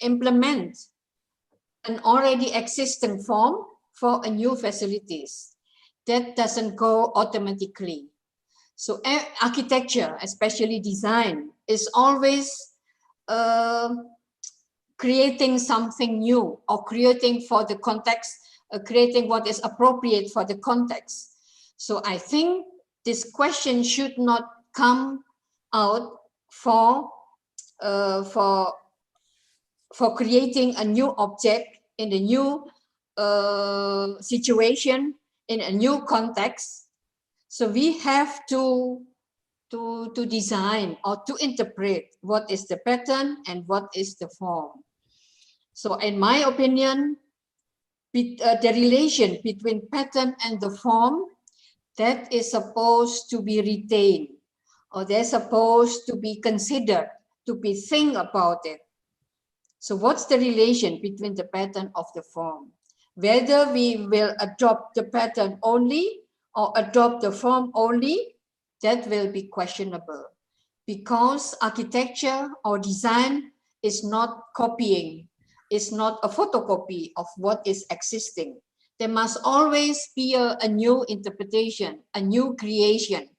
implement an already existing form for a new facilities? That doesn't go automatically. So architecture, especially design, is always creating something new or creating for the context, creating what is appropriate for the context. So I think this question should not come out for creating a new object in a new situation, in a new context. So we have to design or to interpret what is the pattern and what is the form. So in my opinion, the relation between pattern and the form, that is supposed to be retained, or they're supposed to be considered, to be think about it. So what's the relation between the pattern of the form? Whether we will adopt the pattern only or adopt the form only, that will be questionable, because architecture or design is not copying, it's not a photocopy of what is existing. There must always be a new interpretation, a new creation.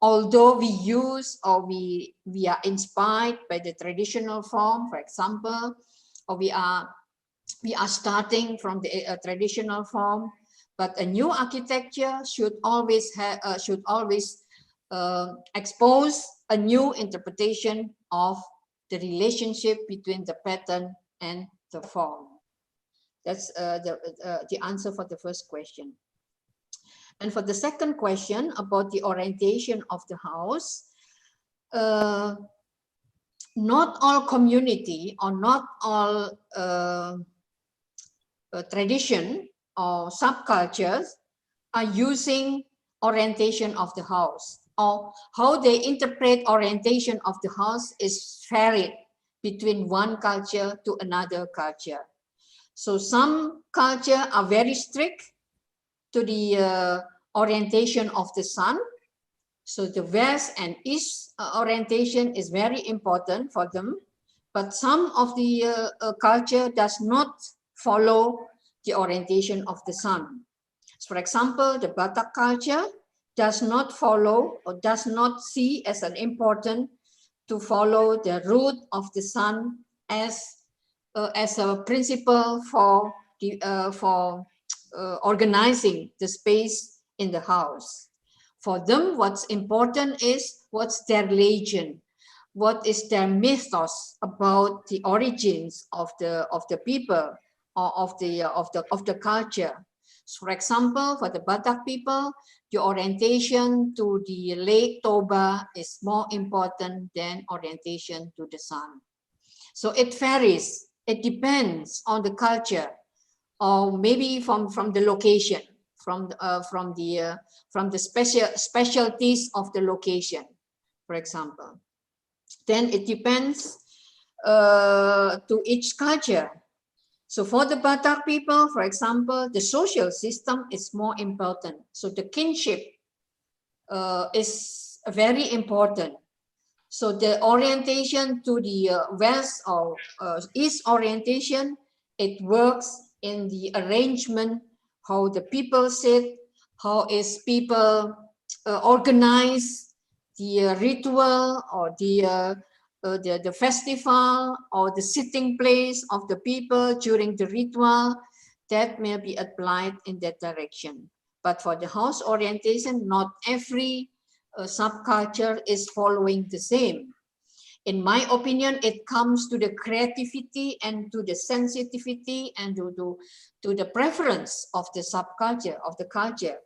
Although we use or we are inspired by the traditional form, for example, or we are starting from the traditional form, but a new architecture should always expose a new interpretation of the relationship between the pattern and the form. That's the answer for the first question. And for the second question about the orientation of the house, not all community or not all tradition or subcultures are using orientation of the house, or how they interpret orientation of the house is varied between one culture to another culture. So some culture are very strict to the orientation of the sun. So the west and east orientation is very important for them, but some of the culture does not follow the orientation of the sun. So for example, the Batak culture does not follow or does not see as an important to follow the route of the sun as a principle for the organizing the space in the house. For them, what's important is what's their legend, what is their mythos about the origins of the people or of the culture. So for example, for the Batak people, the orientation to the Lake Toba is more important than orientation to the sun. So it varies. It depends on the culture, or maybe from the location, from the specialties of the location, for example. Then it depends to each culture. So for the Batak people, for example, the social system is more important. So the kinship is very important. So the orientation to the west or east orientation, it works in the arrangement, how the people sit, how is people organize the ritual or the festival or the sitting place of the people during the ritual, that may be applied in that direction. But for the house orientation, not every subculture is following the same. In my opinion, it comes to the creativity and to the sensitivity and to the preference of the subculture, of the culture.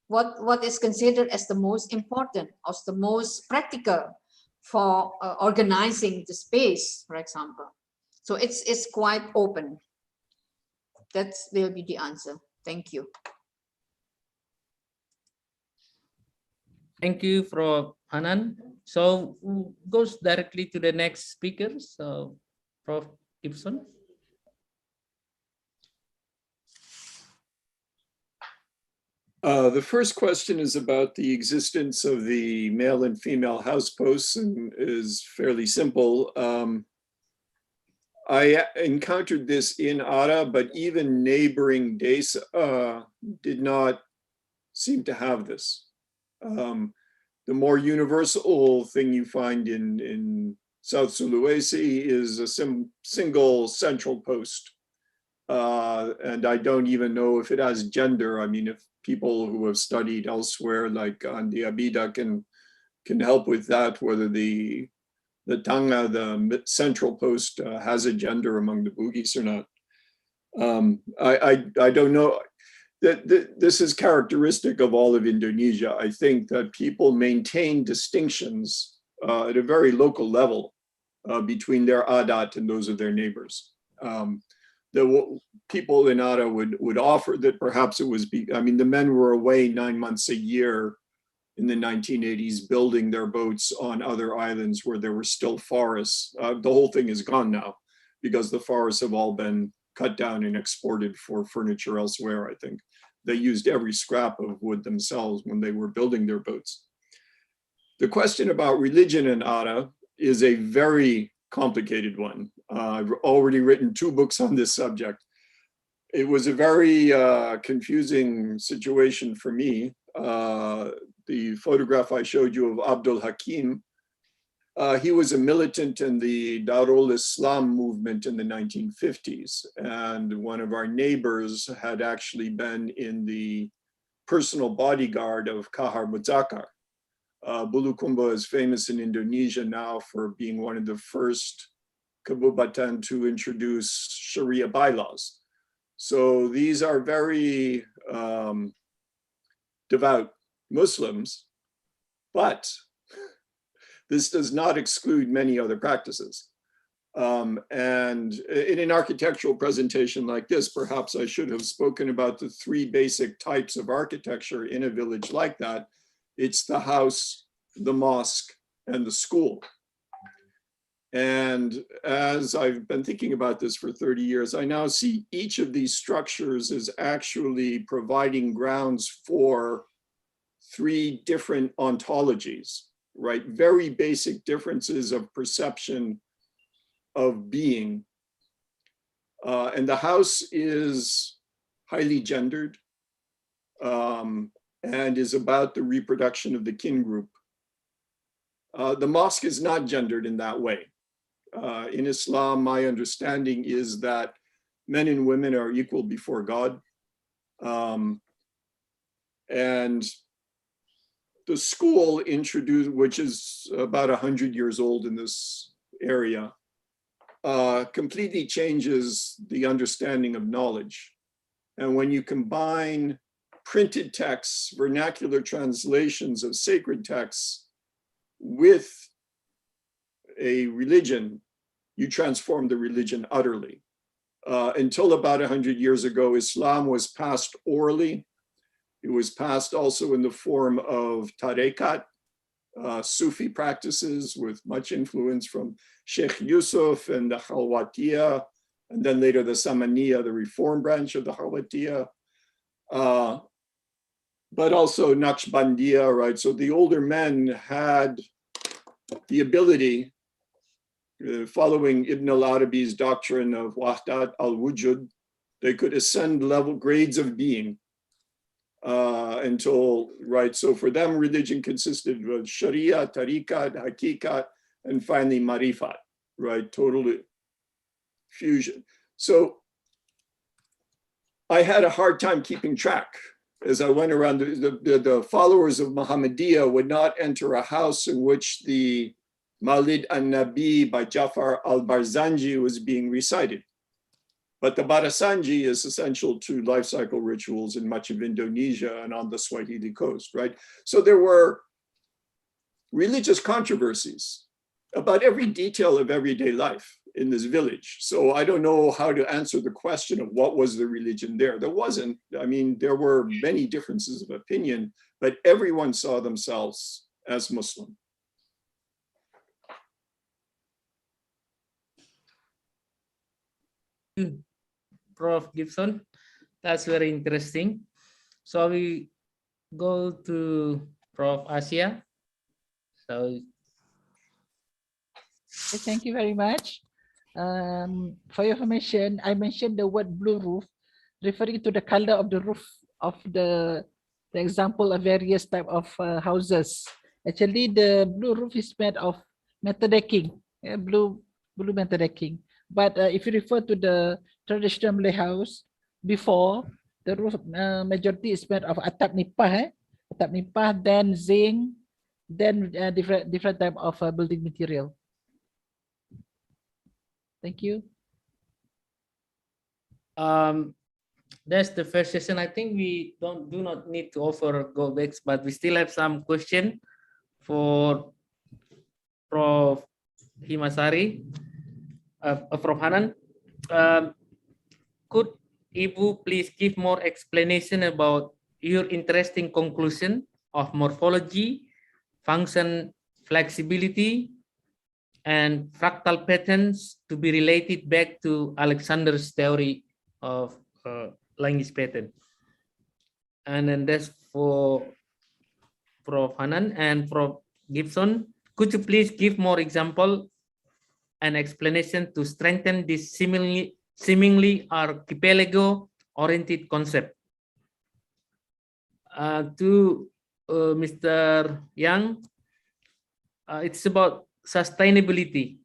What is considered as the most important, as the most practical for organizing the space, for example. So it's quite open. That will be the answer. Thank you. Thank you, Prof. Hanan. So goes directly to the next speaker. So Prof. Gibson. The first question is about the existence of the male and female house posts and is fairly simple. I encountered this in Ara, but even neighboring desa did not seem to have this. The more universal thing you find in South Sulawesi is a single central post. And I don't even know if it has gender. I mean, if people who have studied elsewhere, like Andi Abida, can help with that, whether the Tanga, the central post, has a gender among the Bugis or not. I don't know. This is characteristic of all of Indonesia. I think that people maintain distinctions at a very local level between their adat and those of their neighbors. The people in Ara would offer that perhaps it was, I mean, the men were away 9 months a year in the 1980s building their boats on other islands where there were still forests. The whole thing is gone now because the forests have all been cut down and exported for furniture elsewhere, I think. They used every scrap of wood themselves when they were building their boats. The question about religion in Ara is a very complicated one. I've already written 2 books on this subject. It was a very confusing situation for me. The photograph I showed you of Abdul Hakim, he was a militant in the Darul Islam movement in the 1950s. And one of our neighbors had actually been in the personal bodyguard of Kahar Muzakkar. Bulukumba is famous in Indonesia now for being one of the first kabupaten to introduce Sharia bylaws. So these are very devout Muslims, but this does not exclude many other practices. And in an architectural presentation like this, perhaps I should have spoken about the three basic types of architecture in a village like that. It's the house, the mosque, and the school. And as I've been thinking about this for 30 years, I now see each of these structures as actually providing grounds for three different ontologies, right? Very basic differences of perception of being. And the house is highly gendered and is about the reproduction of the kin group. The mosque is not gendered in that way. In Islam, my understanding is that men and women are equal before God. And the school introduced, which is about 100 years old in this area, completely changes the understanding of knowledge. And when you combine printed texts, vernacular translations of sacred texts with a religion, you transform the religion utterly. Until about 100 years ago, Islam was passed orally. It was passed also in the form of tarekat, Sufi practices with much influence from Sheikh Yusuf and the Khalwatiya, and then later the Samaniya, the reform branch of the Khalwatiya, but also Naqshbandiya, right? So the older men had the ability, following Ibn al-Arabi's doctrine of Wahdat al-Wujud, they could ascend level grades of being until, right? So for them, religion consisted of Sharia, Tariqat, Hakikat, and finally Marifat, right? Total fusion. So I had a hard time keeping track as I went around. The followers of Muhammadiyah would not enter a house in which the Mawlid an-Nabi by Jafar al-Barzanji was being recited. But the Barasanji is essential to life cycle rituals in much of Indonesia and on the Swahili coast, right? So there were religious controversies about every detail of everyday life in this village. So I don't know how to answer the question of what was the religion there. There wasn't. I mean, there were many differences of opinion, but everyone saw themselves as Muslim. Prof. Gibson, that's very interesting. So we go to Prof. Asia. So thank you very much. For your information, I mentioned the word blue roof, referring to the color of the roof of the example of various type of houses. Actually, the blue roof is made of metal decking, blue metal decking. But if you refer to the traditional Malay house, before the roof majority is made of atap nipah, then zinc, then different type of building material. Thank you. That's the first session. I think we do not need to offer go backs, but we still have some question for Prof. Himasari, Prof. Hanan. Could Ibu please give more explanation about your interesting conclusion of morphology, function, flexibility, and fractal patterns to be related back to Alexander's theory of language pattern? And then that's for Prof. Hanan and Prof. Gibson. Could you please give more example and explanation to strengthen this seemingly archipelago-oriented concept? To Mr. Yang, it's about sustainability.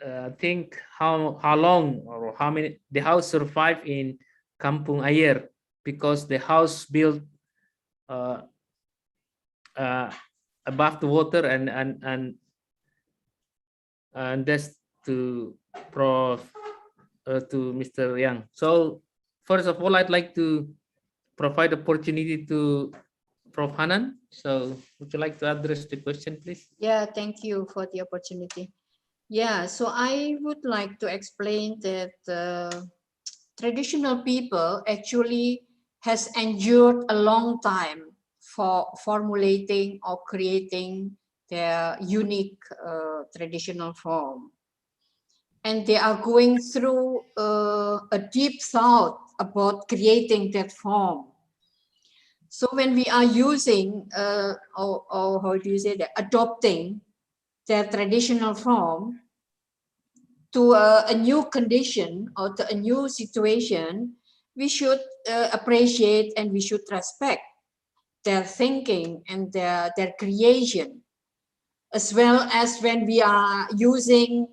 I think how long or how many the house survived in Kampung Ayer, because the house built above the water, and that's to Prof. to Mr. Yang. So first of all, I'd like to provide opportunity to Prof. Hanan. So would you like to address the question, please? Yeah, thank you for the opportunity. Yeah, so I would like to explain that traditional people actually has endured a long time for formulating or creating their unique traditional form. And they are going through a deep thought about creating that form. So when we are using, or how do you say that, adopting their traditional form to a new condition or to a new situation, we should appreciate and we should respect their thinking and their creation, as well as when we are using,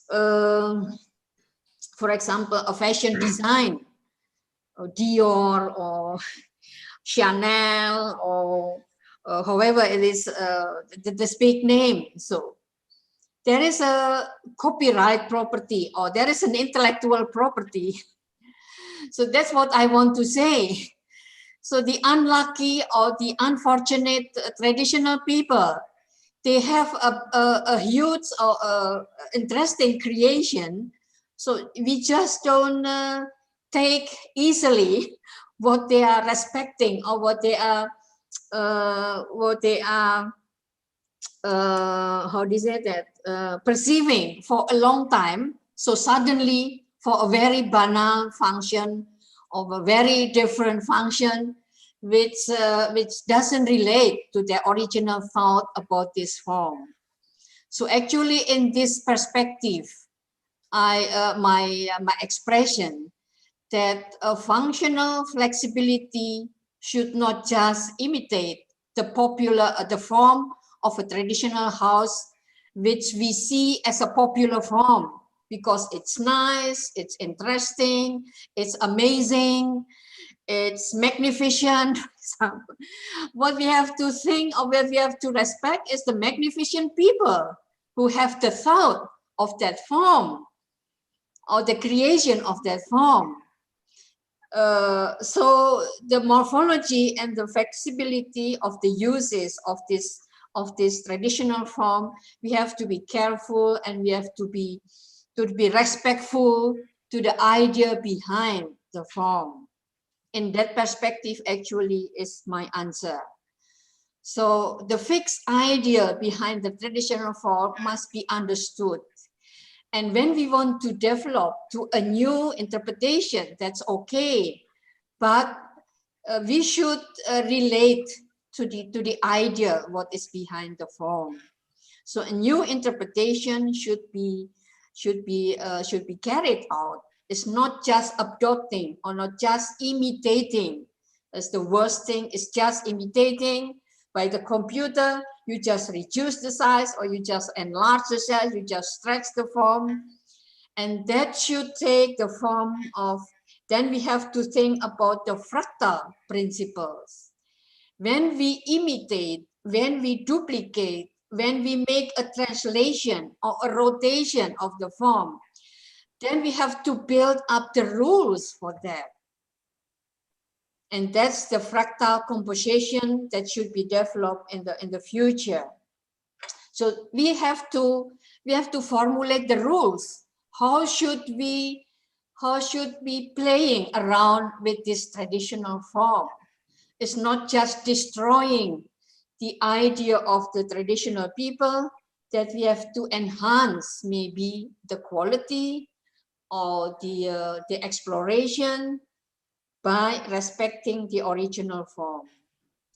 for example, a fashion design, or Dior or Chanel or however it is, the big name. So there is a copyright property or there is an intellectual property. So that's what I want to say. So the unlucky or the unfortunate traditional people, they have a huge or interesting creation. So we just don't take easily what they are respecting or what they are how do you say that, perceiving for a long time. So suddenly for a very banal function of a very different function, which doesn't relate to their original thought about this form. So actually in this perspective, my expression that a functional flexibility should not just imitate the form of a traditional house, which we see as a popular form because it's nice, it's interesting, it's amazing, it's magnificent. What we have to think or what we have to respect is the magnificent people who have the thought of that form or the creation of that form. So the morphology and the flexibility of the uses of this traditional form, we have to be careful and we have to be respectful to the idea behind the form. In that perspective, actually, is my answer. So the fixed idea behind the traditional form must be understood. And when we want to develop to a new interpretation, that's okay. But we should relate to the idea, what is behind the form. So a new interpretation should be carried out. It's not just adopting or not just imitating. That's the worst thing. It's just imitating by the computer. You just reduce the size or you just enlarge the size, you just stretch the form. And that should take the form of, then we have to think about the fractal principles. When we imitate, when we duplicate, when we make a translation or a rotation of the form, then we have to build up the rules for that. And that's the fractal composition that should be developed in the future. So we have to formulate the rules. How should we playing around with this traditional form? It's not just destroying the idea of the traditional people, that we have to enhance maybe the quality or the exploration by respecting the original form.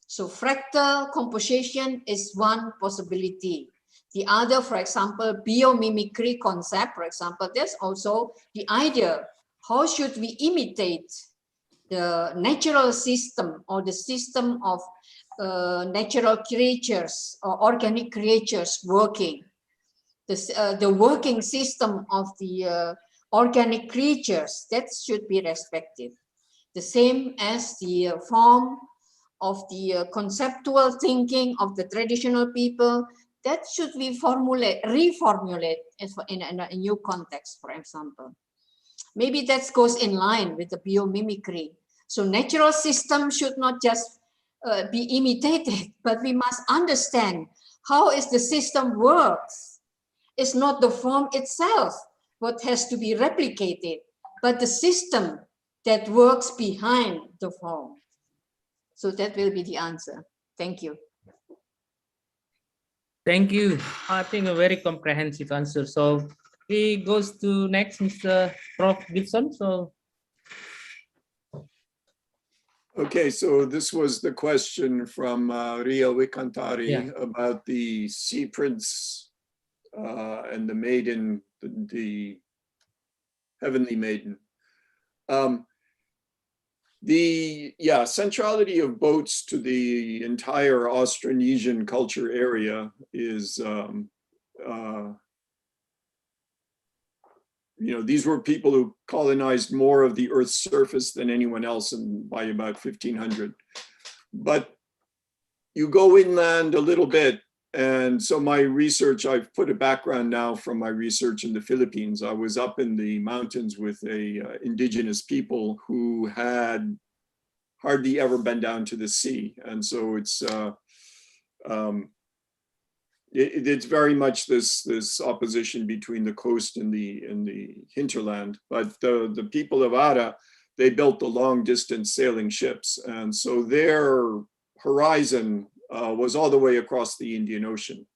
So fractal composition is one possibility. The other, for example, biomimicry concept, for example, there's also the idea, how should we imitate the natural system or the system of natural creatures or organic creatures working. The working system of the organic creatures, that should be respected. The same as the form of the conceptual thinking of the traditional people, that should be reformulate in a new context, for example. Maybe that goes in line with the biomimicry. So natural system should not just be imitated, but we must understand how is the system works. It's not the form itself what has to be replicated, but the system that works behind the form. So that will be the answer. Thank you. Thank you. I think a very comprehensive answer. So we goes to next, Mr. Prof. Gibson. So Okay, so this was the question from Ria Wikantari about the sea prince and the maiden, the heavenly maiden. The centrality of boats to the entire Austronesian culture area is, these were people who colonized more of the Earth's surface than anyone else by about 1500. But you go inland a little bit, and so my research, I've put a background now from my research in the Philippines. I was up in the mountains with indigenous people who had hardly ever been down to the sea. And so it's very much this opposition between the coast and the hinterland. But the people of Ara, they built the long distance sailing ships. And so their horizon was all the way across the Indian Ocean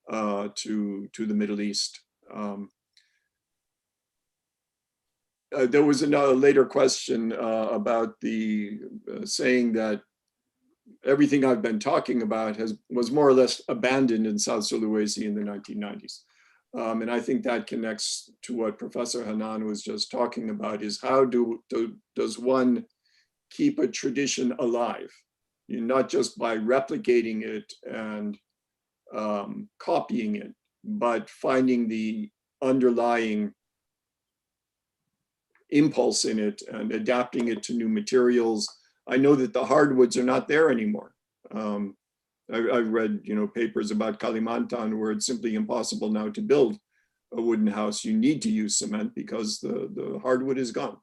to the Middle East. There was another later question about the saying that everything I've been talking about was more or less abandoned in South Sulawesi in the 1990s. And I think that connects to what Professor Hanan was just talking about, is how does one keep a tradition alive? Not just by replicating it and copying it, but finding the underlying impulse in it and adapting it to new materials. I know that the hardwoods are not there anymore. I've read, papers about Kalimantan where it's simply impossible now to build a wooden house. You need to use cement because the hardwood is gone,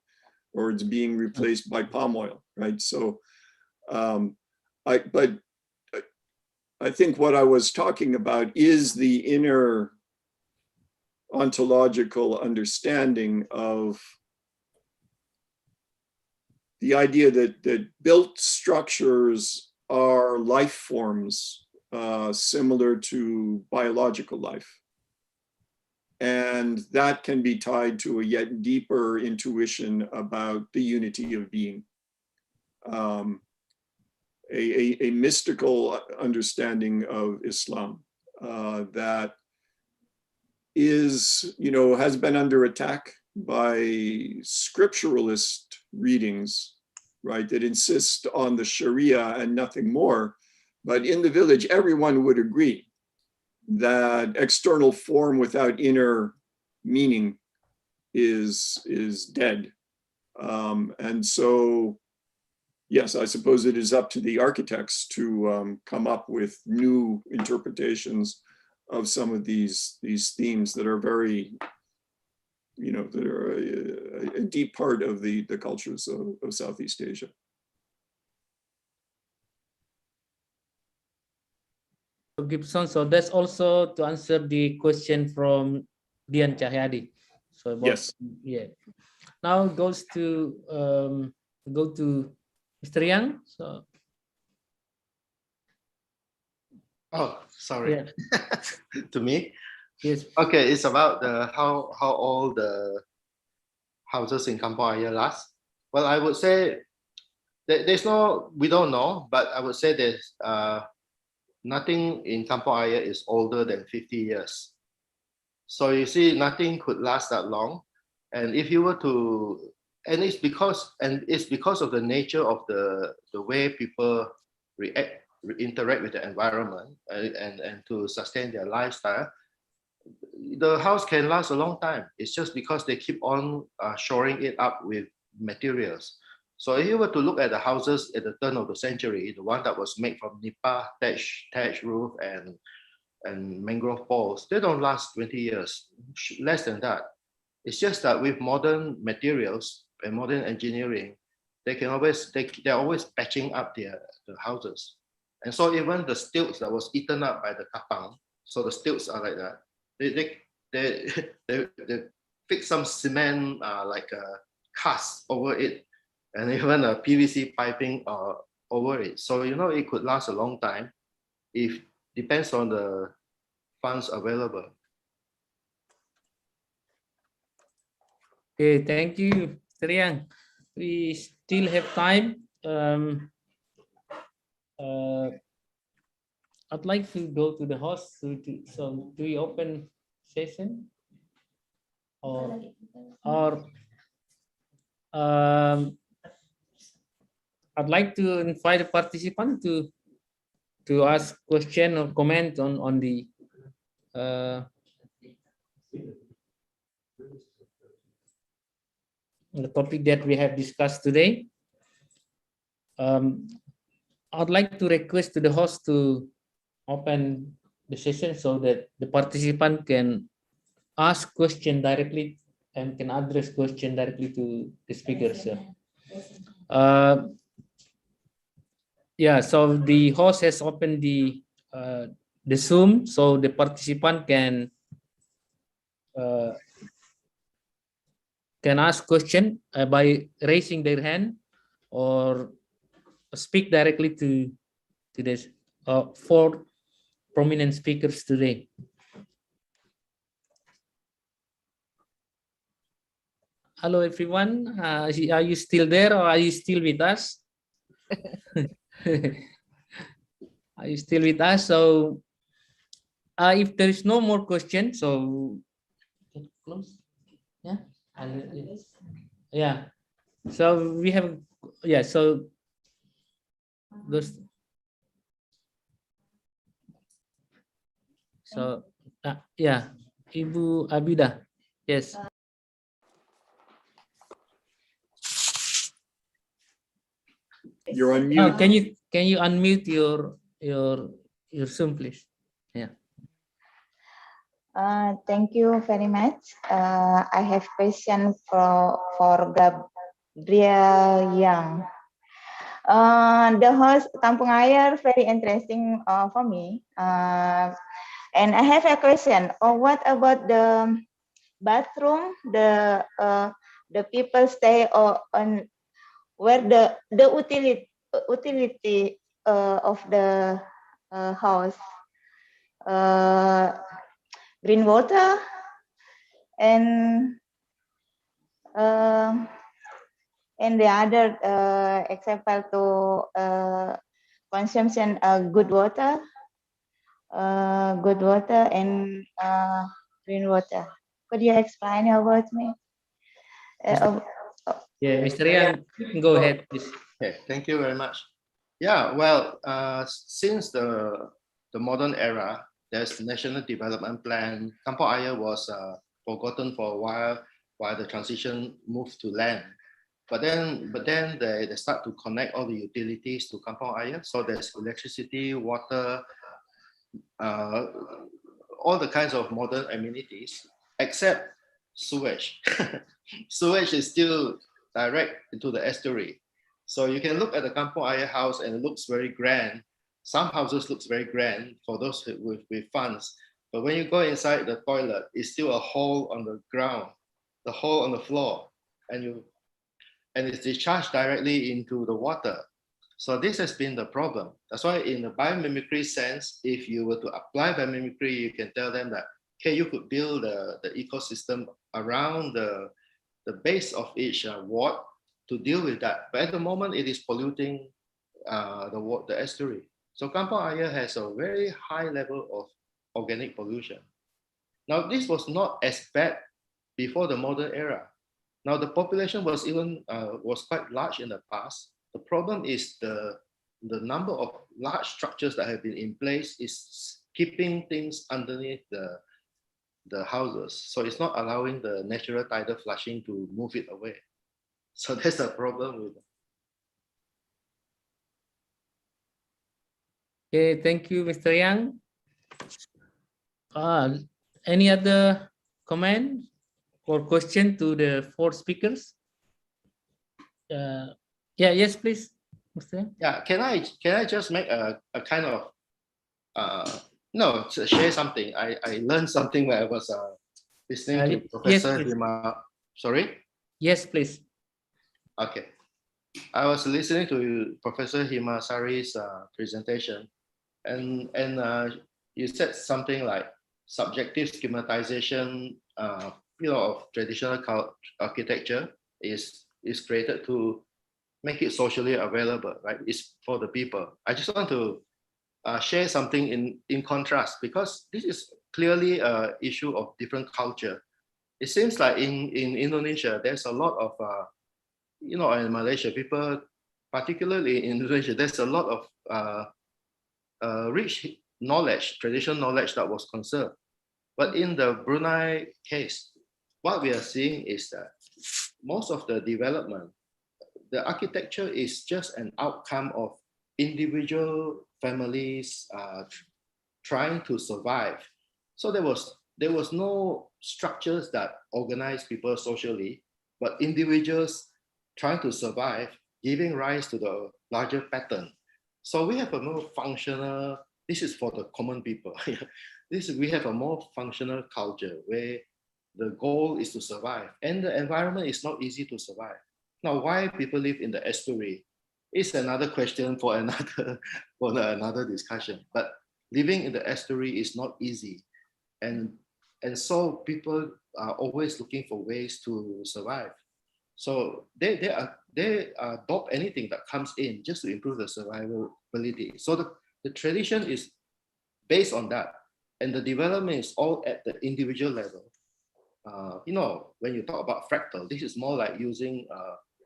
or it's being replaced by palm oil, right? So, but I think what I was talking about is the inner ontological understanding of the idea that built structures are life forms similar to biological life. And that can be tied to a yet deeper intuition about the unity of being. A mystical understanding of Islam that is, has been under attack by scripturalist readings, right, that insist on the Sharia and nothing more. But in the village, everyone would agree that external form without inner meaning is dead. And so, yes, I suppose it is up to the architects to come up with new interpretations of some of these themes that are very, that are a deep part of the cultures of Southeast Asia. Gibson, so that's also to answer the question from Dian Cahyadi. So about, yes, now goes to go to Mr. Yang. So, oh, sorry, to me. Yes. Okay, it's about how all the houses in Kampung Ayer last. Well, I would say we don't know, but I would say there's nothing in Kampung Ayer is older than 50 years. So you see, nothing could last that long. And if you were to, it's because of the nature of the way people interact with the environment and to sustain their lifestyle. The house can last a long time. It's just because they keep on shoring it up with materials. So if you were to look at the houses at the turn of the century, the one that was made from nipa, thatch roof, and mangrove poles, they don't last 20 years, less than that. It's just that with modern materials and modern engineering, they're always patching up the houses. And so even the stilts that was eaten up by the kapang, so the stilts are like that, they fix some cement like a cast over it, and even a PVC piping over it. So it could last a long time. If depends on the funds available. Okay, thank you, Mr. Yang. We still have time. I'd like to go to the host. So do we open session? Or I'd like to invite the participant to ask question or comment on the topic that we have discussed today. I'd like to request to the host to open the session so that the participant can ask question directly and can address question directly to the speakers. Yeah, so the host has opened the Zoom, so the participant can ask question by raising their hand or speak directly to this 4 prominent speakers today. Hello everyone, are you still there or are you still with us? Are you still with us? So if there is no more question, so close. Yeah, so we have, so those, so Ibu Abida, yes. You're on mute. Can you unmute your Zoom, please? Yeah. Thank you very much. I have question for Gabriel Yang. The host Kampung Air very interesting for me. And I have a question. What about the bathroom? The people stay on where the utility of the house. Green water and the other example to consumption good water and green water. Could you explain about me? Yeah, Mr. Yang, go ahead, please. Okay, thank you very much. Yeah, well, since the modern era, there's the National Development Plan. Kampung Ayer was forgotten for a while the transition moved to land. But then they start to connect all the utilities to Kampung Ayer. So there's electricity, water, all the kinds of modern amenities, except sewage. Sewage is still direct into the estuary. So you can look at the Kampung Ayer house and it looks very grand. Some houses looks very grand for those with funds. But when you go inside the toilet, it's still a hole on the ground, the hole on the floor, and it's discharged directly into the water. So this has been the problem. That's why in the biomimicry sense, if you were to apply biomimicry, you can tell them that, okay, you could build the ecosystem around the base of each ward to deal with that. But at the moment, it is polluting the estuary. So Kampung Ayer has a very high level of organic pollution. Now, this was not as bad before the modern era. Now, the population was quite large in the past. The problem is the number of large structures that have been in place is keeping things underneath the houses. So it's not allowing the natural tidal flushing to move it away. So that's the problem with it. Okay, thank you, Mr. Yang. Any other comment, or question to the four speakers? Yeah, yes, please. Yeah, can I just make a kind of no, to share something. I learned something when I was listening to Professor Hima. Sorry? Yes, please. Okay. I was listening to Professor Himasari's presentation, and you said something like subjective schematization, of traditional architecture is created to make it socially available, right? It's for the people. I just want to share something in contrast, because this is clearly an issue of different culture. It seems like in Indonesia, there's a lot of in Malaysia, people, particularly in Indonesia, there's a lot of rich knowledge, traditional knowledge that was conserved. But in the Brunei case, what we are seeing is that most of the development, the architecture is just an outcome of individual families trying to survive. So there was no structures that organize people socially, but individuals trying to survive, giving rise to the larger pattern. So we have a more functional, this is for the common people. We have a more functional culture where the goal is to survive, and the environment is not easy to survive. Now, why people live in the estuary is another question for another discussion. But living in the estuary is not easy, and so people are always looking for ways to survive. So they adopt anything that comes in just to improve the survivability. So the tradition is based on that, and the development is all at the individual level. When you talk about fractal, this is more like using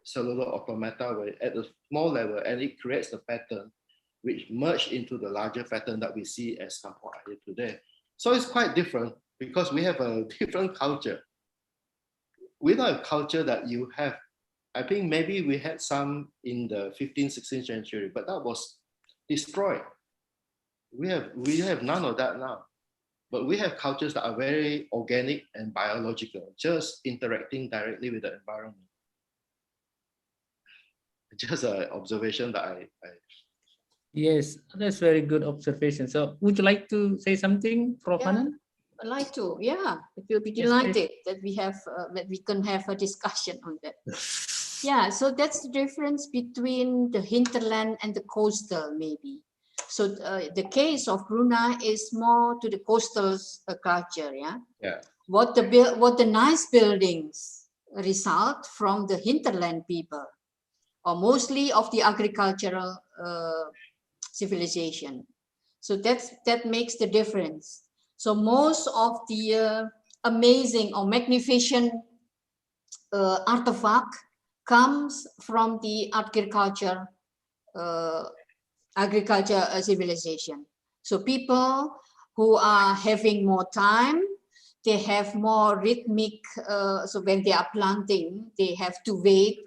cellular automata where at a small level, and it creates the pattern which merge into the larger pattern that we see as Kampung Air today. So it's quite different because we have a different culture. We don't have culture that you have. I think maybe we had some in the 15th, 16th century, but that was destroyed. We have none of that now. But we have cultures that are very organic and biological, just interacting directly with the environment. Just an observation that I Yes, that's very good observation. So would you like to say something, Prof. Hanan? I'd like to, yeah. I will be delighted that we have that we can have a discussion on that. Yeah, so that's the difference between the hinterland and the coastal, maybe. So the case of Brunei is more to the coastal culture, yeah. Yeah. What the nice buildings result from the hinterland people, or mostly of the agricultural civilization. So that makes the difference. So most of the amazing or magnificent artifact comes from the agriculture civilization. So people who are having more time, they have more rhythmic, so when they are planting, they have to wait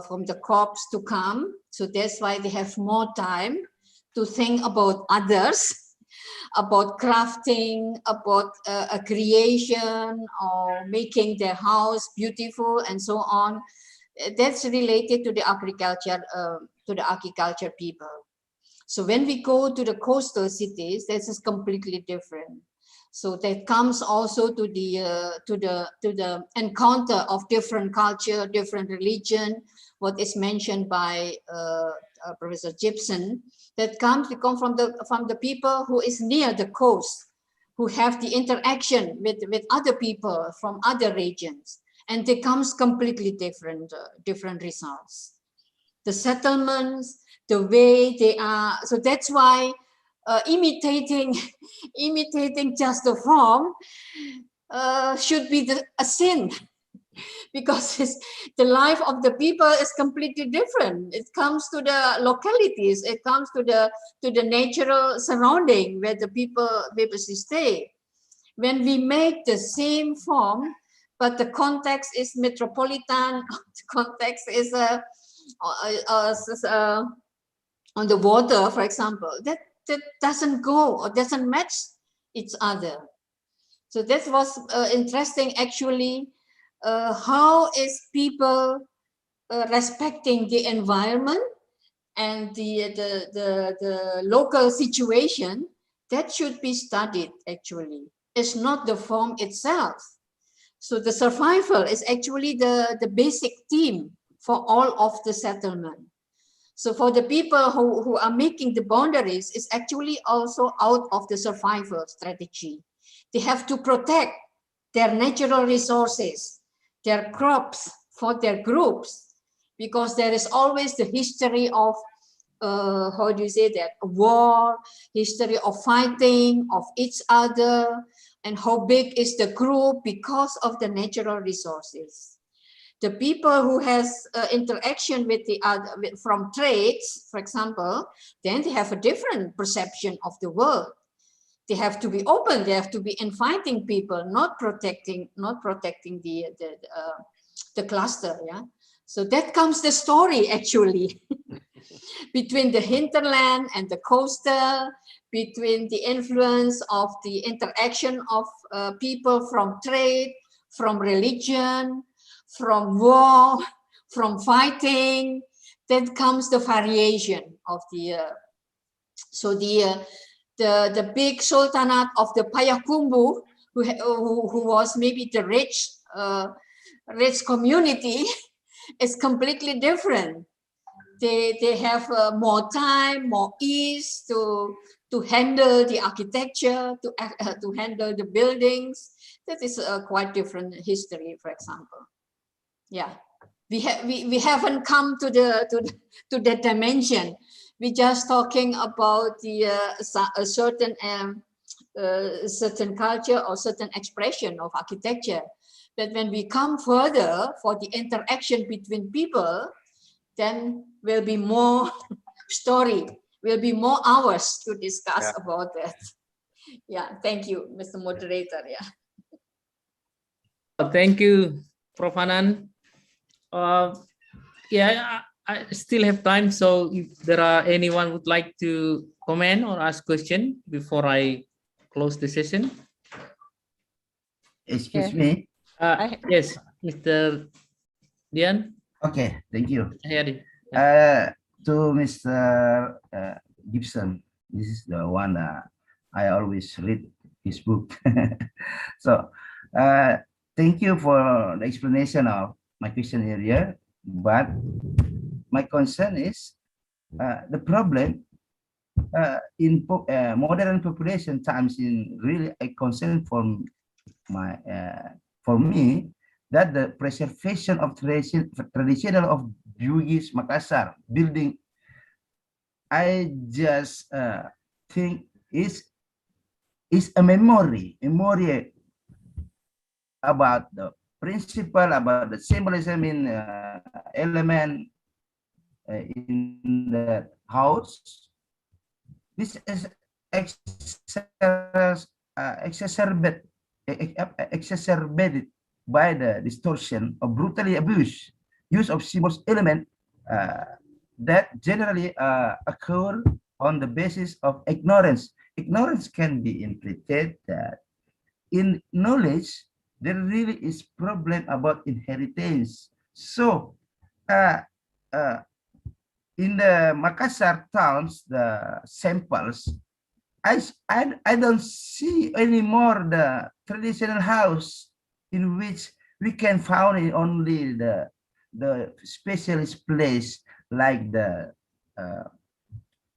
from the crops to come. So that's why they have more time to think about others, about crafting, about a creation or making their house beautiful and so on. That's related to the agriculture people. So when we go to the coastal cities, this is completely different. So that comes also to the encounter of different culture, different religion. What is mentioned by Professor Gibson, that come from the people who is near the coast, who have the interaction with other people from other regions, and they comes completely different results. The settlements, the way they are, so that's why imitating just the form should be a sin, because the life of the people is completely different. It comes to the localities, it comes to the natural surrounding where the people stay. When we make the same form, but the context is metropolitan, the context is on the water, for example, that doesn't go or doesn't match each other. So that was interesting, actually. how is people respecting the environment and the local situation, that should be studied actually. It's not the form itself. So the survival is actually the basic theme for all of the settlement. So for the people who are making the boundaries, it's actually also out of the survival strategy. They have to protect their natural resources, their crops for their groups, because there is always the history of, how do you say that, war, history of fighting of each other, and how big is the group because of the natural resources. The people who has interaction with the other, from trades, for example, then they have a different perception of the world. They have to be open. They have to be inviting people, not protecting the cluster. Yeah. So that comes the story actually between the hinterland and the coastal, between the influence of the interaction of people from trade, from religion, from war, from fighting. Then comes the variation of the so the big sultanate of the Payakumbuh, who was maybe the rich community, is completely different. They have more time, more ease to handle the architecture, to handle the buildings. That is a quite different history, for example. Yeah, we haven't come to that dimension. We're just talking about the a certain culture or certain expression of architecture. But when we come further for the interaction between people, then will be more story, will be more hours to discuss about that. Yeah, thank you, Mr. Moderator. Yeah. Thank you, Prof. Hanan. Yeah, I still have time, so if there are anyone would like to comment or ask question before I close the session. Excuse me. Yes, Mr. Dian. Okay, thank you. Yeah. To Mr. Gibson, this is the one I always read his book. So, thank you for the explanation of my question earlier. But my concern is the problem in modern population times in really a concern for me that the preservation of traditional of Bugis Makassar building, I just think is a memory about the principle, about the symbolism in element in the house. This is exacerbated by the distortion of brutally abuse use of symbols element that generally occur on the basis of ignorance. Ignorance can be interpreted that in knowledge there really is problem about inheritance. So in the Makassar towns, the samples, I don't see anymore the traditional house in which we can find only the specialist place like the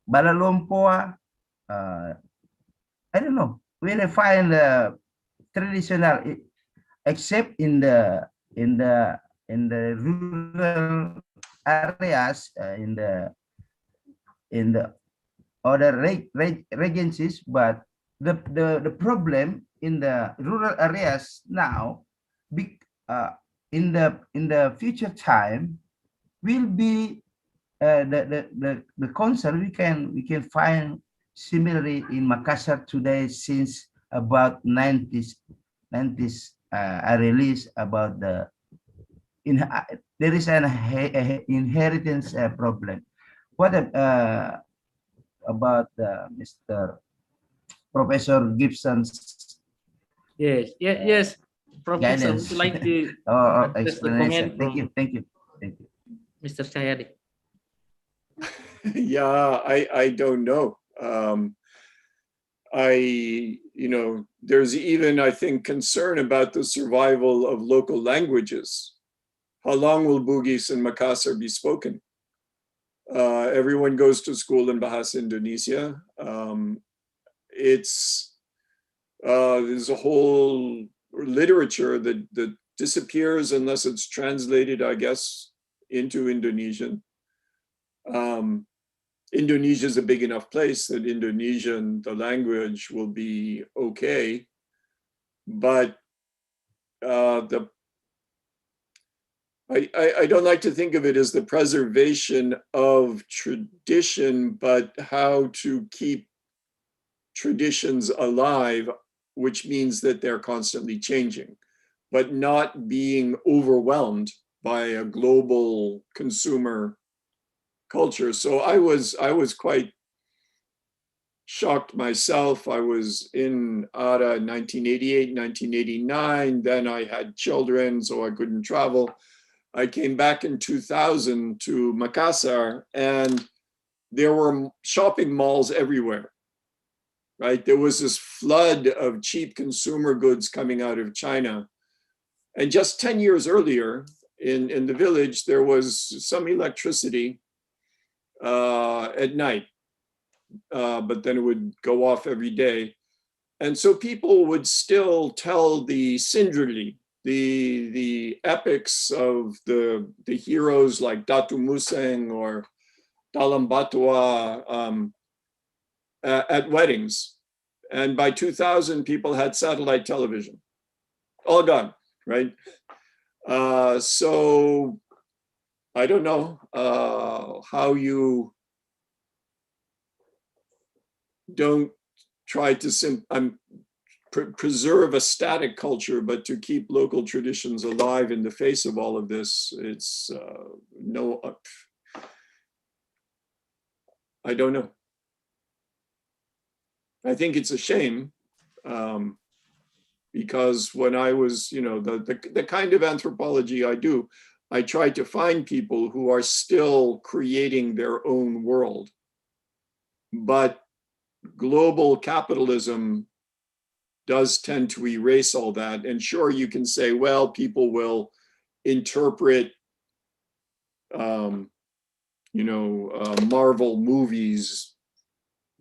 Balalompoa. I don't know where I find the traditional, except in the rural areas, in the other regencies. But the problem in the rural areas now, in the future time, will be the concern we can find similarly in Makassar today, since about 90s I released about the there is an inheritance problem. What about Mr. Professor Gibson's? Yes. Professor, would guidance you like to or address the explanation. comment Thank you, from thank you, thank you. Mr. Cahyadi? Yeah, I don't know. There's even, I think, concern about the survival of local languages. How long will Bugis and Makassar be spoken? Everyone goes to school in Bahasa Indonesia. There's a whole literature that disappears unless it's translated, I guess, into Indonesian. Indonesia is a big enough place that Indonesian, the language, will be okay. But I don't like to think of it as the preservation of tradition, but how to keep traditions alive, which means that they're constantly changing, but not being overwhelmed by a global consumer culture. So I was quite shocked myself. I was in ARA 1988, 1989. Then I had children, so I couldn't travel. I came back in 2000 to Makassar, and there were shopping malls everywhere, right? There was this flood of cheap consumer goods coming out of China. And just 10 years earlier, in the village, there was some electricity at night, but then it would go off every day. And so people would still tell the Sindrali, the epics of the heroes like Datu Museng or Dalam Batua at weddings. And by 2000, people had satellite television, all gone, right? So I don't know how you don't try to preserve a static culture, but to keep local traditions alive in the face of all of this. It's I don't know. I think it's a shame because when I was, the kind of anthropology I do, I try to find people who are still creating their own world. But global capitalism does tend to erase all that. And sure, you can say, well, people will interpret, Marvel movies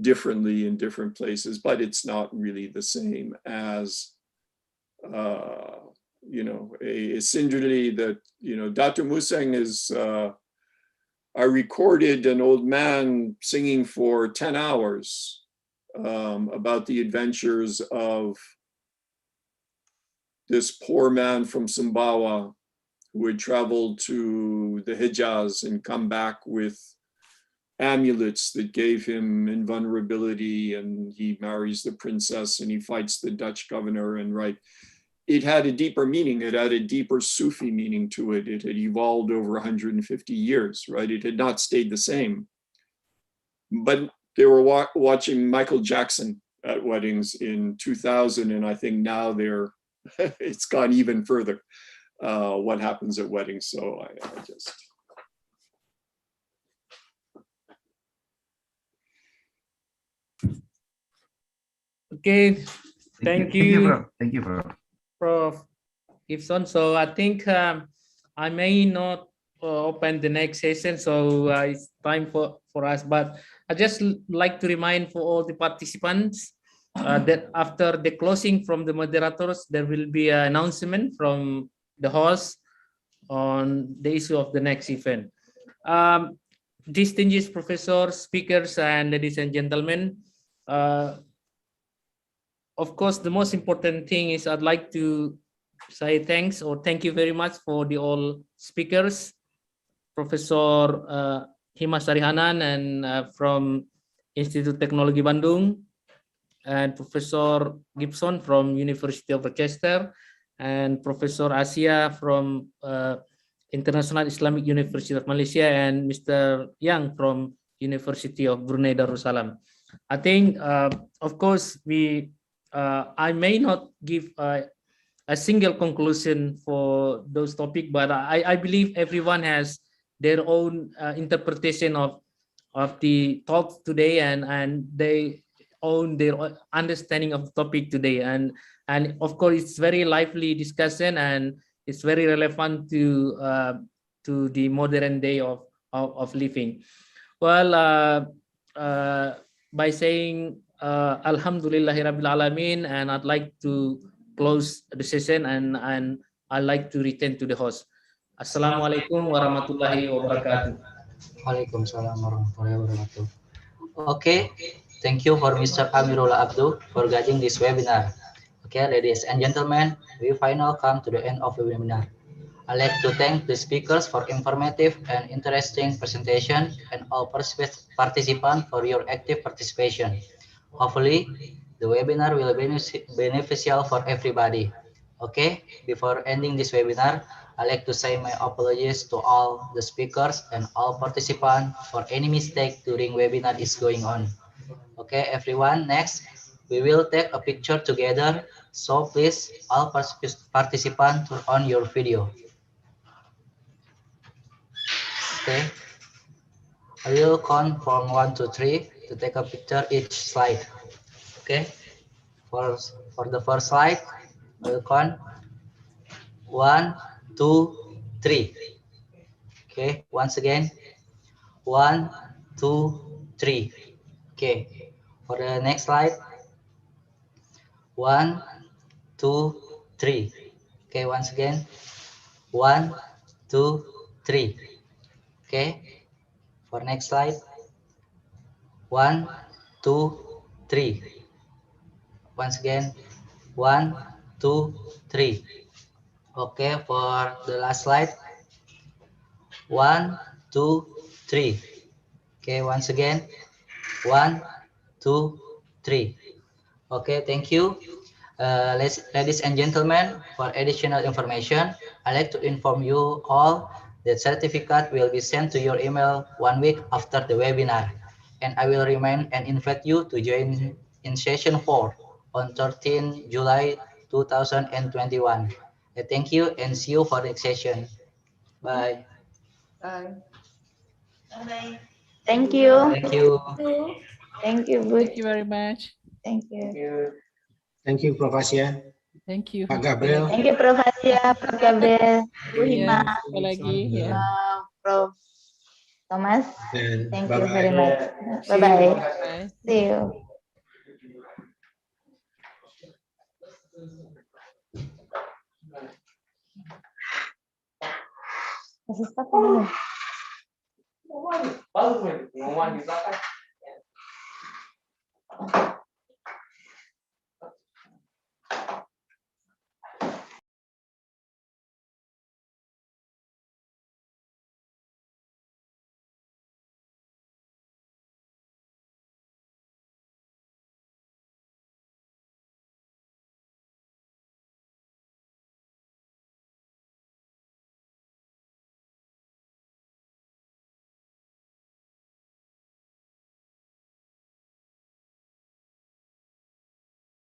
differently in different places, but it's not really the same as, a Sindrali that, Datu Museng is, I recorded an old man singing for 10 hours about the adventures of this poor man from Sumbawa who had traveled to the Hijaz and come back with amulets that gave him invulnerability, and he marries the princess and he fights the Dutch governor, and it had a deeper meaning. It had a deeper Sufi meaning to it. It had evolved over 150 years, right? It had not stayed the same. But they were watching Michael Jackson at weddings in 2000, and I think now it's gone even further, what happens at weddings. So I just... Okay, thank you. Thank you, bro. Prof. Gibson. So I think I may not open the next session, so it's time for us. But I just like to remind for all the participants that after the closing from the moderators, there will be an announcement from the host on the issue of the next event. Distinguished professors, speakers, and ladies and gentlemen, of course, the most important thing is I'd like to say thank you very much for the all speakers, Professor Himas Arihanan and from Institute Teknologi Bandung, and Professor Gibson from University of Rochester, and Professor Asia from International Islamic University of Malaysia, and Mr. Yang from University of Brunei Darussalam. I think, of course, I may not give a single conclusion for those topics, but I believe everyone has their own interpretation of the talk today, and they own their understanding of the topic today, and of course it's very lively discussion, and it's very relevant to the modern day of living. Well, by saying Alhamdulillahirabbil alamin, and I'd like to close the session, and I'd like to return to the host. Assalamualaikum warahmatullahi wabarakatuh. Waalaikumsalam warahmatullahi wabarakatuh. Okay, thank you for Mr. Amirullah Abdu for guiding this webinar. Okay, ladies and gentlemen, we finally come to the end of the webinar. I'd like to thank the speakers for informative and interesting presentation, and all participants for your active participation. Hopefully, the webinar will be beneficial for everybody. Okay, before ending this webinar, I'd like to say my apologies to all the speakers and all participants for any mistake during webinar is going on. Okay, everyone, next, we will take a picture together. So please, all participants, turn on your video. Okay, I will count from 1 to 3 to take a picture each slide. Okay, for the first slide, I will count 1, 2, 3. Okay, once again, 1, 2, 3. Okay, for the next slide, 1, 2, 3. Okay, once again, 1, 2, 3. Okay, for next slide, 1, 2, 3. Once again, 1, 2, 3. Okay, for the last slide, 1, 2, 3. Okay, once again, 1, 2, 3. Okay, thank you. Ladies and gentlemen, for additional information, I'd like to inform you all that certificate will be sent to your email 1 week after the webinar. And I will remind and invite you to join in session 4 on 13 July 2021. Thank you and see you for the next session. Bye. Bye. Bye. Thank you. Thank you. Thank you, Bud. Thank you very much. Thank you. Thank you, Prof. Asia. Thank you. Pak Gabriel. Thank you, Prof. Asia, Prof. Gabriel, Bu Iya, Hima, sekali lagi ya. Prof. Thomas. And Thank you bye-bye. very much. See you. Bye-bye. Bye. See you. Kasih stop dulu. Baru ngomong di belakang.